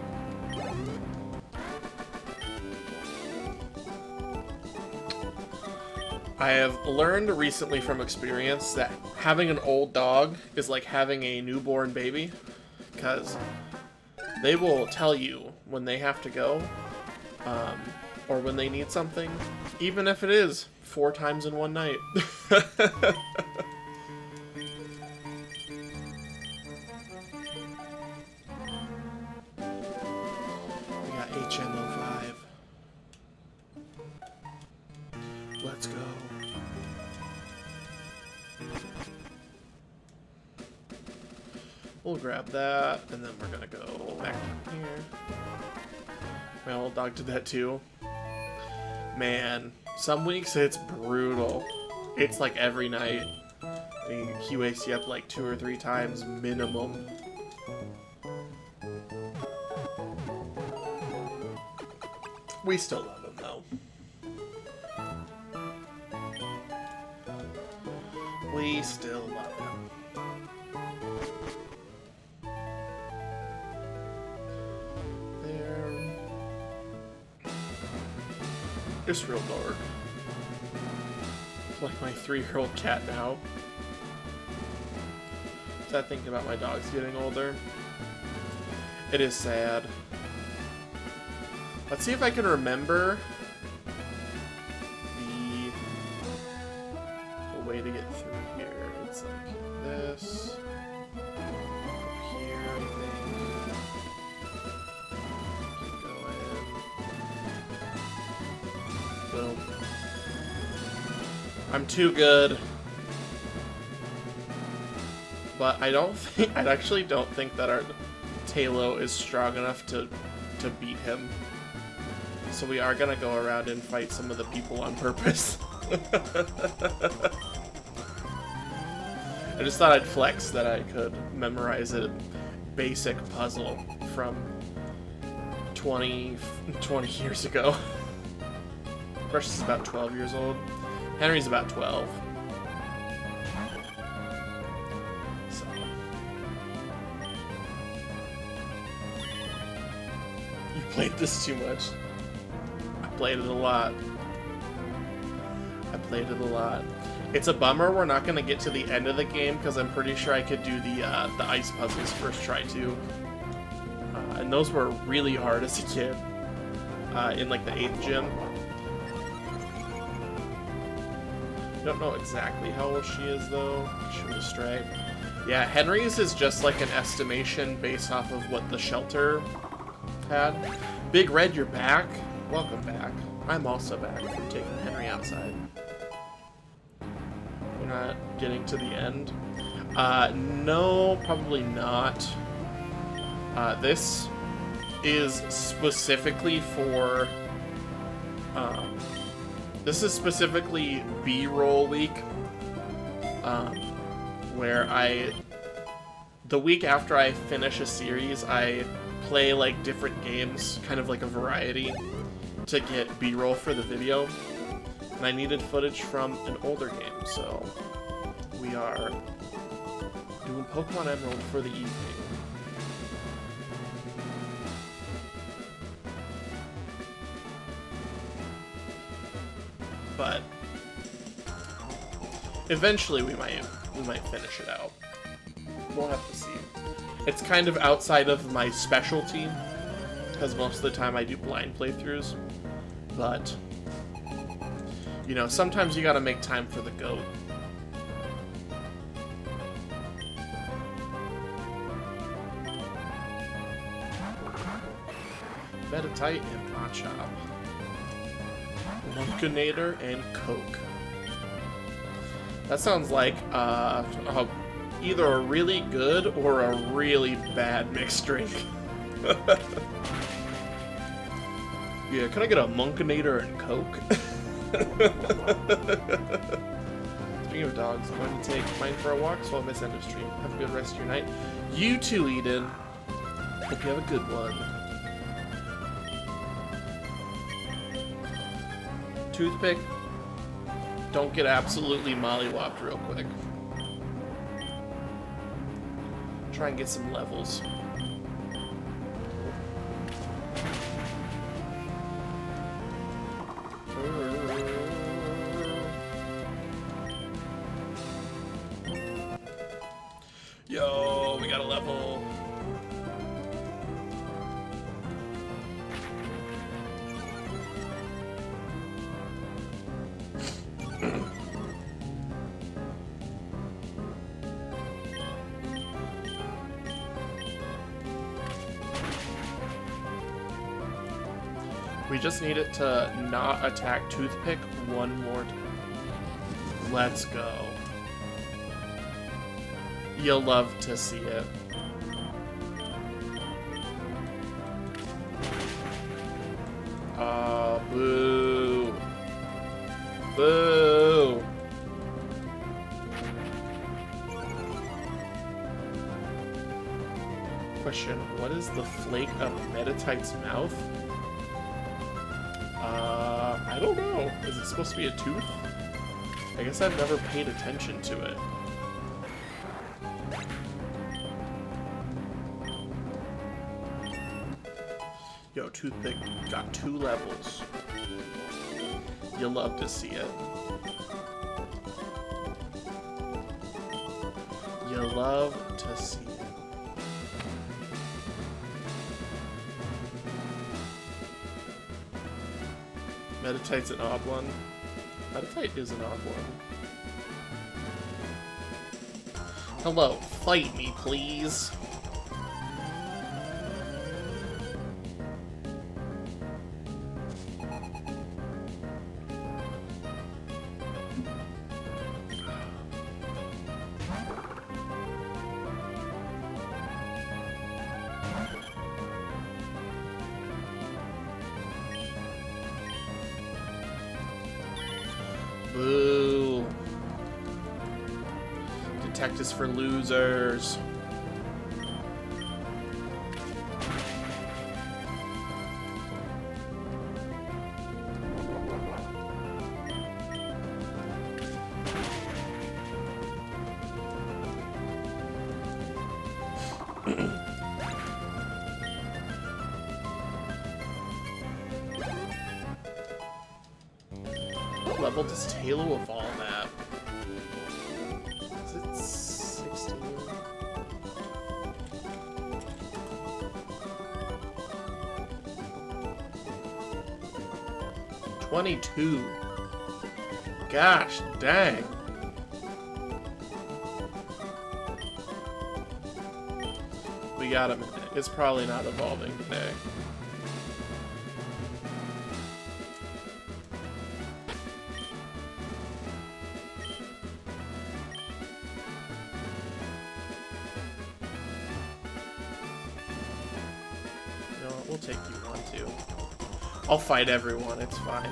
S1: I have learned recently from experience that having an old dog is like having a newborn baby, because they will tell you when they have to go, or when they need something, even if it is 4 times in one night. We got HN05. Let's go. We'll grab that, and then we're gonna go back down here. My old dog did that too. Man, some weeks it's brutal. It's like every night. He wakes you up like 2 or 3 times minimum. We still love him though. We still love him. It's real dark. Like my 3-year-old cat now. Sad thinking about my dogs getting older. It is sad. Let's see if I can remember the way to get through here. It's like this. Up here, I think. Keep going. Boom. I'm too good. But I actually don't think that our Talo is strong enough to beat him. So we are gonna go around and fight some of the people on purpose. I just thought I'd flex that I could memorize a basic puzzle from 20 years ago. Precious is about 12 years old. Henry's about 12. So. You played this too much. I played it a lot. It's a bummer we're not going to get to the end of the game, because I'm pretty sure I could do the ice puzzles first try too. And those were really hard as a kid. In like the 8th gym. Don't know exactly how old she is though. She was straight. Yeah, Henry's is just like an estimation based off of what the shelter had. Big Red, you're back. Welcome back. I'm also back from taking Henry outside. We're not getting to the end. No, probably not. This is specifically for, this is specifically B-roll week, where the week after I finish a series, I play like different games, kind of like a variety, to get B-roll for the video. And I needed footage from an older game, so we are doing Pokemon Emerald for the evening. But eventually we might finish it out. We'll have to see. It's kind of outside of my specialty, because most of the time I do blind playthroughs, but you know, sometimes you gotta make time for the GOAT. Meditite and Machop. Monkinator and Coke. That sounds like either a really good or a really bad mixed drink. Yeah, can I get a Monkinator and Coke? Speaking of dogs, I'm going to take mine for a walk, so I'll miss end of stream. Have a good rest of your night. You too, Eden. Hope you have a good one. Toothpick. Don't get absolutely mollywopped real quick. Try and get some levels. Yo, we got a level. We just need it to not attack Toothpick one more time. Let's go. You'll love to see it. Boo. Boo. Question, what is the flake of Meditite's mouth? I don't know. Is it supposed to be a tooth? I guess I've never paid attention to it. Yo, Toothpick got 2 levels. You'll love to see it. You'll love to see it. Meditite's an odd one. Meditite is an odd one. Hello, fight me, please. Boo. Detect is for losers. What level does Tailo evolve at? Is it 16? $22. Gosh, dang. We got a minute. It's probably not evolving today. We'll take you one, too. I'll fight everyone, it's fine.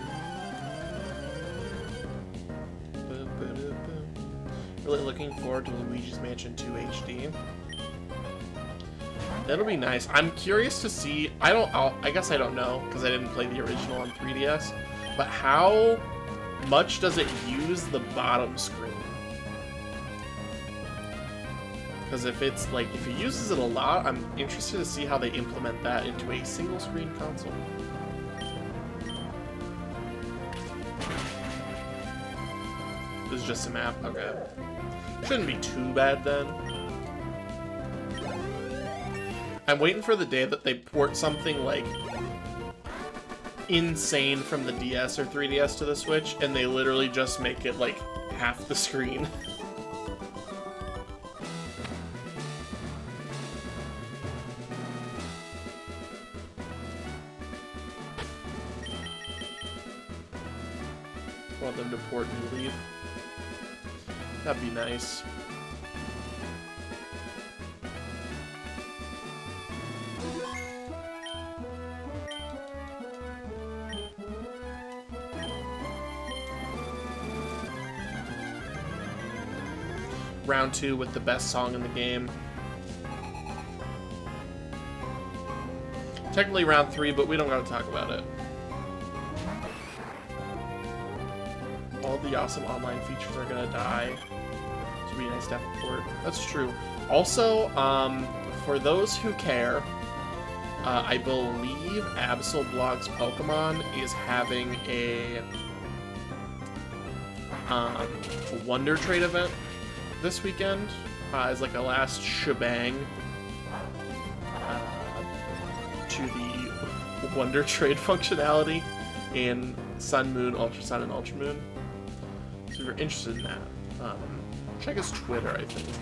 S1: Really looking forward to Luigi's Mansion 2 HD. That'll be nice. I'm curious to see. I guess I don't know because I didn't play the original on 3DS. But how much does it use the bottom screen? Because if it's like if it uses it a lot, I'm interested to see how they implement that into a single screen console. This is just a map. Okay. Shouldn't be too bad then. I'm waiting for the day that they port something like insane from the DS or 3DS to the Switch, and they literally just make it like half the screen. Want them to port New Leaf. That'd be nice. Round 2 with the best song in the game. Technically round 3, but we don't gotta talk about it. All the awesome online features are gonna die. So it'd be nice to have a port. That's true. Also, for those who care, I believe Absol Blog's Pokemon is having a Wonder Trade event this weekend as like a last shebang to the Wonder Trade functionality in Sun, Moon, Ultra Sun, and Ultra Moon. So if you're interested in that, check his Twitter, I think. You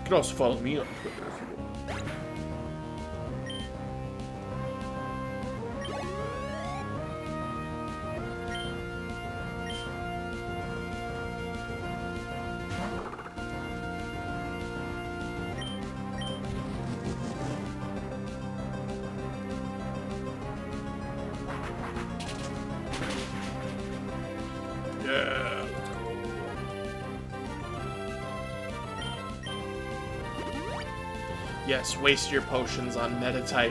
S1: can also follow me on Twitter if you want. Yeah, let's go. Yes, waste your potions on Metatite. I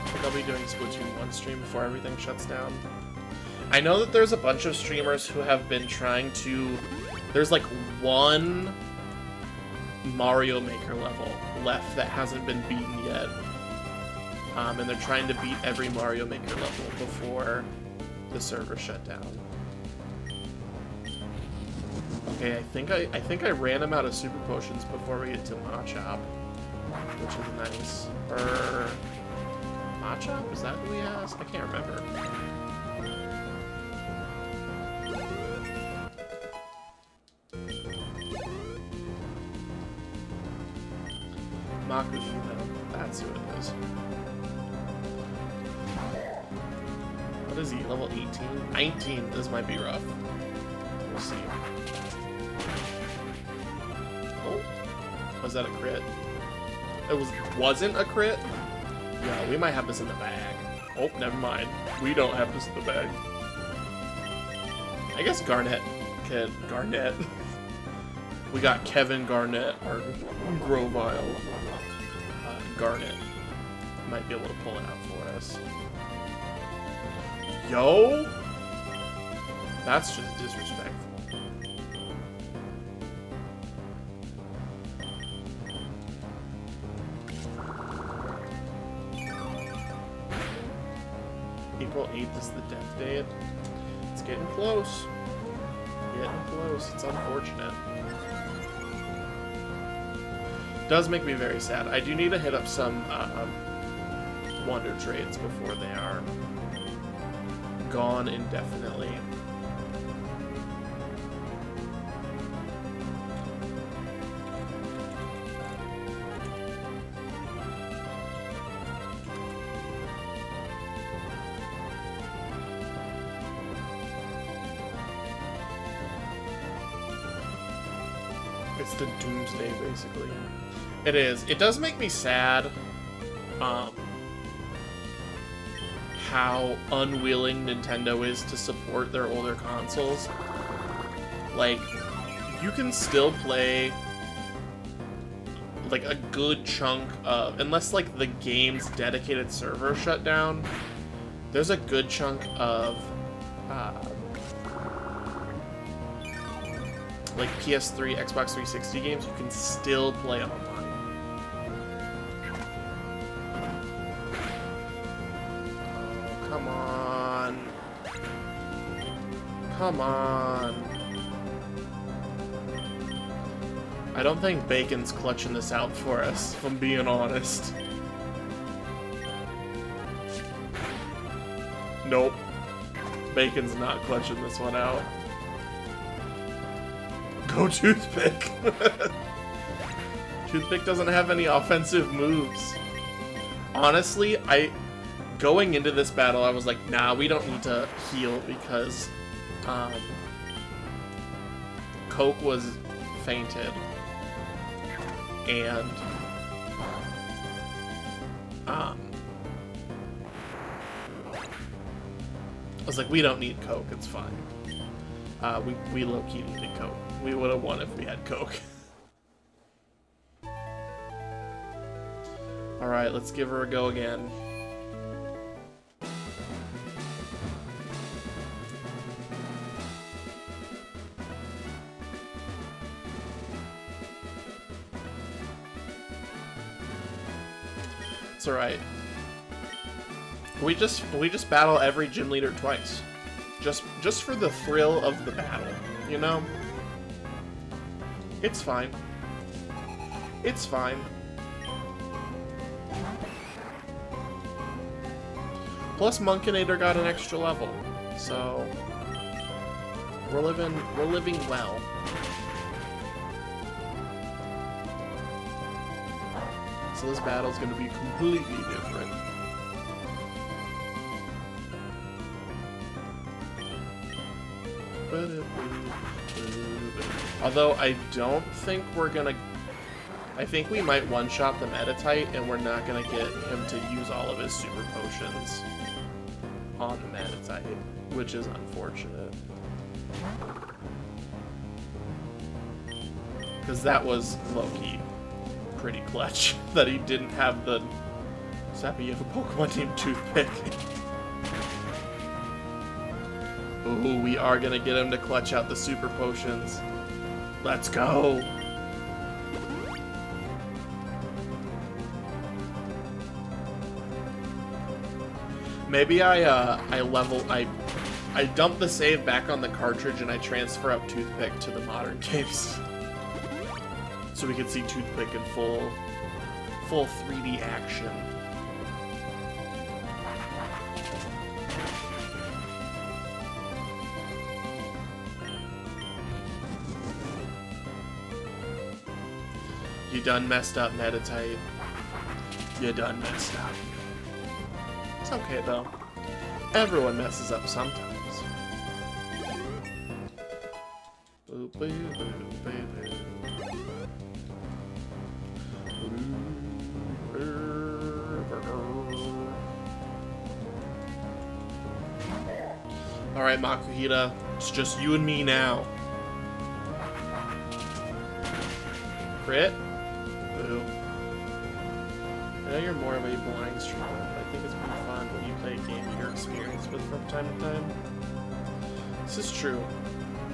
S1: think I'll be doing Splatoon 1 stream before everything shuts down. I know that there's a bunch of streamers who have been trying to... There's like one Mario Maker level left that hasn't been beaten yet. And they're trying to beat every Mario Maker level before the server shut down. Okay, I think I ran him out of super potions before we get to Machop, which is nice. Or Machop? Is that who he has? I can't remember. Makushita, that's who it is. What is he? Level 18? 19. This might be rough. We'll see. Oh. Was that a crit? It wasn't a crit? Yeah, we might have this in the bag. Oh, never mind. We don't have this in the bag. I guess Garnet can... Garnet. We got Kevin Garnett, or Grovile. Garnet might be able to pull it out for us. Yo! That's just disrespectful. April 8th is the death date. It's getting close. Getting close. It's unfortunate. Does make me very sad. I do need to hit up some Wonder Trades before they are gone indefinitely. It's the doomsday, basically. It is. It does make me sad, how unwilling Nintendo is to support their older consoles. Like, you can still play, like, a good chunk of... Unless, like, the game's dedicated server shut down, there's a good chunk of, like, PS3, Xbox 360 games you can still play online. Oh, come on. Come on. I don't think Bacon's clutching this out for us, if I'm being honest. Nope. Bacon's not clutching this one out. Go Toothpick! Toothpick doesn't have any offensive moves. Honestly, going into this battle, I was like, nah, we don't need to heal because Coke was fainted. And I was like, we don't need Coke, it's fine. We low-key needed Coke. We would have won if we had Coke. Alright, let's give her a go again. It's alright. We just battle every gym leader twice. Just for the thrill of the battle, you know? It's fine. It's fine. Plus Monkinator got an extra level, so we're living well. So this battle's gonna be completely different. Although I don't think we're gonna... I think we might one-shot the Meditite, and we're not gonna get him to use all of his super potions on the Meditite, which is unfortunate. Because that was low-key pretty clutch, that he didn't have the... Sappy, you have a Pokemon named Toothpick. Ooh, we are gonna get him to clutch out the super potions. Let's go! Maybe I dump the save back on the cartridge and I transfer up Toothpick to the modern games. So we can see Toothpick in full 3D action. You done messed up, Meditite. You done messed up. It's okay, though. Everyone messes up sometimes. Boo, boo, boo, boo, boo. Alright, Makuhita. It's just you and me now. Crit? Boo. I know you're more of a blind streamer, but I think it's pretty fun when you play a game you're experienced with from time to time. This is true.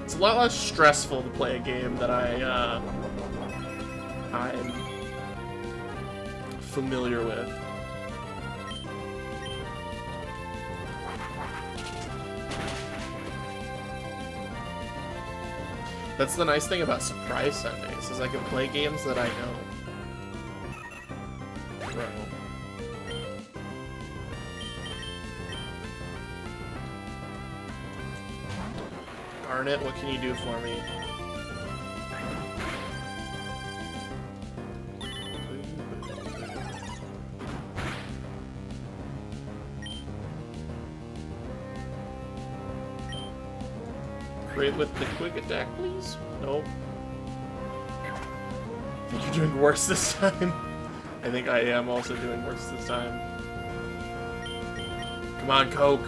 S1: It's a lot less stressful to play a game that I'm familiar with. That's the nice thing about Surprise Sundays, is I can play games that I know. Bro. Darn it, what can you do for me? Crit with the quick attack, please? Nope. I think you're doing worse this time. I think I am also doing worse this time. Come on, Coke.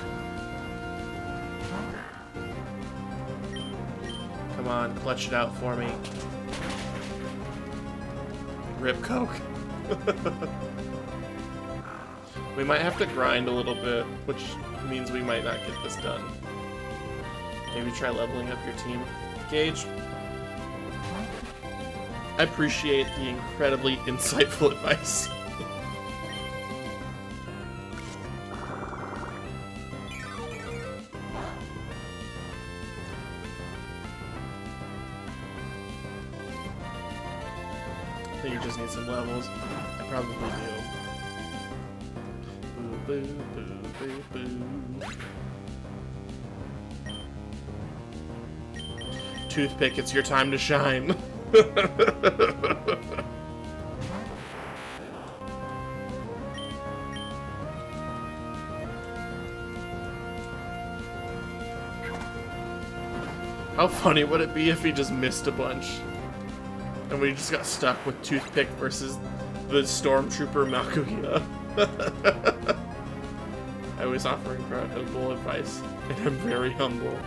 S1: Come on, clutch it out for me. Rip Coke. We might have to grind a little bit, which means we might not get this done. Maybe try leveling up your team. Gage, I appreciate the incredibly insightful advice. I think you just need some levels. I probably do. Boo, boo, boo, boo, boo. Toothpick, it's your time to shine. How funny would it be if he just missed a bunch? And we just got stuck with Toothpick versus the Stormtrooper Makuhita. I was offering incredible advice, and I'm very humble.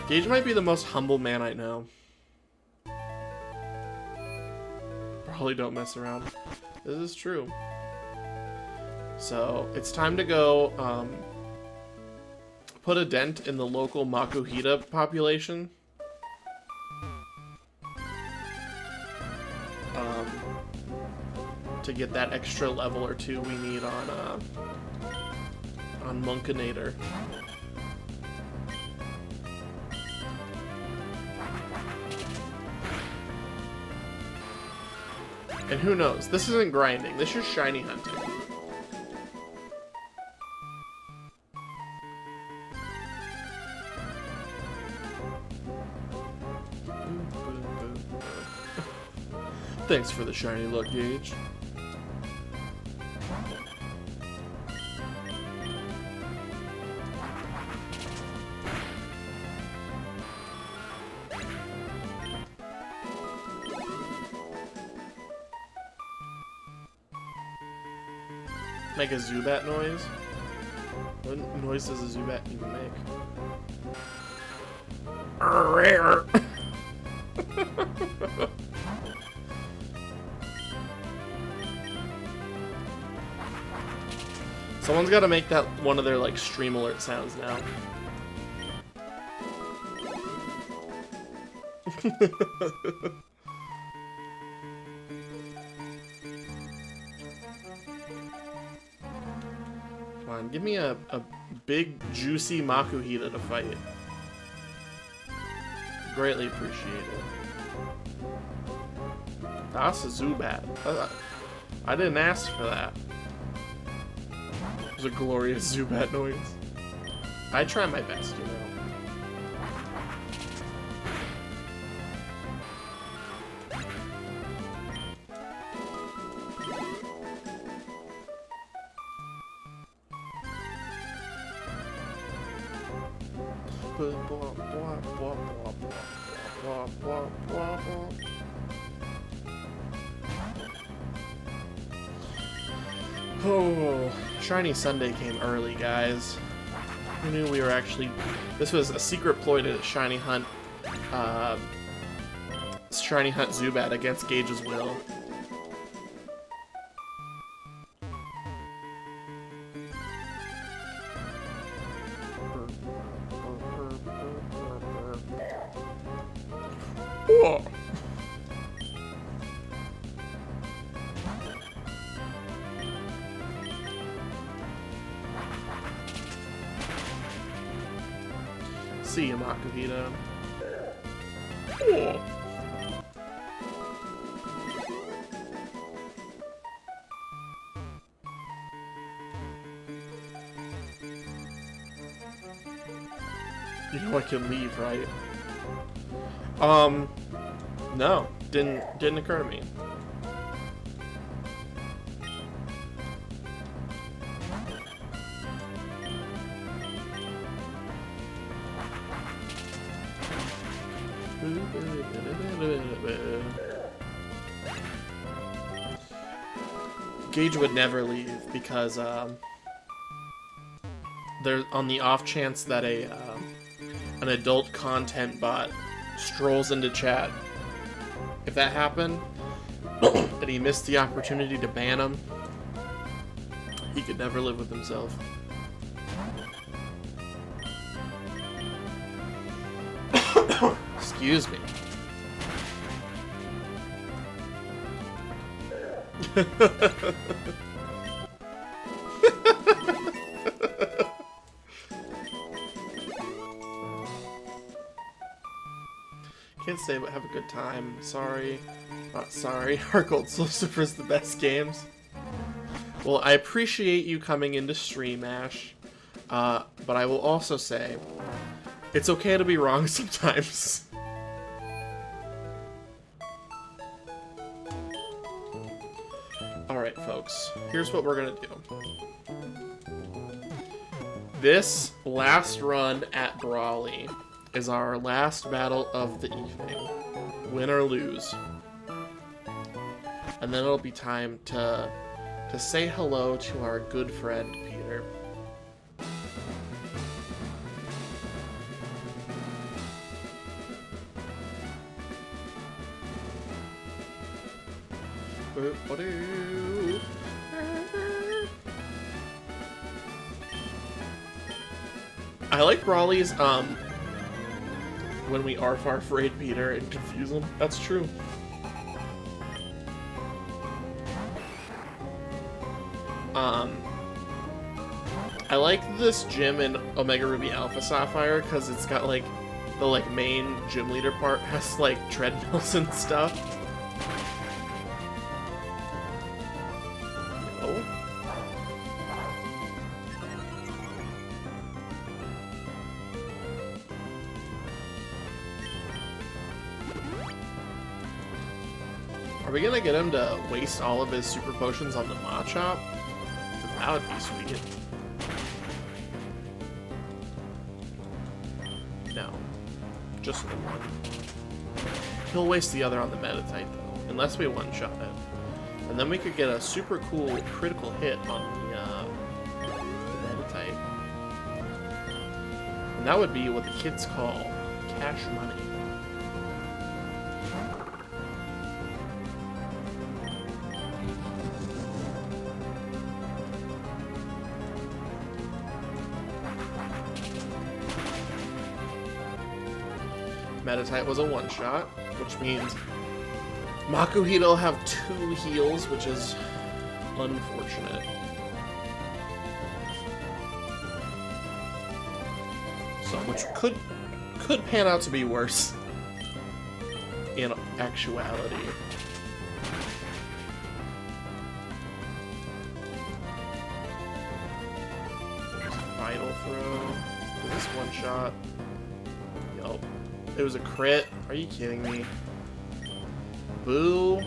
S1: Gage might be the most humble man I know. Probably don't mess around. This is true. So, it's time to go, put a dent in the local Makuhita population. To get that extra level or two we need on Monkinator. And who knows? This isn't grinding. This is shiny hunting. Thanks for the shiny look, Gage. Make a Zubat noise? What noise does a Zubat even make? Someone's got to make that one of their like stream alert sounds now. Come on, give me a big, juicy Makuhita to fight. Greatly appreciate it. That's a Zubat. I didn't ask for that. It was a glorious Zubat noise. I try my best, you know. Oh, Shiny Sunday came early, guys. Who knew we were actually... This was a secret ploy to Shiny Hunt Zubat against Gage's will. Whoa. See you, Makuhita. Whoa. You know I can leave, right? No, didn't occur to me. Gage would never leave because there, on the off chance that an adult content bot strolls into chat. If that happened, and he missed the opportunity to ban him, he could never live with himself. Excuse me. Can't say but have a good time. Sorry. Not sorry. Our Gold Soul Super's the best games. Well, I appreciate you coming into stream, Ash. But I will also say, it's okay to be wrong sometimes. Alright, folks. Here's what we're gonna do. This last run at Brawley is our last battle of the evening. Win or lose. And then it'll be time to say hello to our good friend, Peter. I like Brawley's, when we are far afraid Peter and confuse him. That's true. I like this gym in Omega Ruby Alpha Sapphire because it's got like the main gym leader part has like treadmills and stuff. Oh. Are we gonna get him to waste all of his super potions on the Machop? That would be sweet. No. Just the one. He'll waste the other on the Meditite, though. Unless we one-shot it. And then we could get a super cool critical hit on the Meditite. And that would be what the kids call cash money. Meditite was a one-shot, which means Makuhita will have 2 heals, which is unfortunate. So, which could pan out to be worse in actuality. Final throw. Is this one-shot? Yup. It was a crit. Are you kidding me? Boo.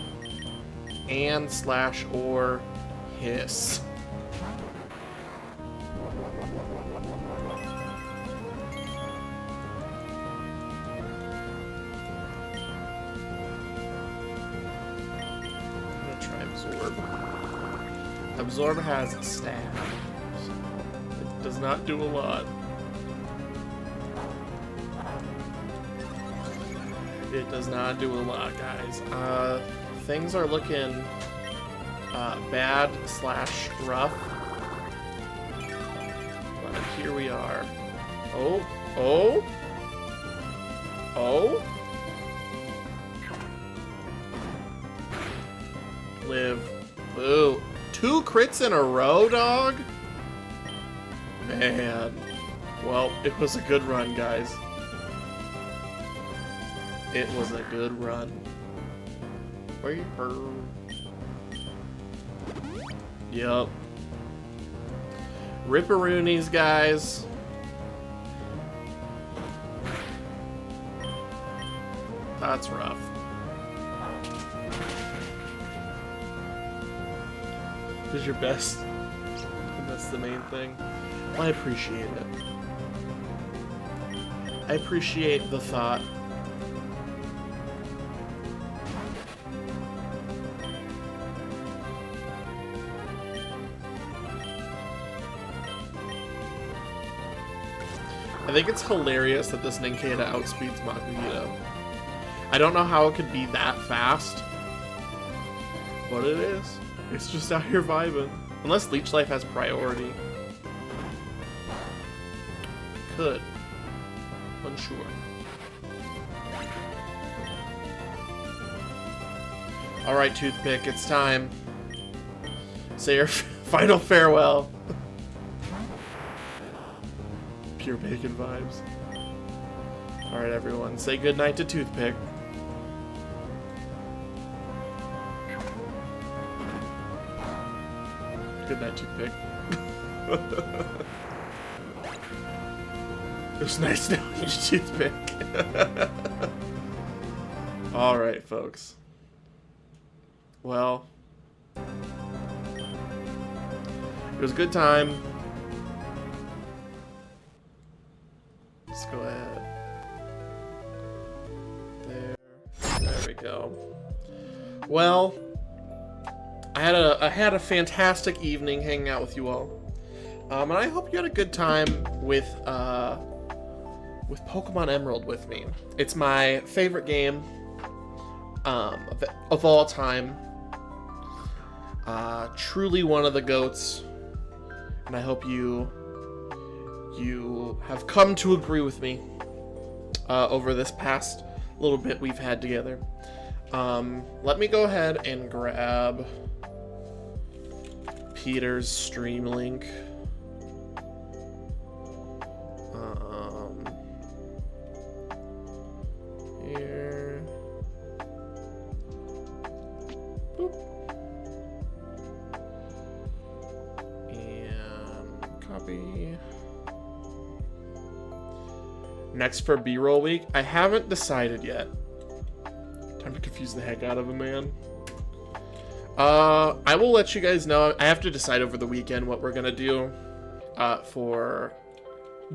S1: And slash or hiss. I'm gonna try Absorb. Absorb has a stab. So it does not do a lot. It does not do a lot, guys. Things are looking bad slash rough. But here we are. Oh, oh, oh. Live. Boo. 2 crits in a row, dog? Man. Well, it was a good run, guys. It was a good run. Yup. Ripperoonies, guys. That's rough. This is your best. And that's the main thing. Well, I appreciate it. I appreciate the thought. I think it's hilarious that this Nincada outspeeds Makihito. I don't know how it could be that fast, but it is. It's just out here vibing. Unless Leech Life has priority. Could. Unsure. Alright, Toothpick, it's time. Say your final farewell. Pure bacon vibes. Alright, everyone, say goodnight to Toothpick. Good night, Toothpick. It was nice knowing you, Toothpick. Alright, folks. Well, it was a good time. Let's go ahead. There we go. Well, I had a fantastic evening hanging out with you all, and I hope you had a good time with Pokemon Emerald with me. It's my favorite game of all time. Truly one of the GOATs, and I hope you have come to agree with me over this past little bit we've had together. Let me go ahead and grab Peter's stream link. Here. Boop. And copy. Next for B-roll week, I haven't decided yet. Time to confuse the heck out of a man. I will let you guys know. I have to decide over the weekend what we're gonna do for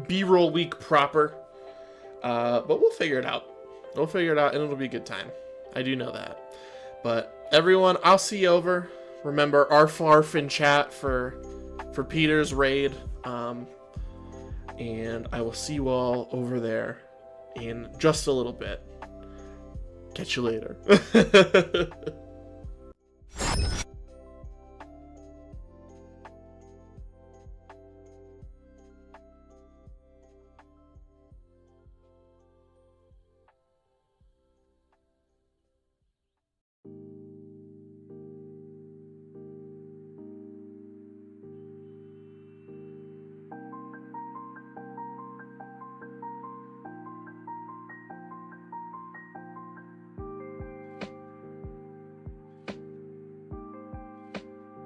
S1: B-roll week proper. But we'll figure it out. We'll figure it out, and it'll be a good time. I do know that. But everyone, I'll see you over. Remember, arf arf in chat for Peter's raid. And I will see you all over there in just a little bit. Catch you later.